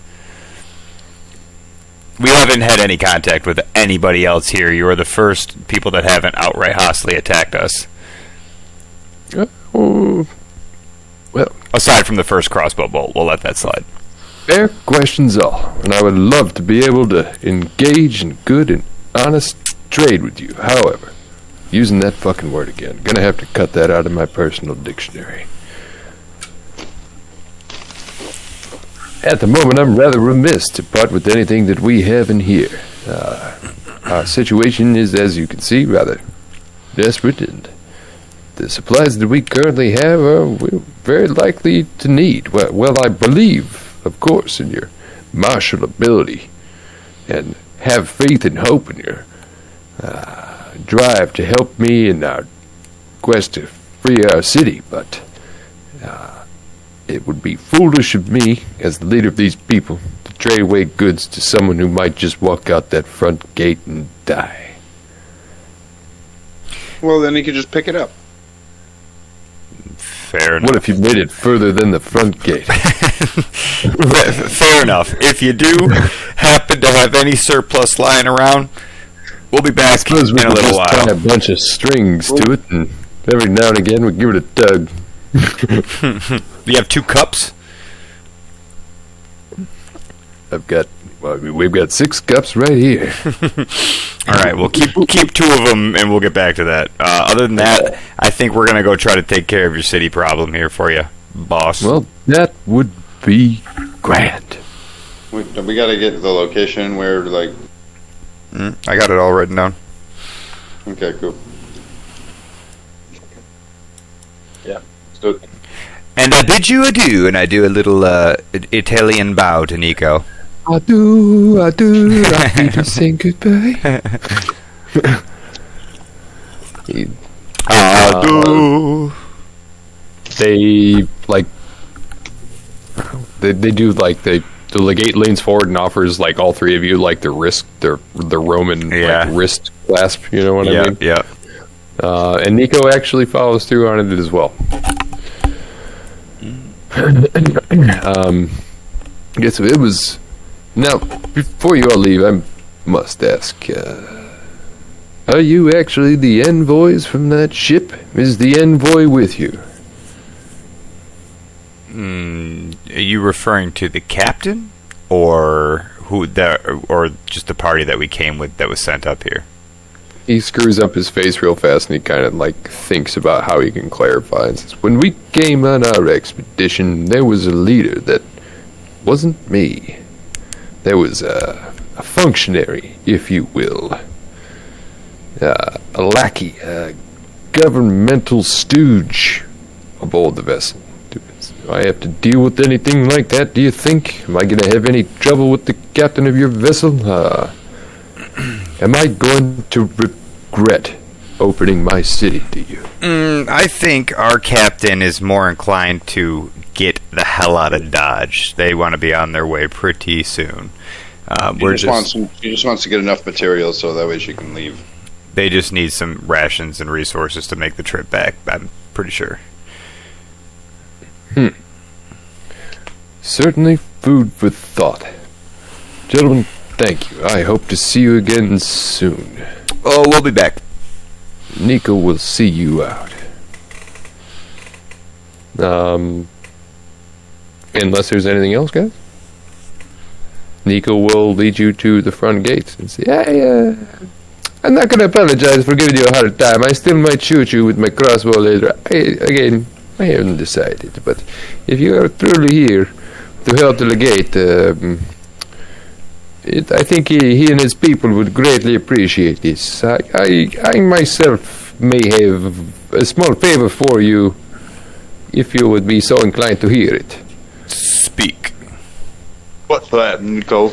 We haven't had any contact with anybody else here. You are the first people that haven't outright hostily attacked us. Well, aside from the first crossbow bolt, we'll let that slide. Fair questions all, and I would love to be able to engage in good and honest trade with you. However, using that fucking word again, gonna have to cut that out of my personal dictionary. At the moment, I'm rather remiss to part with anything that we have in here. Our situation is, as you can see, rather desperate, and the supplies that we currently have we're very likely to need. Well, I believe, of course, in your martial ability, and have faith and hope in your drive to help me in our quest to free our city, but it would be foolish of me, as the leader of these people, to trade away goods to someone who might just walk out that front gate and die. Well, then he could just pick it up. Fair enough. What if you made it further than the front gate? Fair enough. If you do happen to have any surplus lying around, we'll be back in a little just while. tie a bunch of strings to it, and every now and again we give it a tug. You have 2 cups? We've got 6 cups right here. All right, we'll keep 2 of them, and we'll get back to that. Other than that, I think we're gonna go try to take care of your city problem here for you, boss. Well, that would be grand. We got to get the location where, like... I got it all written down. Okay, cool. Yeah, let's do it. And I bid you adieu, and I do a little Italian bow to Nico. I do, I need to say goodbye. I do. They, like, they do, like, the Legate leans forward and offers, like, all 3 of you, like, the Roman, like, wrist clasp, you know what I mean? Yeah. And Nico actually follows through on it as well. Yes, it was... Now, before you all leave, I must ask, are you actually the envoys from that ship? Is the envoy with you? Are you referring to the captain, or or just the party that we came with that was sent up here? He screws up his face real fast, and he kind of, like, thinks about how he can clarify. And says, when we came on our expedition, there was a leader that wasn't me. There was a functionary, if you will. A lackey, a governmental stooge aboard the vessel. Do I have to deal with anything like that, do you think? Am I going to have any trouble with the captain of your vessel? Am I going to regret opening my city to you? I think our captain is more inclined to get the hell out of Dodge. They want to be on their way pretty soon. She just wants to get enough materials so that way she can leave. They just need some rations and resources to make the trip back, I'm pretty sure. Certainly food for thought. Gentlemen, thank you. I hope to see you again soon. Oh, we'll be back. Nico will see you out. Unless there's anything else, guys? Nico will lead you to the front gates and say, hey, I'm not going to apologize for giving you a hard time. I still might shoot you with my crossbow later. I haven't decided, but if you are truly here to help the Legate, I think he and his people would greatly appreciate this. I myself may have a small favor for you if you would be so inclined to hear it. Speak. What's that, Nico?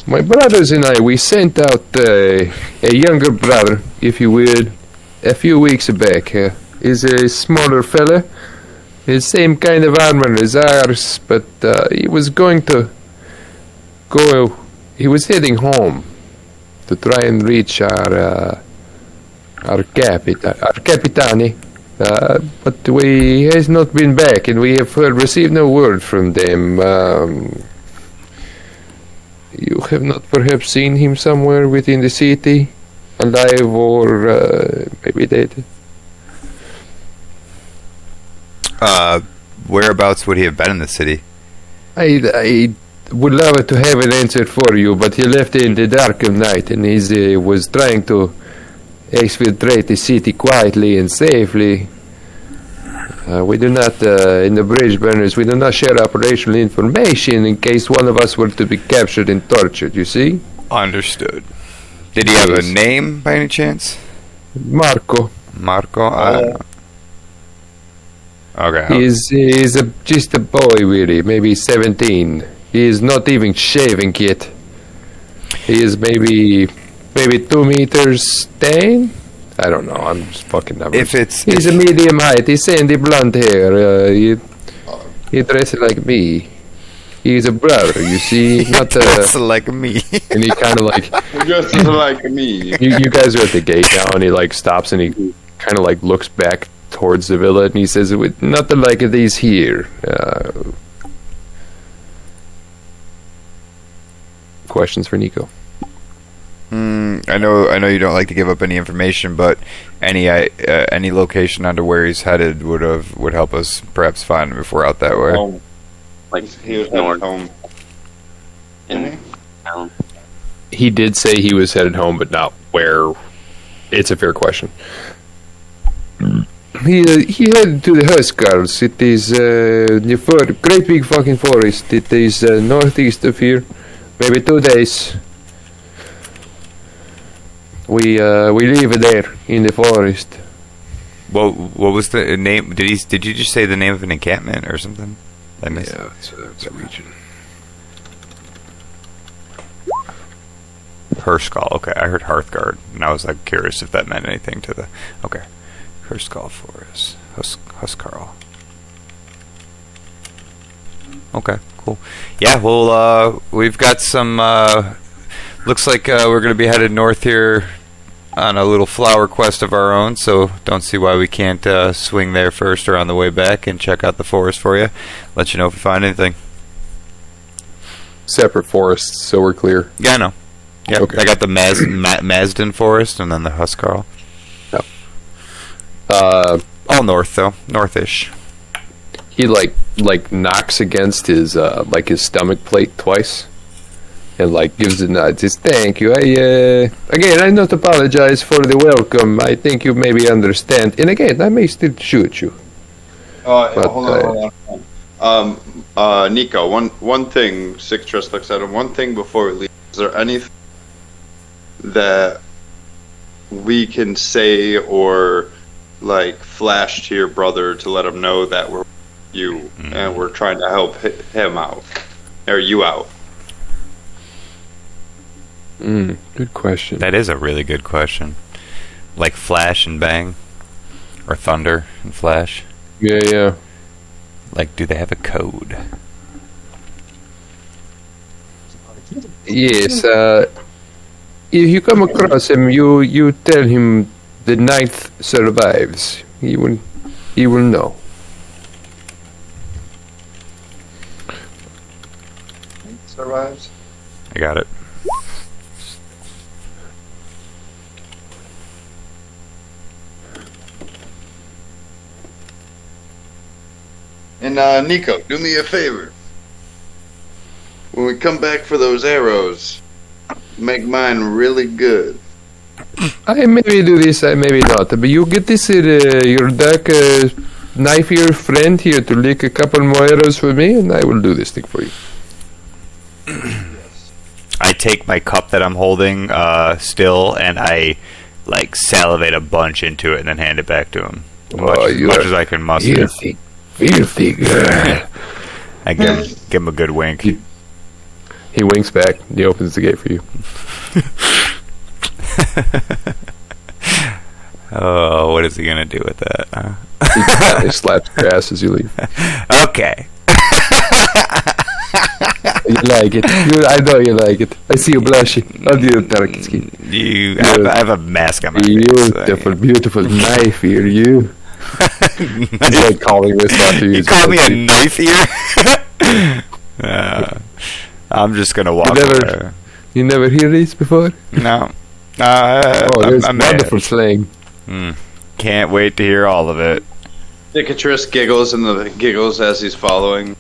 My brothers and I, we sent out a younger brother, if you will, a few weeks back. He's a smaller fella, the same kind of armor as ours, but he was going to go. He was heading home to try and reach our capitani. But he has not been back, and we have received no word from them. You have not perhaps seen him somewhere within the city, alive or maybe dead? Whereabouts would he have been in the city? I would love to have an answer for you, but he left in the dark of night, and he was trying to exfiltrate the city quietly and safely. We do not, in the bridge burners, we do not share operational information in case one of us were to be captured and tortured, you see? Understood. Did he have a name by any chance? Marco. Marco? Okay. He's just a boy, really, maybe 17. He is not even shaving yet. He is maybe 2 meters 10? I don't know. I'm just fucking numbers. He's a medium height. He's sandy blonde hair. He dresses like me. He's a brother, you see. Not That's like me. And he kind of like Just like me. you guys are at the gate now, and he like stops and he kind of like looks back towards the villa, and he says, "Nothing like these here." Questions for Nico? I know you don't like to give up any information, but any location under where he's headed would help us perhaps find him if we're out that way. Home. Like He was north headed home. in town. He did say he was headed home, but not where. It's a fair question. He headed to the Huskars. It is great big fucking forest. It is northeast of here. Maybe 2 days. We live there in the forest. What was the name? Did you just say the name of an encampment or something? I missed. Yeah, it's a region. Herskal. Okay, I heard Hearthguard, and I was like curious if that meant anything to the. Okay, Herskal Forest, Huskarl. Okay, cool. Yeah, well, we've got some. Looks like we're going to be headed north here on a little flower quest of our own, so don't see why we can't swing there first or on the way back and check out the forest for you. Let you know if we find anything. Separate forests, so we're clear. Yeah, I know. Yeah, Okay. I got the Mazden forest and then the Huskarl. All north though, northish. He like knocks against his his stomach plate twice, and like gives a nod. Says, "Thank you. Again, I not apologize for the welcome. I think you maybe understand. And again, I may still shoot you." Hold on. Nico, one thing. Sixtress looks at him. One thing before we leave. Is there anything that we can say or like flash to your brother to let him know that we're you and we're trying to help him out or you out? Good question. That is a really good question. Like flash and bang, or thunder and flash. Yeah. Like, do they have a code? Yes. If you come across him, you tell him the ninth survives. He will know. Survives. I got it. And Nico, do me a favor. When we come back for those arrows, make mine really good. I maybe do this, I maybe not. But you get this your dark knife-ear friend here to lick a couple more arrows for me, and I will do this thing for you. I take my cup that I'm holding still, and I like salivate a bunch into it, and then hand it back to him. Much as I can muster. Filthy girl. I give him a good wink. He winks back. He opens the gate for you. Oh, what is he gonna do with that? He slaps your ass as you leave. Okay. You like it. I know you like it. I see you blushing. I'll do it, Tarkinski. I have a mask on my face. Beautiful, beautiful knife here, you. He's like calling this after You call me a knife ear? I'm just gonna walk away. You never hear this before? No. There's wonderful slang. Can't wait to hear all of it. Cicatrice giggles as he's following.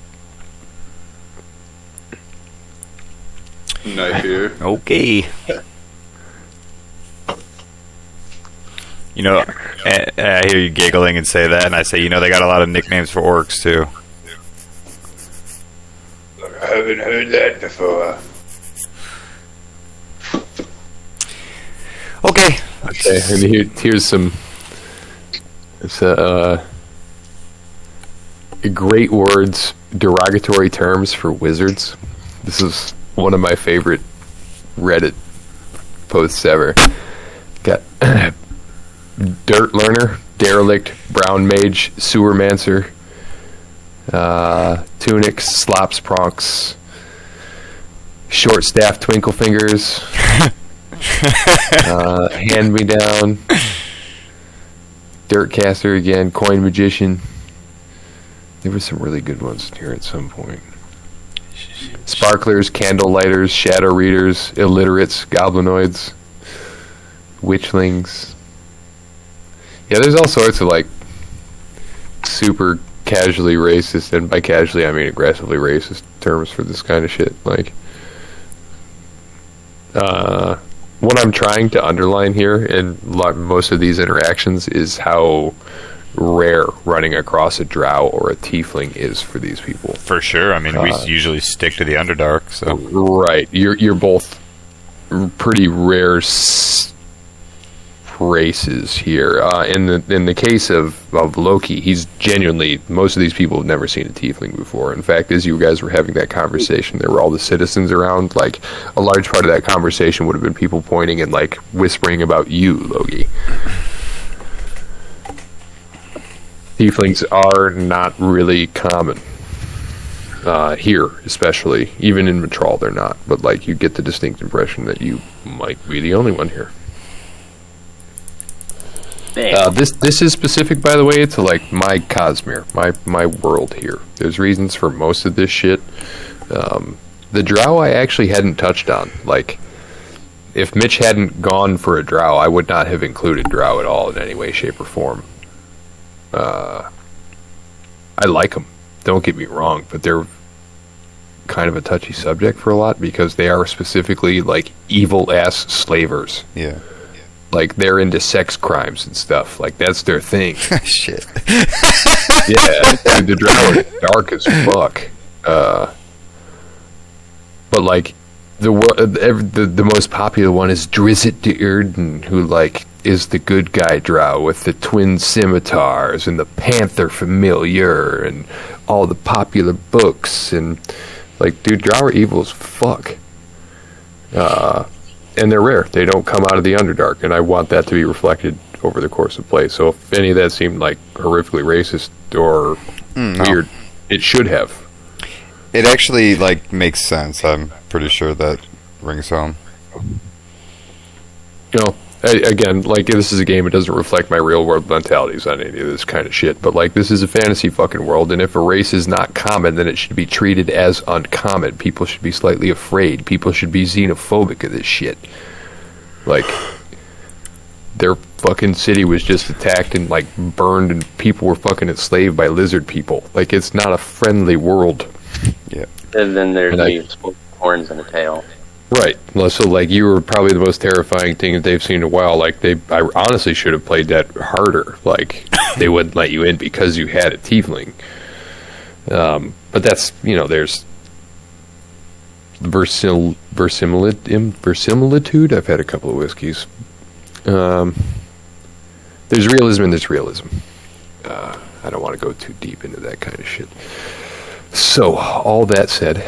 Knife here. Okay. You know, I hear you giggling and say that, and I say, they got a lot of nicknames for orcs, too. I haven't heard that before. Okay. Okay, and here's some... It's great words, derogatory terms for wizards. This is one of my favorite Reddit posts ever. Got dirt learner, derelict, brown mage, sewermancer, tunic, slops pronks, short staff, twinkle fingers, hand me down, dirt caster again, coin magician. There were some really good ones here at some point. Sparklers, candle lighters, shadow readers, illiterates, goblinoids, witchlings. Yeah, there's all sorts of like super casually racist, and by casually I mean aggressively racist terms for this kind of shit. Like, what I'm trying to underline here in most of these interactions is how rare running across a drow or a tiefling is for these people. For sure. I mean, we usually stick to the Underdark, so... Right. You're both pretty rare races here. In the case of Loki, he's genuinely... Most of these people have never seen a tiefling before. In fact, as you guys were having that conversation, there were all the citizens around. Like, a large part of that conversation would have been people pointing and, like, whispering about you, Loki. Tieflings are not really common. Here, especially. Even in Mithril, they're not. But, like, you get the distinct impression that you might be the only one here. This is specific, by the way, to, like, my Cosmere, my world here. There's reasons for most of this shit. The drow I actually hadn't touched on. Like, if Mitch hadn't gone for a drow, I would not have included drow at all in any way, shape, or form. I like them, don't get me wrong, but they're kind of a touchy subject for a lot because they are specifically like evil ass slavers. Yeah. Like they're into sex crimes and stuff. Like that's their thing. Shit. Yeah, dude, the drow are dark as fuck. But like the most popular one is Drizzt de Erden, who like is the good guy drow with the twin scimitars and the panther familiar and all the popular books, and like, dude, drow are evil as fuck. And they're rare. They don't come out of the Underdark, and I want that to be reflected over the course of play. So if any of that seemed like horrifically racist or weird, it should have. It actually like makes sense. I'm pretty sure that rings home. You know, again, like, this is a game, it doesn't reflect my real world mentalities on any of this kind of shit, but like, this is a fantasy fucking world, and if a race is not common, then it should be treated as uncommon. People should be slightly afraid. People should be xenophobic of this shit. Like, their fucking city was just attacked and like burned, and people were fucking enslaved by lizard people. Like, it's not a friendly world. Yeah. And then there's me with horns and a tail. Right. So, like, you were probably the most terrifying thing that they've seen in a while. Like, I honestly should have played that harder. Like, they wouldn't let you in because you had a tiefling. But that's, there's verisimilitude. I've had a couple of whiskeys. There's realism and there's realism. I don't want to go too deep into that kind of shit. So, all that said,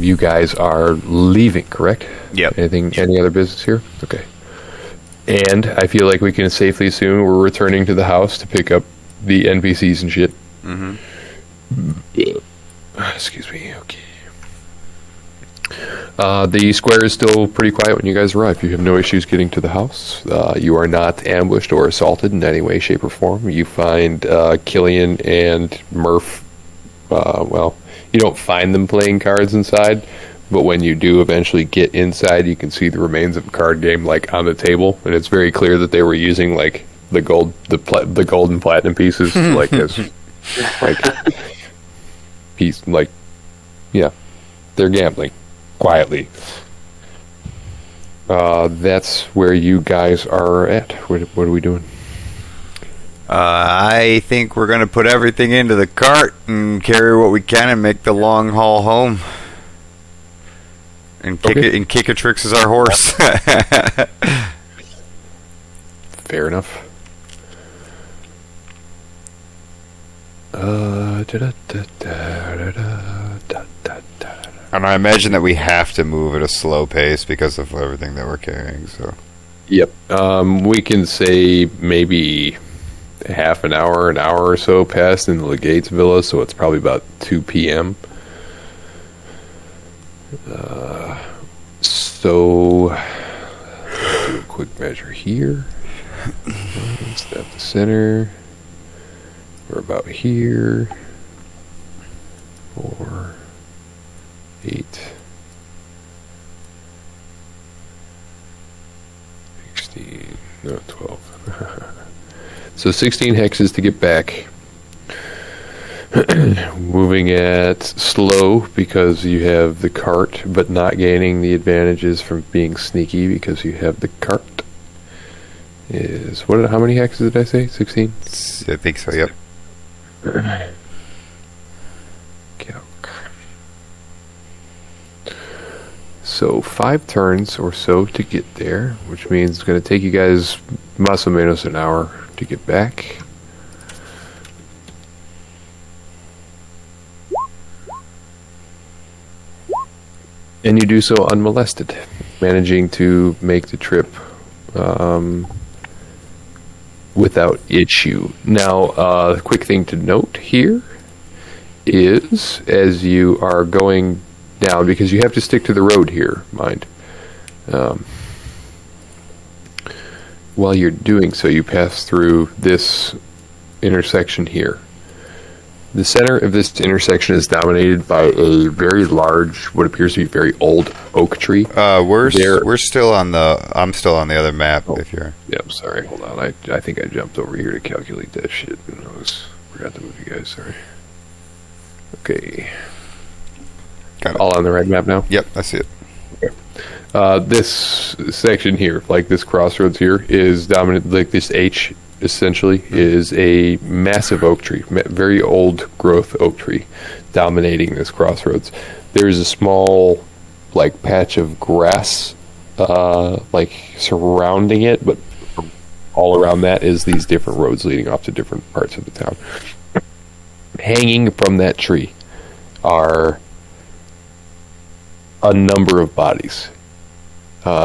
you guys are leaving, correct? Yep. Any other business here? Okay. And I feel like we can safely assume we're returning to the house to pick up the NPCs and shit. Mm-hmm. Excuse me. Okay. The square is still pretty quiet when you guys arrive. You have no issues getting to the house. You are not ambushed or assaulted in any way, shape, or form. You find Killian and Murph. Well, you don't find them playing cards inside, but when you do eventually get inside, you can see the remains of a card game like on the table, and it's very clear that they were using like the gold and platinum pieces like as like piece like yeah, they're gambling quietly. That's where you guys are at. What are we doing? I think we're going to put everything into the cart and carry what we can and make the long haul home. And Kickatrix is our horse. Fair enough. And I imagine that we have to move at a slow pace because of everything that we're carrying. So, yep. We can say maybe half an hour or so passed in the Legate's villa, so it's probably about 2 p.m. So, let's do a quick measure here. Step the center. We're about here. 4, 8, 16, no, 12. So 16 hexes to get back. Moving at slow because you have the cart, but not gaining the advantages from being sneaky because you have the cart. Is how many hexes did I say? 16? I think so, yep. Calc. So 5 turns or so to get there, which means it's going to take you guys más o menos an hour to get back. And you do so unmolested, managing to make the trip without issue. Now, a quick thing to note here is, as you are going down, because you have to stick to the road here, mind. While you're doing so, you pass through this intersection here. The center of this intersection is dominated by a very large, what appears to be very old oak tree. We're still on the. I'm still on the other map. Oh. If you're. Yep. Sorry. Hold on. I think I jumped over here to calculate that shit. And forgot to move you guys. Sorry. Okay. Got it. All on the right map now. Yep, I see it. This section here, like this crossroads here, is dominant. Like this H, essentially, is a massive oak tree, very old growth oak tree, dominating this crossroads. There's a small, like, patch of grass, like surrounding it, but all around that is these different roads leading off to different parts of the town. Hanging from that tree are a number of bodies.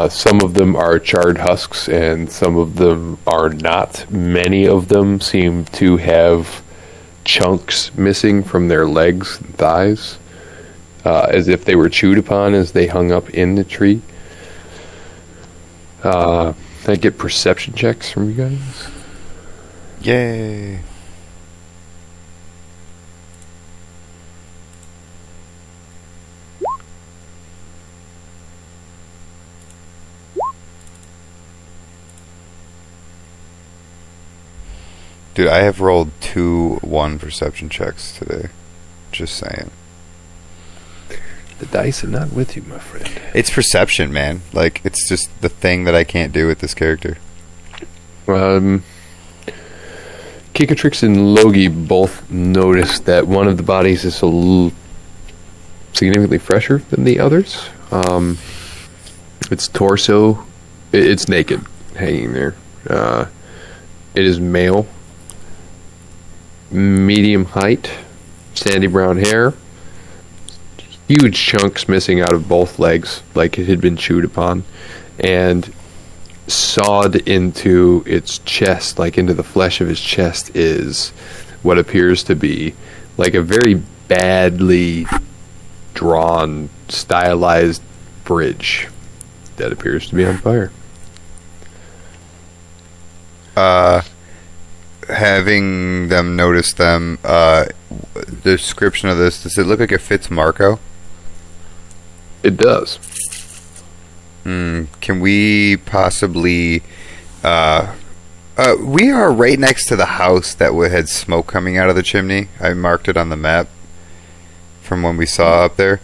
Some of them are charred husks, and some of them are not. Many of them seem to have chunks missing from their legs and thighs, as if they were chewed upon as they hung up in the tree. Can I get perception checks from you guys? Yay. Dude, I have rolled 2 1 perception checks today. Just saying. The dice are not with you, my friend. It's perception, man. Like, it's just the thing that I can't do with this character. Kikatrix and Logie both noticed that one of the bodies is significantly fresher than the others. Its torso, it's naked, hanging there. It is male. Medium height, sandy brown hair, huge chunks missing out of both legs, like it had been chewed upon, and sawed into its chest, like into the flesh of his chest, is what appears to be like a very badly drawn, stylized bridge that appears to be on fire. Having them notice them, the description of this, does it look like it fits Marco? It does. Can we possibly... we are right next to the house that had smoke coming out of the chimney. I marked it on the map from when we saw up there.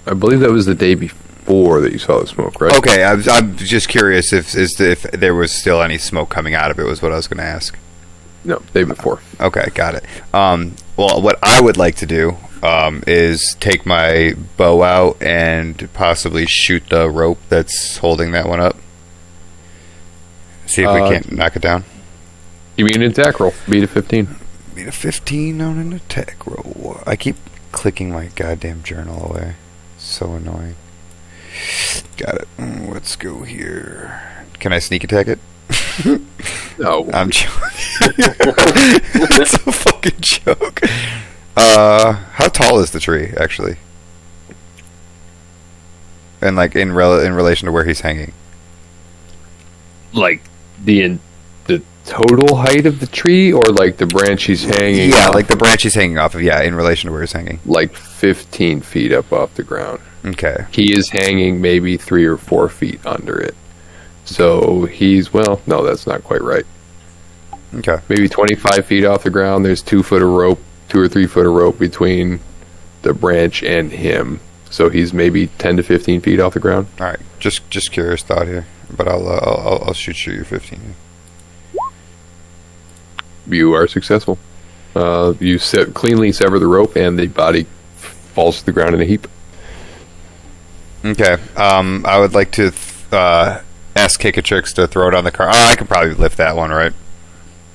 I believe that was the day before that you saw the smoke, right? Okay, I'm just curious if there was still any smoke coming out of it, was what I was going to ask. No, day before. Okay, got it. Well, what I would like to do is take my bow out and possibly shoot the rope that's holding that one up. See if we can't knock it down. You mean an attack roll? Beat a 15. Beat a 15 on an attack roll. I keep clicking my goddamn journal away. So annoying. Got it. Let's go here. Can I sneak attack it? No. I'm joking. It's a fucking joke. How tall is the tree, actually? And like in relation to where he's hanging? Like the total height of the tree, or like the branch he's hanging? Yeah, like the branch he's hanging off of. Yeah, in relation to where he's hanging. Like 15 feet up off the ground. Okay. He is hanging maybe 3 or 4 feet under it. So he's, well, no, that's not quite right. Okay. Maybe 25 feet off the ground. There's 2 foot of rope, 2 or 3 foot of rope between the branch and him. So he's maybe 10 to 15 feet off the ground. All right. Just curious thought here, but I'll shoot you 15. You are successful. You cleanly sever the rope, and the body falls to the ground in a heap. Okay. I would like to ask Kikatrix to throw it on the cart. Oh, I can probably lift that one, right?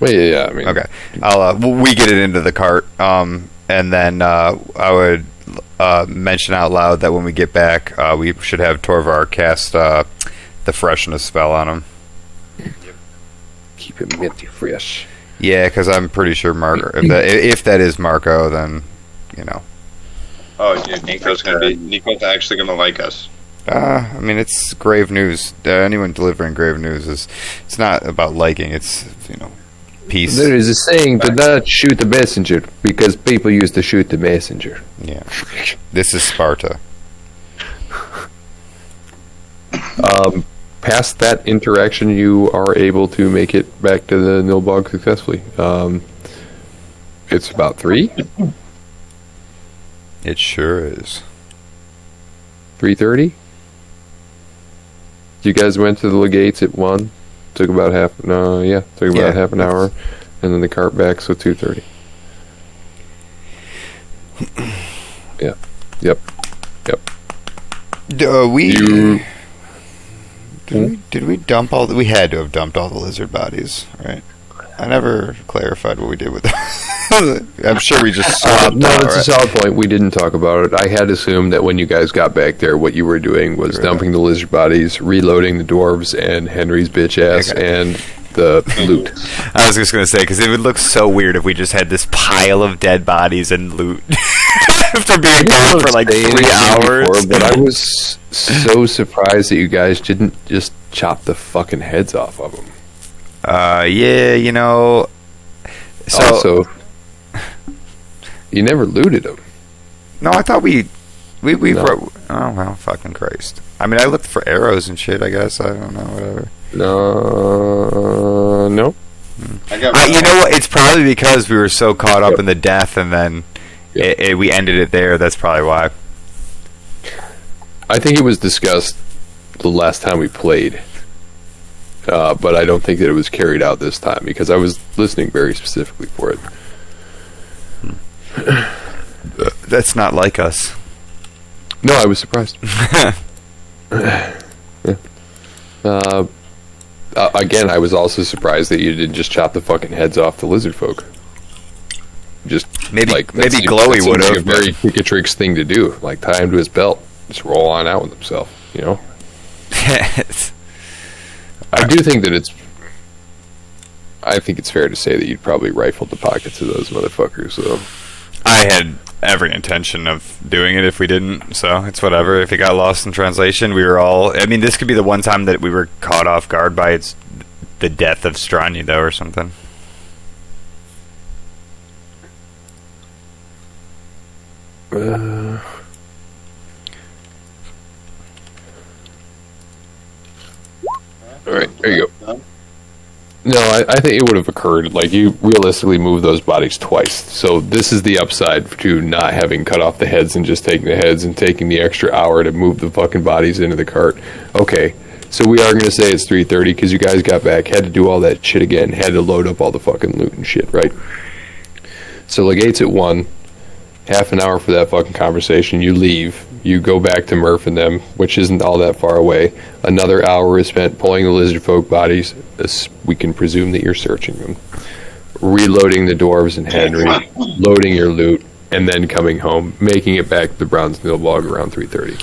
Well, yeah. I mean, Okay. I'll we get it into the cart, and then I would mention out loud that when we get back, we should have Torvar cast the freshness spell on him. keep it minty fresh. Yeah, because I'm pretty sure Marco. If that is Marco, then you know. Oh, dude, Nico's actually gonna like us. I mean, it's grave news. Anyone delivering grave news it's not about liking. It's peace. There is a saying: "Do not shoot the messenger," because people used to shoot the messenger. Yeah, this is Sparta. Past that interaction, you are able to make it back to the Nilbog successfully. It's about 3. It sure is. 3:30. You guys went to the Legates at 1. Took about half an hour, and then the cart back, so 2:30. Yeah. Yep. Did we dump all? We had to have dumped all the lizard bodies, right? I never clarified what we did with them. I'm sure we just saw them. No, that's a solid point. We didn't talk about it. I had assumed that when you guys got back there, what you were doing was dumping the lizard bodies, reloading the dwarves and Henry's bitch ass, and the loot. I was just going to say, because it would look so weird if we just had this pile of dead bodies and loot after being gone for like 3 hours. Before, but I was so surprised that you guys didn't just chop the fucking heads off of them. Yeah, So, also, you never looted them. No, I thought we No. oh well, fucking Christ. I mean, I looked for arrows and shit. I guess I don't know, whatever. No. You know what? It's probably because we were so caught up in the death, and then we ended it there. That's probably why. I think it was discussed the last time we played, but I don't think that it was carried out this time because I was listening very specifically for it. That's not like us. No, I was surprised. Again, I was also surprised that you didn't just chop the fucking heads off the lizard folk. Just Maybe that seems Glowy would like have. a very Kikatrix thing to do. Like tie him to his belt, just roll on out with himself. I do think that I think it's fair to say that you'd probably rifled the pockets of those motherfuckers, though. I had every intention of doing it if we didn't, so it's whatever. If it got lost in translation, we were all... I mean, this could be the one time that we were caught off guard by the death of Stranya, though, or something. All right, there you go. No, I think it would have occurred. Like, you realistically moved those bodies twice. So this is the upside to not having cut off the heads and just taking the heads and taking the extra hour to move the fucking bodies into the cart. Okay, so we are going to say it's 3:30 because you guys got back, had to do all that shit again, had to load up all the fucking loot and shit, right? So Legate's at 1. Half an hour for that fucking conversation. You leave. You go back to Murph and them, which isn't all that far away. Another hour is spent pulling the lizard folk bodies. We can presume that you're searching them. Reloading the dwarves and Henry. Loading your loot. And then coming home. Making it back to the Browns Nilbog around 3:30.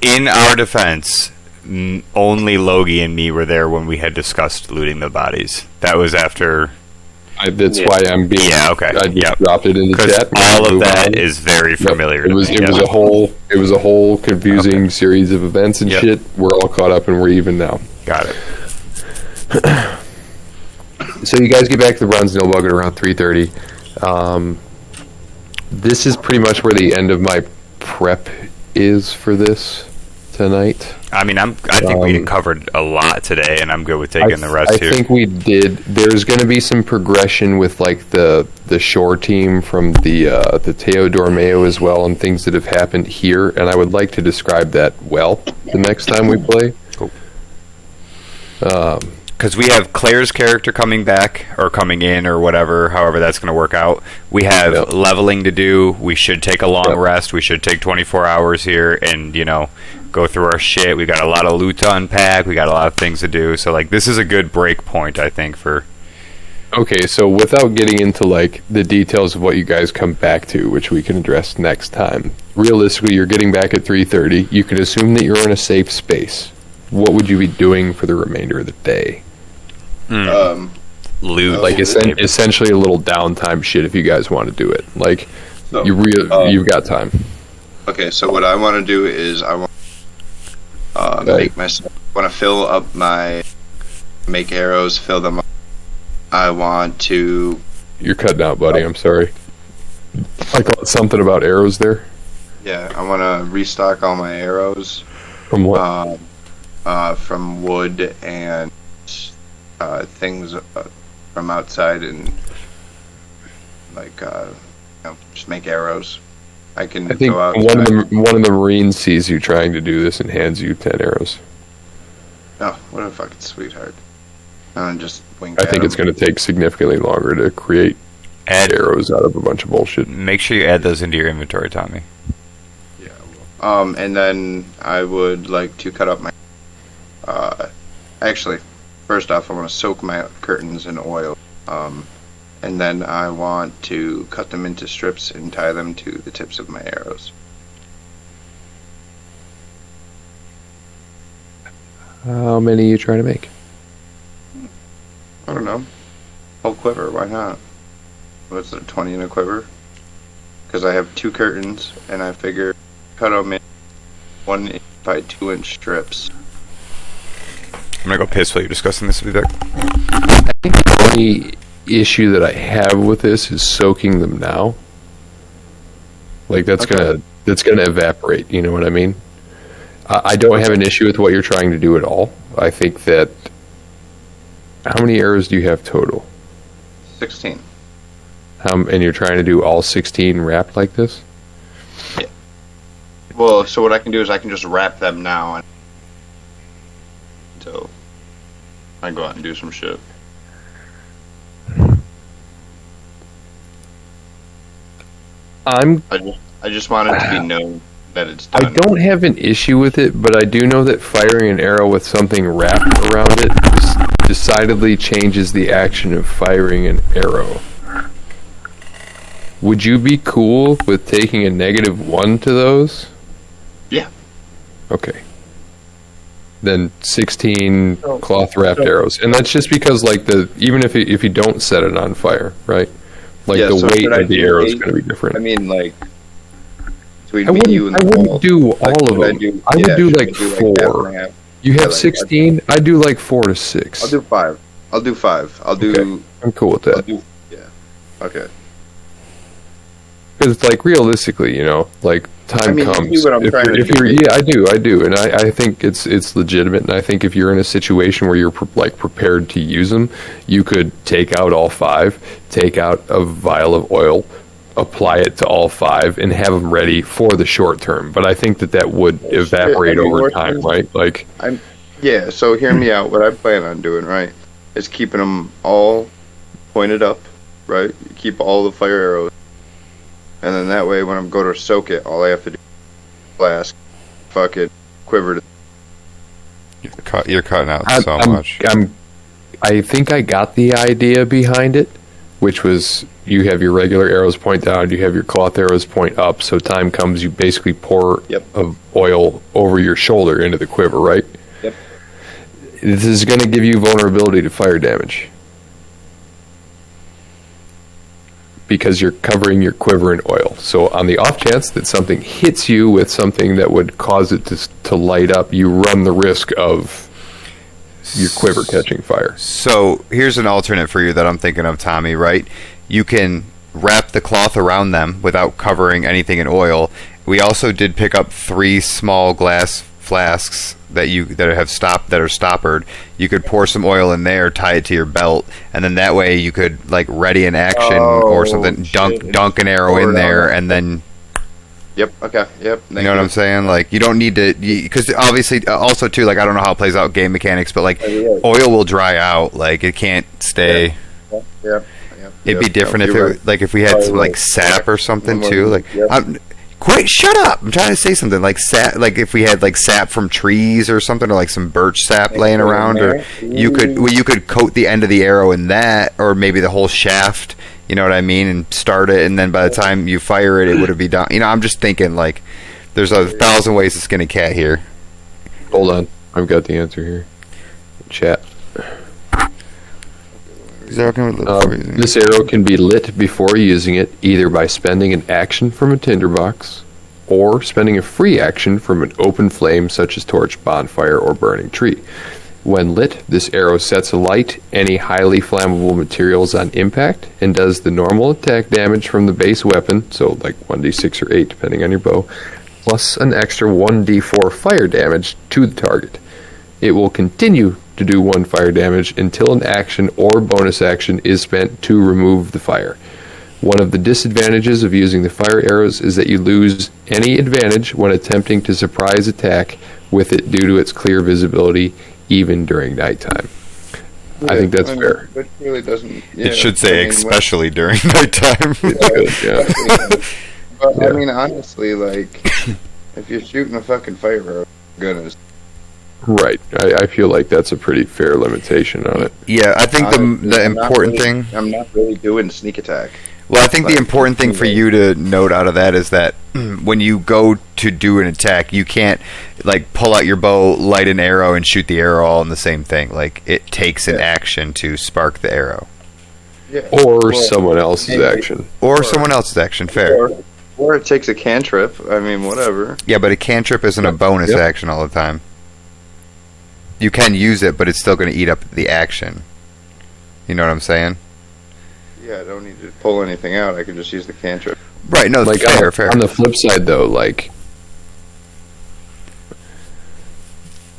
In our defense, only Logie and me were there when we had discussed looting the bodies. That was after... That's why I'm being... Yeah, okay. I just dropped it in the chat. All of that is very familiar to me. It was a whole confusing series of events and shit. We're all caught up and we're even now. Got it. So you guys get back to the Browns Nilbog at around 3:30. This is pretty much where the end of my prep is for this tonight. I mean, I think we covered a lot today, and I'm good with taking the rest here. I think we did. There's going to be some progression with like the shore team from the Teo Dormeo as well, and things that have happened here. And I would like to describe that well the next time we play. Cool. Because we have Claire's character coming back or coming in or whatever, however that's going to work out. We have leveling to do. We should take a long rest. We should take 24 hours here and, go through our shit. We got a lot of loot to unpack. We got a lot of things to do. So, this is a good break point, I think, for... Okay, so without getting into, the details of what you guys come back to, which we can address next time, realistically, you're getting back at 3:30. You can assume that you're in a safe space. What would you be doing for the remainder of the day? Loot. Essentially a little downtime shit if you guys want to do it. You've got time. Okay, so what I want to do is I want to fill up make arrows, fill them up. I want to... You're cutting out, buddy. I'm sorry. I caught something about arrows there. Yeah, I want to restock all my arrows. From what? From wood and things from outside, and just make arrows. I think go outside. one of the Marines sees you trying to do this and hands you 10 arrows. Oh, what a fucking sweetheart! And just wink. I think it's going to take significantly longer to create arrows out of a bunch of bullshit. Make sure you add those into your inventory, Tommy. Yeah. And then I would like to cut up my. Actually, first off, I want to soak my curtains in oil. And then I want to cut them into strips and tie them to the tips of my arrows. How many are you trying to make? I don't know. Whole quiver, why not? What's it, 20 in a quiver? Because I have 2 curtains, and I figure cut them in 1 inch by 2 inch strips. I'm gonna go piss while you're discussing this with me, Vic. I think the only issue that I have with this is soaking them now. That's gonna evaporate. You know what I mean? I don't have an issue with what you're trying to do at all. I think that... How many arrows do you have total? 16. And you're trying to do all 16 wrapped like this? Yeah. Well, so what I can do is I can just wrap them now until I go out and do some shit. I just want it to be known that it's done. I don't have an issue with it, but I do know that firing an arrow with something wrapped around it decidedly changes the action of firing an arrow. Would you be cool with taking a -1 to those? Yeah. Okay. than 16 cloth wrapped arrows, and that's just because like even if you don't set it on fire, right? Like the weight of the arrow is going to be different. I mean, like I wouldn't do all of them. I would do like 4. You have 16. I do like 4 to 6. I'll do 5. Okay. I'm cool with that. Okay. Because like realistically, like time comes. You see what I'm trying to do. Yeah, I do, and I think it's legitimate. And I think if you're in a situation where you're prepared to use them, you could take out all 5, take out a vial of oil, apply it to all 5, and have them ready for the short term. But I think that would evaporate over time, right? Like, So hear me out. What I plan on doing, right, is keeping them all pointed up, right? You keep all the fire arrows. And then that way, when I'm going to soak it, all I have to do is flask, fucking quiver. You're cutting out so much. I think I got the idea behind it, which was you have your regular arrows point down, you have your cloth arrows point up. So time comes, you basically pour of oil over your shoulder into the quiver, right? Yep. This is going to give you vulnerability to fire damage. Because you're covering your quiver in oil. So on the off chance that something hits you with something that would cause it to light up, you run the risk of your quiver catching fire. So here's an alternate for you that I'm thinking of, Tommy, right? You can wrap the cloth around them without covering anything in oil. We also did pick up 3 small glass flasks that are stoppered. You could pour some oil in there, tie it to your belt, and then that way you could like ready an action or something, dunk an arrow in there, and then. Yep. Okay. Yep. You know what I'm saying? Like you don't need to, because obviously also too, like I don't know how it plays out game mechanics, but like oil will dry out, like it can't stay. Yep. It'd be different if we had some like sap or something too, like. Quit! Shut up! I'm trying to say something like sap. Like if we had like sap from trees or something, or like some birch sap laying around, or you could coat the end of the arrow in that, or maybe the whole shaft. You know what I mean? And start it, and then by the time you fire it, it would be done. I'm just thinking like there's 1,000 ways to skin a cat here. Hold on, I've got the answer here. Chat. This arrow can be lit before using it, either by spending an action from a tinderbox, or spending a free action from an open flame such as torch, bonfire, or burning tree. When lit, this arrow sets alight any highly flammable materials on impact, and does the normal attack damage from the base weapon, so like 1d6 or 8 depending on your bow, plus an extra 1d4 fire damage to the target. It will continue to do 1 fire damage until an action or bonus action is spent to remove the fire. One of the disadvantages of using the fire arrows is that you lose any advantage when attempting to surprise attack with it due to its clear visibility, even during nighttime. I think that's fair. Which really doesn't. It should say especially during nighttime. But I mean, honestly, like if you're shooting a fucking fire arrow, goodness. Right. I feel like that's a pretty fair limitation on it. Yeah, I think the important thing... I'm not really doing sneak attack. Well, I think the important thing for you to note out of that is that when you go to do an attack, you can't like pull out your bow, light an arrow, and shoot the arrow all in the same thing. Like, it takes an action to spark the arrow. Yeah. Or someone else's action. Or someone else's action, fair. Or it takes a cantrip. I mean, whatever. Yeah, but a cantrip isn't a bonus action all the time. You can use it, but it's still going to eat up the action. You know what I'm saying? Yeah, I don't need to pull anything out. I can just use the cantrip. Right, no, like fair. On the flip side, though, like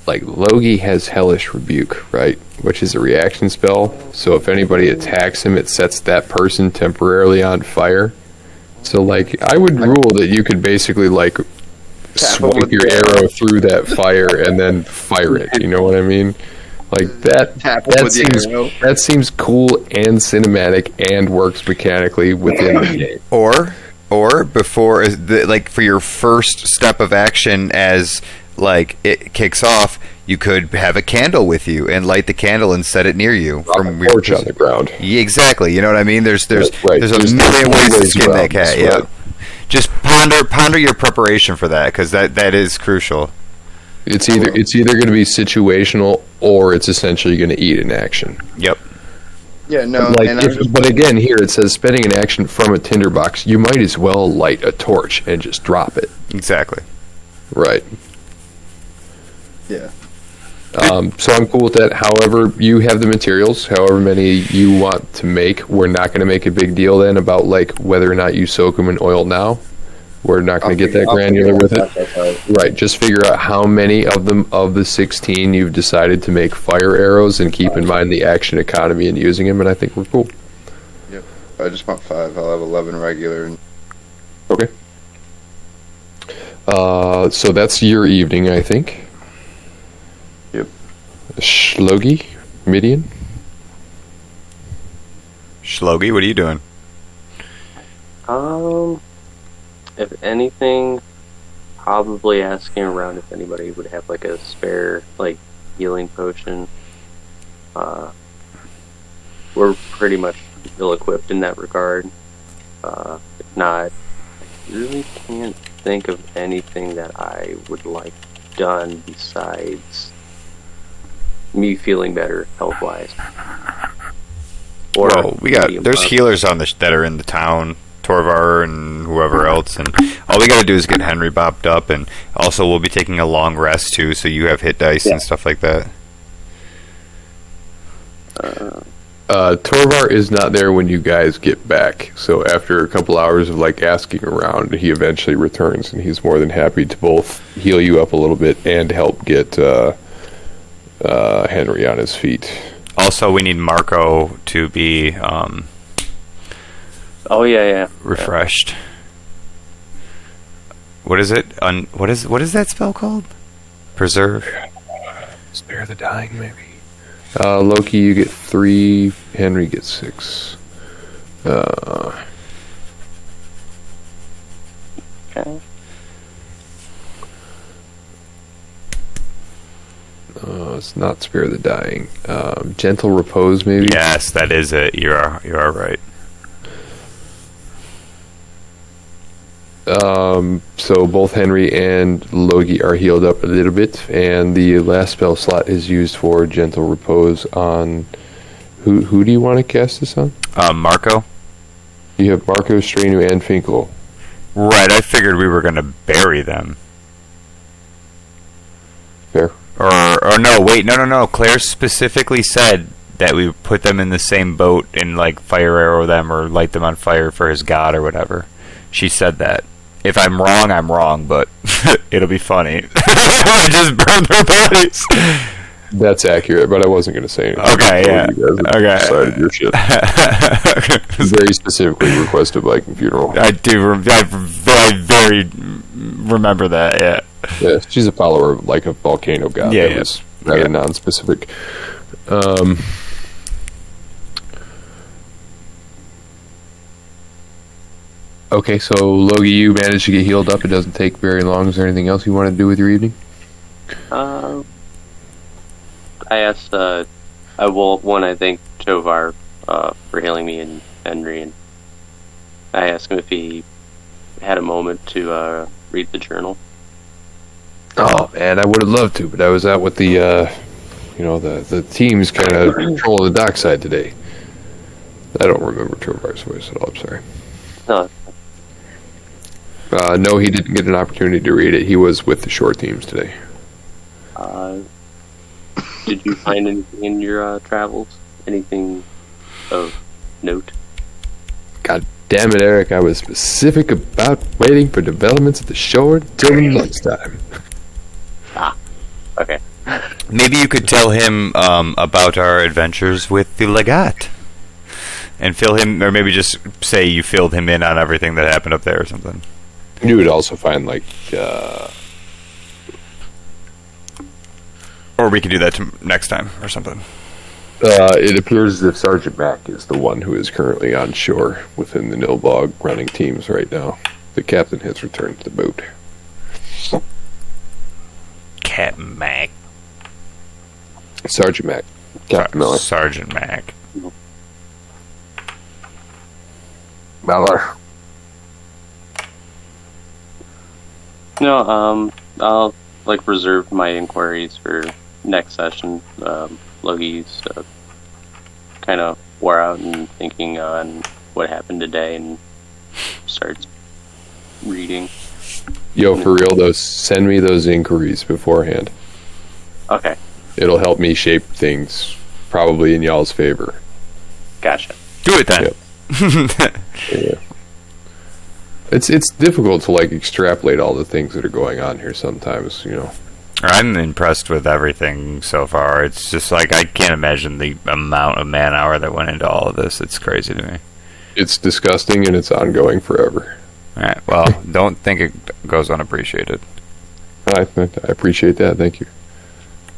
Logi has Hellish Rebuke, right? Which is a reaction spell. So if anybody attacks him, it sets that person temporarily on fire. So, like, I would rule that you could basically, like, swipe your arrow through that fire and then fire it. You know what I mean? Like that seems cool and cinematic and works mechanically within the game. Or before, like for your first step of action, as like it kicks off, you could have a candle with you and light the candle and set it near you from your torch on the ground. Yeah, exactly. You know what I mean? There's a million ways to skin that cat. Yeah. Just ponder your preparation for that, because that is crucial. It's either going to be situational or it's essentially going to eat an action. Yep. Yeah, no. Like, And but again, here it says spending an action from a tinderbox. You might as well light a torch and just drop it. Exactly. Right. yeah. So I'm cool with that. However, you have the materials, however many you want to make. We're not going to make a big deal then about like whether or not you soak them in oil now. We're not going to get that granular with it. Right. Just figure out how many of them of the 16 you've decided to make fire arrows, and keep in mind the action economy in using them. And I think we're cool. Yep. I just want 5. I'll have 11 regular. And Okay. So that's your evening, I think. Yep. Shlogi, Midian. Shlogi, what are you doing? If anything, probably asking around if anybody would have like a spare like healing potion. We're pretty much ill-equipped in that regard. If not, I really can't think of anything that I would like done besides me feeling better health-wise. Well, there's medium-up. healers that are in the town, Torvar and whoever else, and all we got to do is get Henry bopped up, and also we'll be taking a long rest too, so you have hit dice and stuff like that. Torvar is not there when you guys get back, so after a couple hours of like asking around, he eventually returns, and he's more than happy to both heal you up a little bit and help get Henry on his feet. Also, we need Marco to be Oh yeah. refreshed. What is it? What is that spell called? Preserve. Spare the dying, maybe. Loki, you get 3. Henry gets 6. Okay. It's not spare the dying. Gentle repose, maybe. Yes, that is it. You are right. So both Henry and Loki are healed up a little bit, and the last spell slot is used for gentle repose on. Who do you want to cast this on? Marco. You have Marco, Stranu, and Finkel. Right. I figured we were going to bury them. Fair. Or no, wait, no. Claire specifically said that we put them in the same boat and like fire arrow them or light them on fire for his god or whatever. She said that. If I'm wrong, I'm wrong, but it'll be funny. We just burn their bodies. That's accurate, but I wasn't going to say anything. Okay, yeah. You guys have decided your shit. Very specifically requested Viking funeral. I do. I very remember that. Yeah. Yeah, she's a follower of like a volcano god. Yeah, that yeah. was rather non-specific. Okay, so Logie, you managed to get healed up. It doesn't take very long. Is there anything else you want to do with your evening? I asked, I thank Tovar for healing me and Henry, and I asked him if he had a moment to read the journal. Oh man, I would have loved to, but I was out with the teams kind of controlling the dockside today. I don't remember Tovar's voice at all. I'm sorry. No, No, he didn't get an opportunity to read it. He was with the short teams today. did you find anything in your travels? Anything of note? God damn it, Eric! I was specific about waiting for developments at the shore until lunchtime. Okay. Maybe you could tell him about our adventures with the Legate. And fill him, or maybe just say you filled him in on everything that happened up there or something. You would also find, Or we could do that next time or something. it appears as if Sergeant Mack is the one who is currently on shore within the Nilbog running teams right now. The captain has returned to the boat. Captain Mac. Sergeant Mack. Captain Miller. Sergeant Mac. Miller. No, I'll like reserved my inquiries for next session. Logi's kind of wore out and thinking on what happened today, and starts reading. Yo, for real though, send me those inquiries beforehand. Okay, It'll help me shape things probably in y'all's favor. gotcha. Do it then. Yep. Yeah. It's difficult to like extrapolate all the things that are going on here sometimes, you know. I'm impressed with everything so far. It's just like I can't imagine the amount of man hour that went into all of this. It's crazy to me. It's disgusting and it's ongoing forever. All right. Well, don't think it goes unappreciated. I appreciate that. Thank you.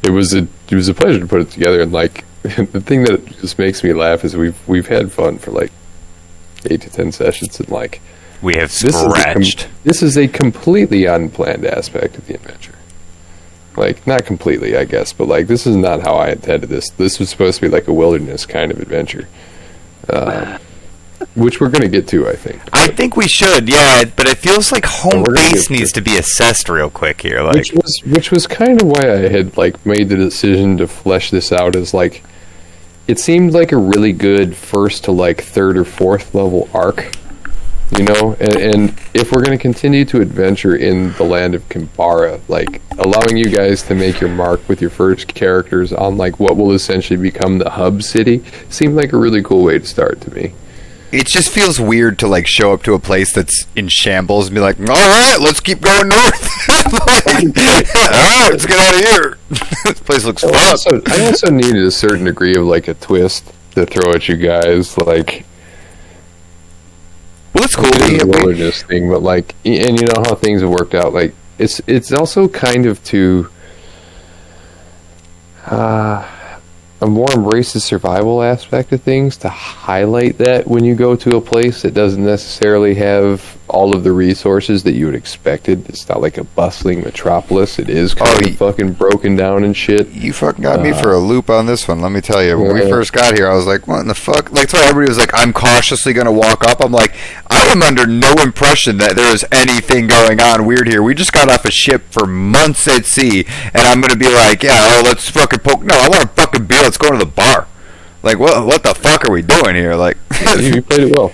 It was a pleasure to put it together, and like the thing that just makes me laugh is we've had fun for like 8 to 10 sessions, and like We have this scratched. this is a completely unplanned aspect of the adventure. Like, not completely, I guess, but like this is not how I intended this. This was supposed to be like a wilderness kind of adventure, which we're going to get to, I think. I think we should, yeah, but it feels like home We're gonna base get needs to be assessed real quick here. Like, which was kind of why I had like made the decision to flesh this out as like it seemed like a really good first to like third or fourth level arc, you know, and if we're going to continue to adventure in the land of Kimbara, like allowing you guys to make your mark with your first characters on like what will essentially become the hub city seemed like a really cool way to start to me. It just feels weird to like show up to a place that's in shambles and be like, all right, let's keep going north. Like, all right, let's get out of here. This place looks fun. I also needed a certain degree of like a twist to throw at you guys, like Well, it's cool. it is a wilderness thing, but like, and you know how things have worked out. Like, it's also kind of to a more embrace the survival aspect of things, to highlight that when you go to a place that doesn't necessarily have all of the resources that you would expected. It's not like a bustling metropolis. It is kind of fucking broken down and shit. You fucking got me for a loop on this one, let me tell you. When we first got here, I was like, what in the fuck? Like, so everybody was like, I'm cautiously going to walk up. I'm like, I am under no impression that there is anything going on weird here. We just got off a ship for months at sea, and I'm going to be like, yeah, let's fucking poke. No, I want a fucking beer. Let's go to the bar. Like, what the fuck are we doing here? Like, You played it well.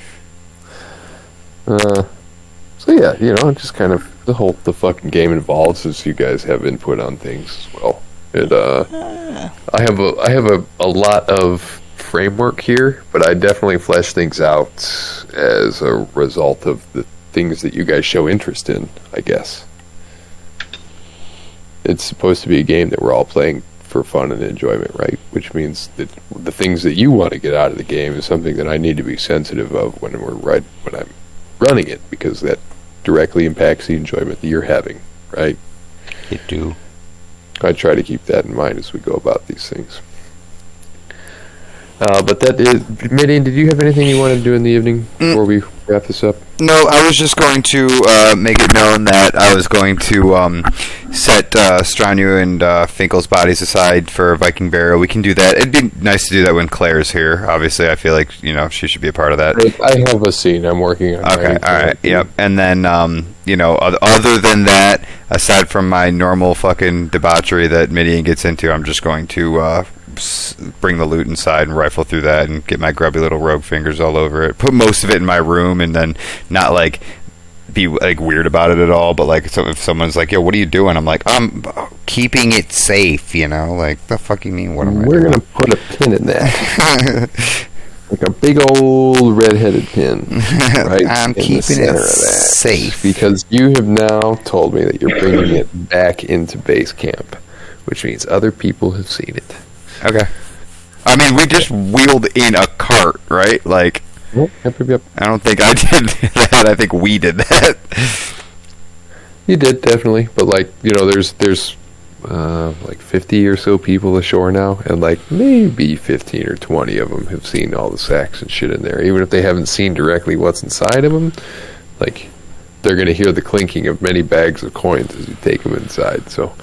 So yeah, you know, just kind of the fucking game involves as you guys have input on things as well. And I have a lot of framework here, but I definitely flesh things out as a result of the things that you guys show interest in, I guess. It's supposed to be a game that we're all playing for fun and enjoyment, right? Which means that the things that you want to get out of the game is something that I need to be sensitive of when I'm running it, because that directly impacts the enjoyment that you're having, right? you do. I try to keep that in mind as we go about these things. But that is, Midian, did you have anything you wanted to do in the evening before we wrap this up? No, I was just going to make it known that I was going to set Stranu and Finkel's bodies aside for Viking burial. We can do that. It'd be nice to do that when Claire's here. Obviously, I feel like, you know, she should be a part of that. I have a scene I'm working on. Okay, all right, yep. And then, you know, other than that, aside from my normal fucking debauchery that Midian gets into, I'm just going to bring the loot inside and rifle through that and get my grubby little rogue fingers all over it. Put most of it in my room and then not like be like weird about it at all, but like if someone's like, yo, what are you doing? I'm like, I'm keeping it safe, you know? Like, the fuck you mean? What am I We're doing? going to put a pin in that. Like a big old red-headed pin. Right? I'm in the keeping center it of that. safe. Because you have now told me that you're bringing it back into base camp, which means other people have seen it. Okay. I mean, we just wheeled in a cart, right? Like, Yep. I don't think I did that. I think we did that. You did, definitely. But, like, you know, there's like 50 or so people ashore now, and, like, maybe 15 or 20 of them have seen all the sacks and shit in there. Even if they haven't seen directly what's inside of them, like, they're going to hear the clinking of many bags of coins as you take them inside. So,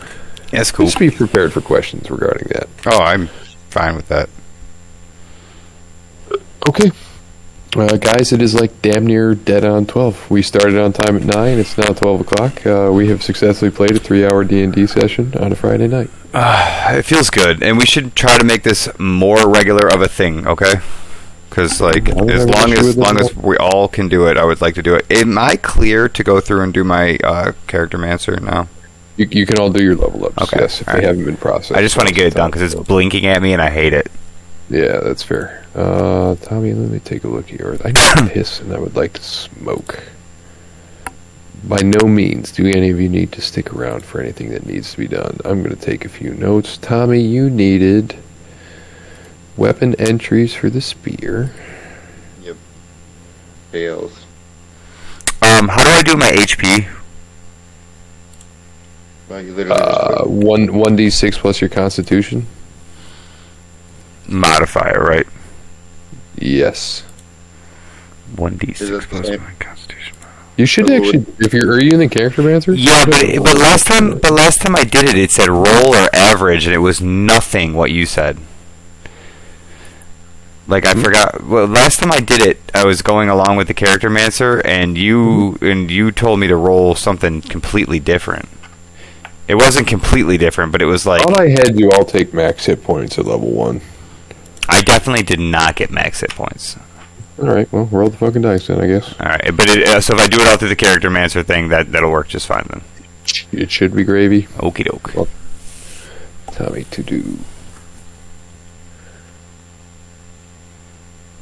That's cool. just be prepared for questions regarding that. Oh, I'm fine with that. Okay. Guys, it is like damn near dead on 12. We started on time at 9. It's now 12 o'clock. We have successfully played a 3-hour D&D session on a Friday night. It feels good, and we should try to make this more regular of a thing, okay? Because, like, as long as we all can do it, I would like to do it. Am I clear to go through and do my character mancer now? You can all do your level ups, Okay. yes, if All they right. haven't been processed. I just want to get it done because it's blinking at me and I hate it. Yeah, that's fair. Tommy, let me take a look here. I need to piss and I would like to smoke. By no means do any of you need to stick around for anything that needs to be done. I'm going to take a few notes. Tommy, you needed weapon entries for the spear. Yep. Fails. How do I do my HP? Well, you literally just 1d6 plus your constitution? Modifier, right? Yes. 1d6 Is that the plus same? my constitution. You should actually, are you in the character mancer? Yeah, but last time I did it, it said roll or average, and it was nothing what you said. Like I forgot. Well, last time I did it, I was going along with the character mancer, and you told me to roll something completely different. It wasn't completely different, but it was like Thought I had you all take max hit points at level 1. I definitely did not get max hit points. Alright, well, roll the fucking dice then, I guess. All right, but so if I do it all through the character mancer thing, that'll work just fine then. It should be gravy. Okie doke. Well, Tommy to do.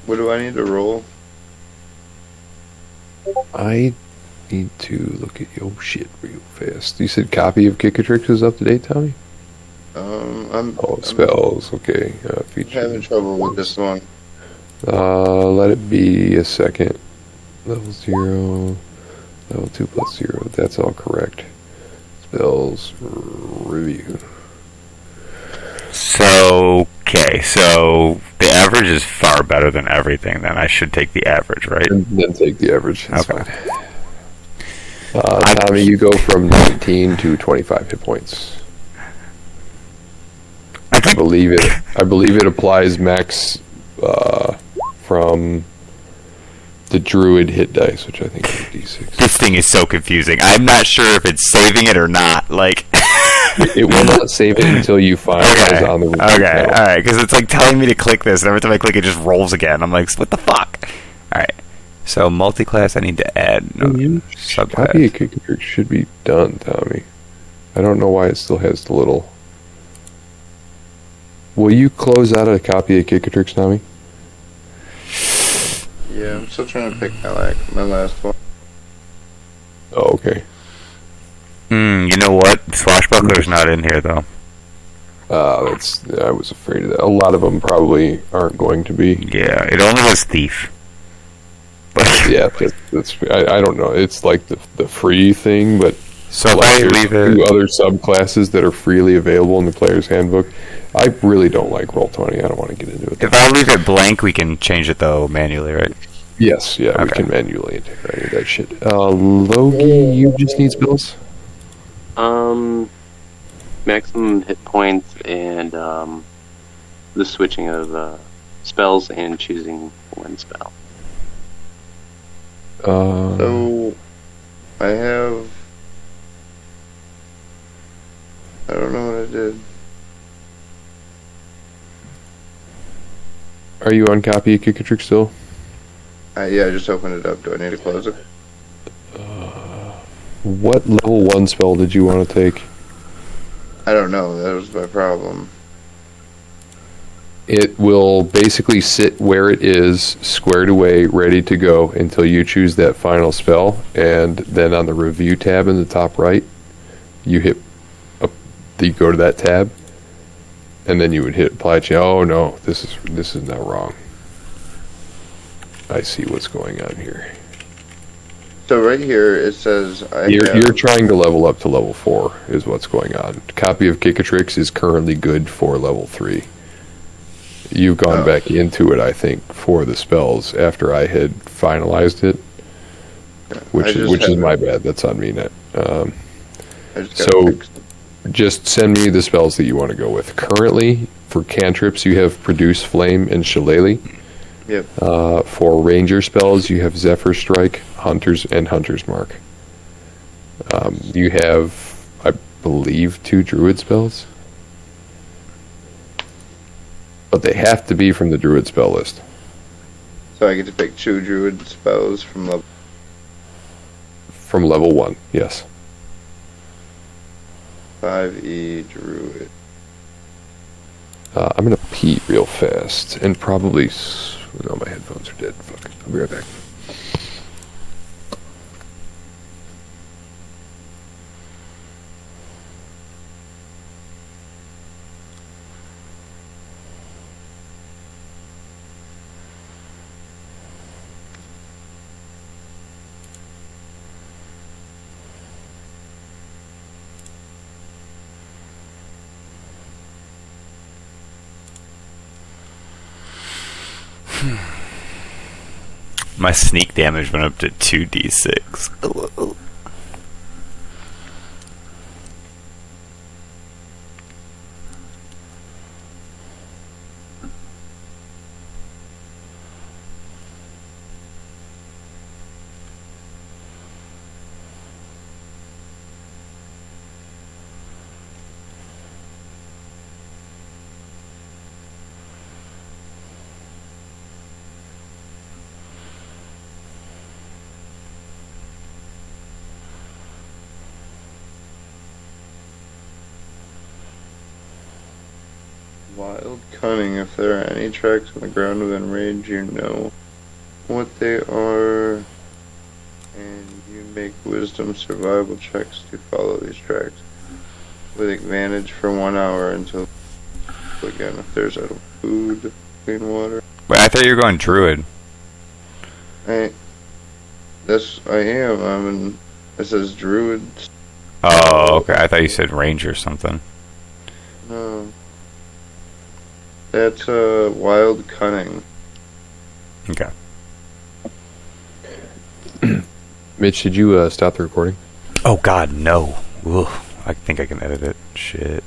What do I need to roll? I need to look at your shit real fast. You said copy of Kickatrix is up to date, Tommy? I'm Spells, okay. Feature. having trouble with this one. Let it be a second. Level 0, level 2 plus 0. That's all correct. Spells review. So the average is far better than everything. Then I should take the average, right? And then take the average. That's Okay. fine. Tommy, you go from 19 to 25 hit points. I believe it applies max from the druid hit dice, which I think is d6. This thing is so confusing. I'm not sure if it's saving it or not. Like, It will not save it until you finalize on the review okay, panel. all right, because it's like telling me to click this, and every time I click, it just rolls again. I'm like, what the fuck? All right, so multi-class, I need to add no Copy of subclass. Kickatrix should be done, Tommy. I don't know why it still has the little. Will you close out a copy of Kickatrix, Tommy? Yeah, I'm still trying to pick my last one. Oh, okay. You know what? Swashbuckler's not in here though. I was afraid of that. A lot of them probably aren't going to be. Yeah, it only has thief. Yeah, I don't know. It's like the free thing, but So if like I there's leave two it, other subclasses that are freely available in the player's handbook. I really don't like Roll20. I don't want to get into it. if I leave it blank, we can change it though manually, right? Yes, yeah, we Okay. can manually enter any of that shit. Logie, you just need spells? Maximum hit points and the switching of spells and choosing one spell. So, I have. I don't know what I did. Are you on copy of Kickatrix still? Yeah, I just opened it up. Do I need to close it? What level 1 spell did you want to take? I don't know. That was my problem. It will basically sit where it is, squared away, ready to go until you choose that final spell, and then on the review tab in the top right, you go to that tab, and then you would hit apply change. Oh no, this is now wrong. I see what's going on here. So right here it says You're trying to level up to level 4 is what's going on. Copy of Kickatrix is currently good for level 3. You've gone back into it, I think, for the spells after I had finalized it, which is my bad. That's on me. I just got so- fixed. Just send me the spells that you want to go with. Currently, for cantrips, you have Produce Flame and Shillelagh. Yep. For ranger spells, you have Zephyr Strike, Hunters, and Hunter's Mark. You have, I believe, 2 druid spells. But they have to be from the druid spell list. So I get to pick 2 druid spells from level. From level 1, yes. 5e druid. I'm going to pee real fast and probably... No, my headphones are dead. Fuck it. I'll be right back. My sneak damage went up to 2d6. Wild cunning. If there are any tracks on the ground within range, you know what they are, and you make wisdom survival checks to follow these tracks with advantage for 1 hour until again if there's idle food, clean water. Wait, I thought you were going druid. I am. I'm in. It says druid. Oh, okay. I thought you said ranger or something. No. That's wild cunning. Okay. Mitch, did you stop the recording? Oh God, no. Ugh. I think I can edit it. Shit.